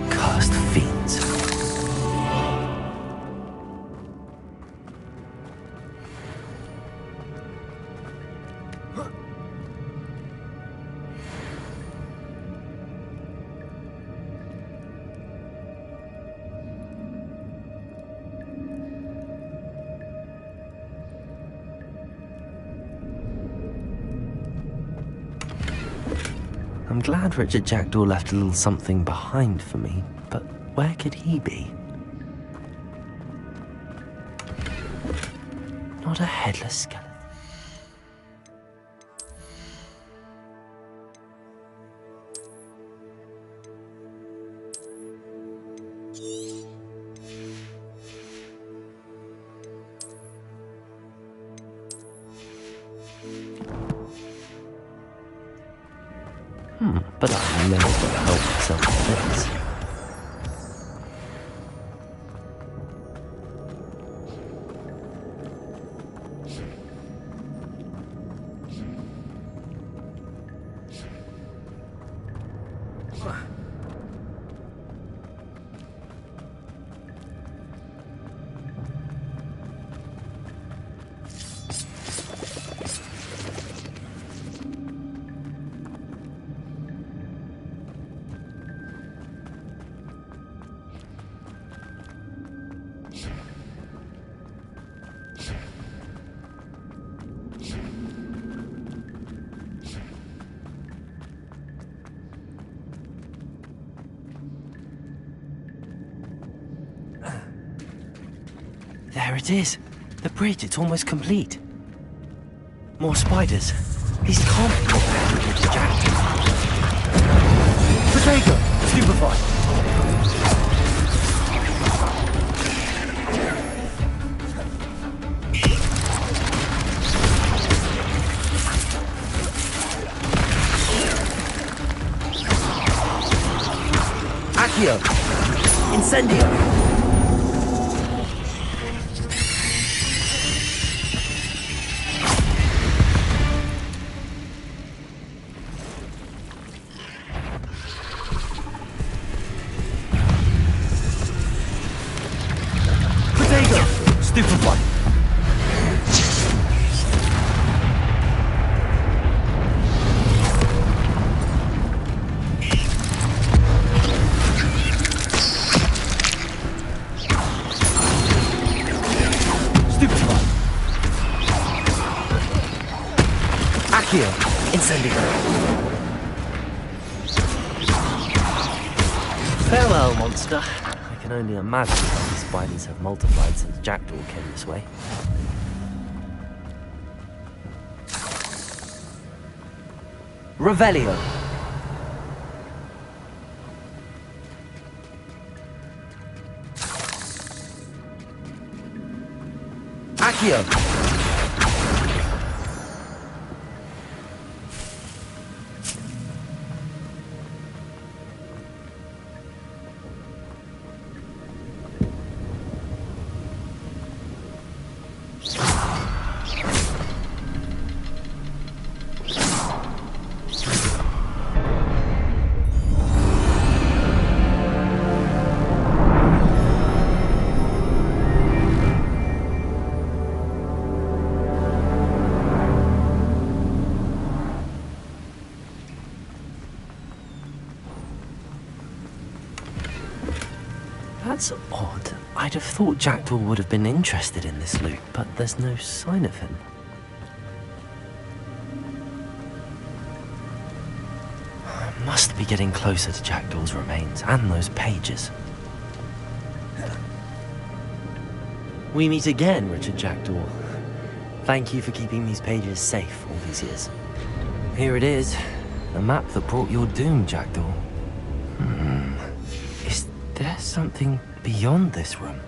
Cursed fiends. I'm glad Richard Jackdaw left a little something behind for me, but where could he be? Not a headless skeleton. But I may as well help myself to this. There it is. The bridge, it's almost complete. More spiders. These can't be prepared with Richard Jackdaw. Protego! Stupefy! Accio! Incendio! Stupefy! Stupefy! Accio! Incendio! Farewell, monster. I can only imagine how the spiders have multiplied since Jackdaw came this way. Revelio. Accio. That's odd. I'd have thought Jackdaw would have been interested in this loot, but there's no sign of him. I must be getting closer to Jackdaw's remains and those pages. We meet again, Richard Jackdaw. Thank you for keeping these pages safe all these years. Here it is, the map that brought your doom, Jackdaw. Is there something beyond this room?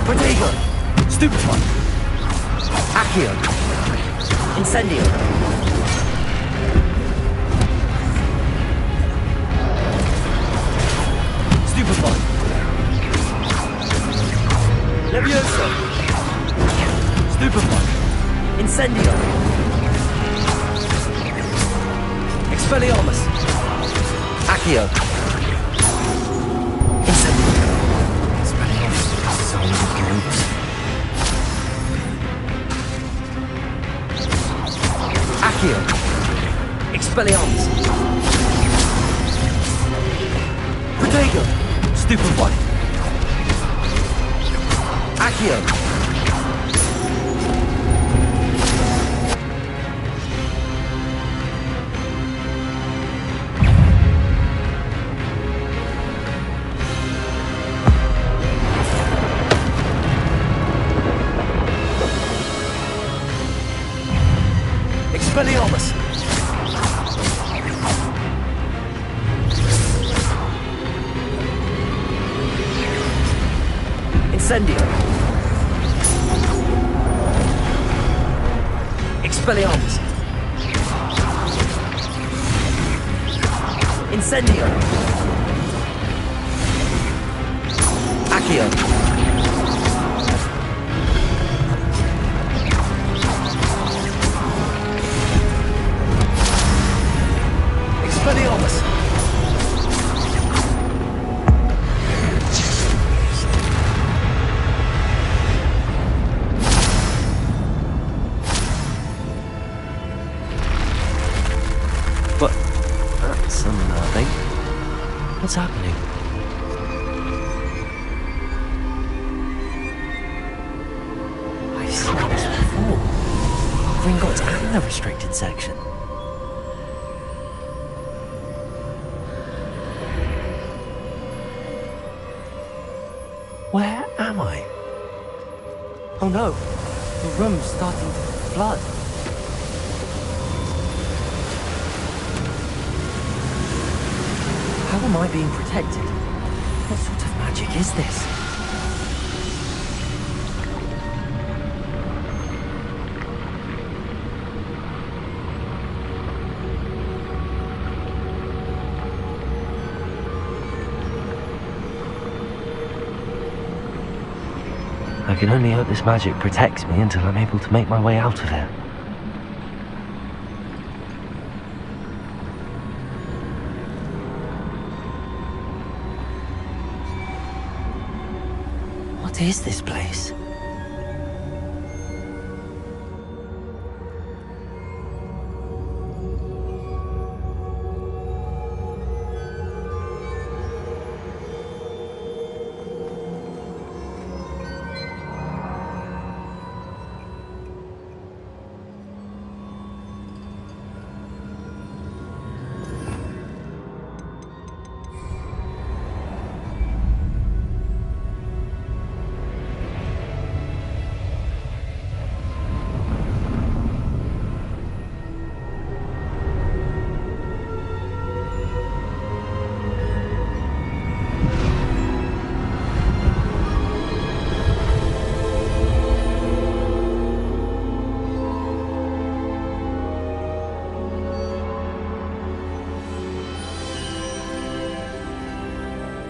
Protego! Stupefy! Accio! Incendio! Stupefy! Levioso! Stupefy! Incendio! Expelliarmus! Accio! Incendio! Expelliarmus! Son of Gilbs! Accio! Expelliarmus! Protego! Stupefy! Accio! Expelliarmus! Incendio! Expelliarmus! Incendio! Accio! Expelliarmus! But that's unnerving. What's happening? I've seen this before. Gringotts and the restricted section. Where am I? Oh no, the room's starting to flood. How am I being protected? What sort of magic is this? I can only hope this magic protects me until I'm able to make my way out of here. What is this place?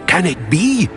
Can it be?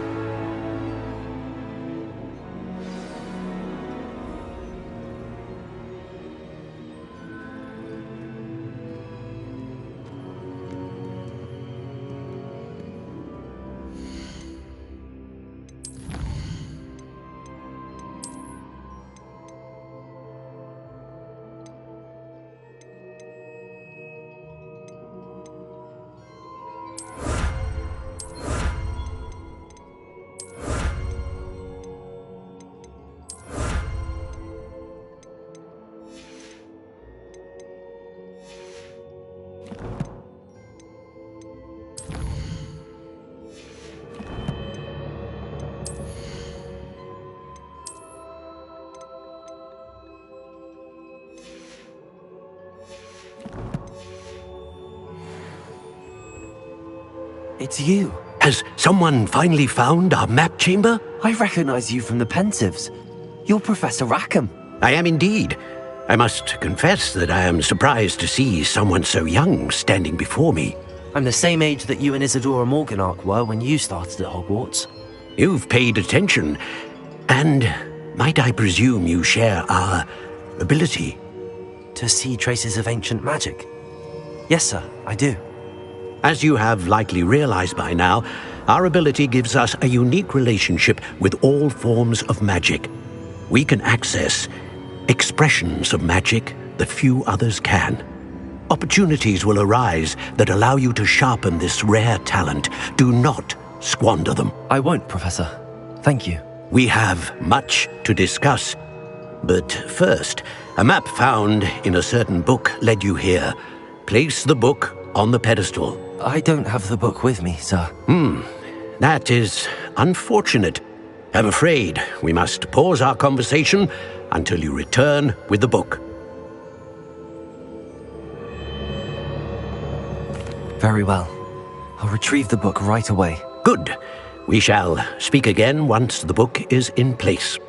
it's you. Has someone finally found our map chamber? I recognize you from the Pensives. You're Professor Rackham. I am indeed. I must confess that I am surprised to see someone so young standing before me. I'm the same age that you and Isadora Morganach were when you started at Hogwarts. You've paid attention, and might I presume you share our ability? To see traces of ancient magic? Yes, sir, I do. As you have likely realized by now, our ability gives us a unique relationship with all forms of magic. We can access expressions of magic that few others can. Opportunities will arise that allow you to sharpen this rare talent. Do not squander them. I won't, Professor. Thank you. We have much to discuss. But first, a map found in a certain book led you here. Place the book on the pedestal. I don't have the book with me, sir. That is unfortunate. I'm afraid we must pause our conversation until you return with the book. Very well. I'll retrieve the book right away. Good. We shall speak again once the book is in place.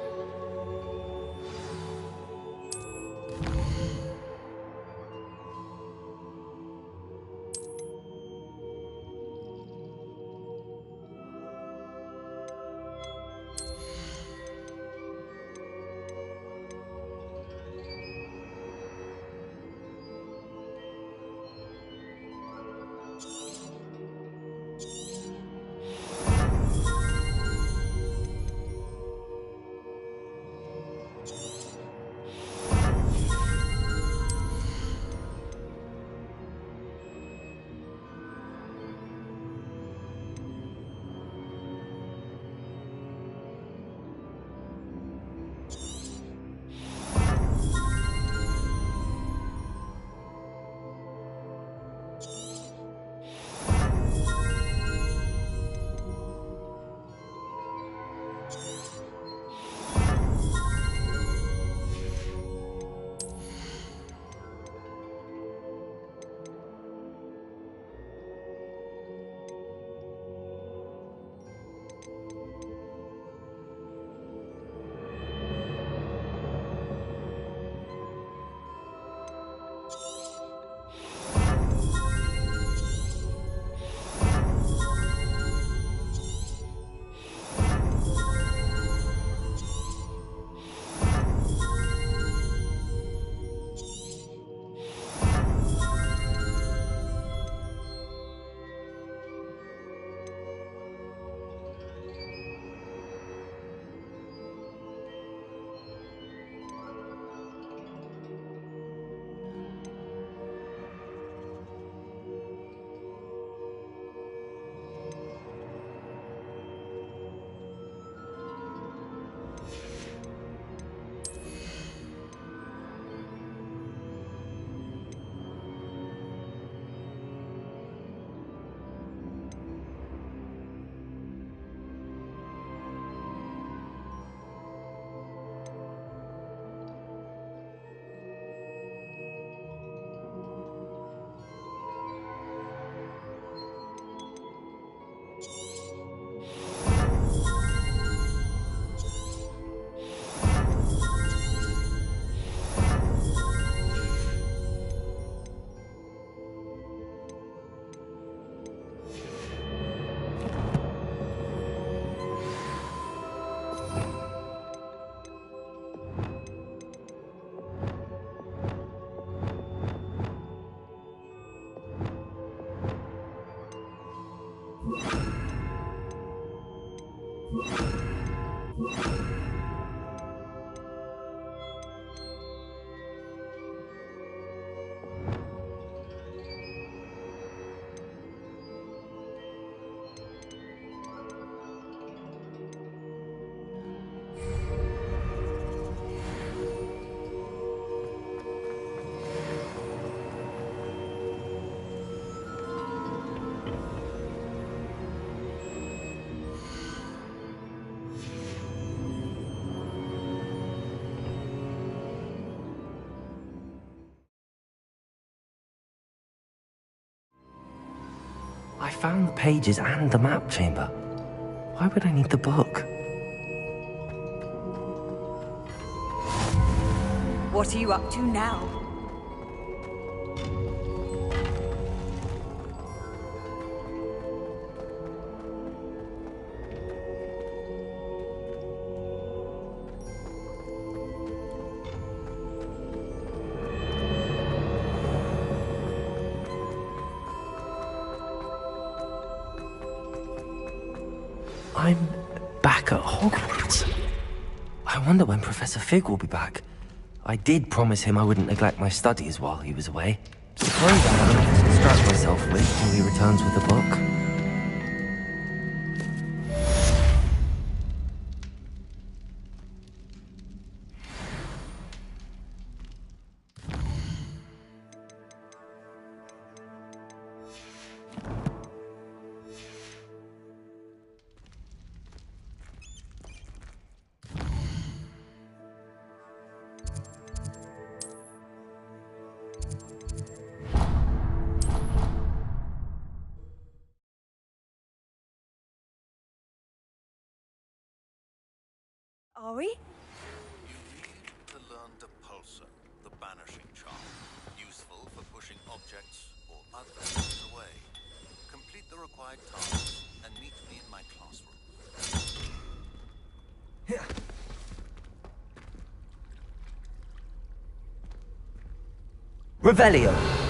found the pages and the map chamber. Why would I need the book? What are you up to now? I'm back at Hogwarts. I wonder when Professor Fig will be back. I did promise him I wouldn't neglect my studies while he was away. Suppose I have nothing to distract myself with when he returns with the book. Are we? To learn to pulsar, the banishing charm, useful for pushing objects or other things away. Complete the required tasks and meet me in my classroom. Revelio!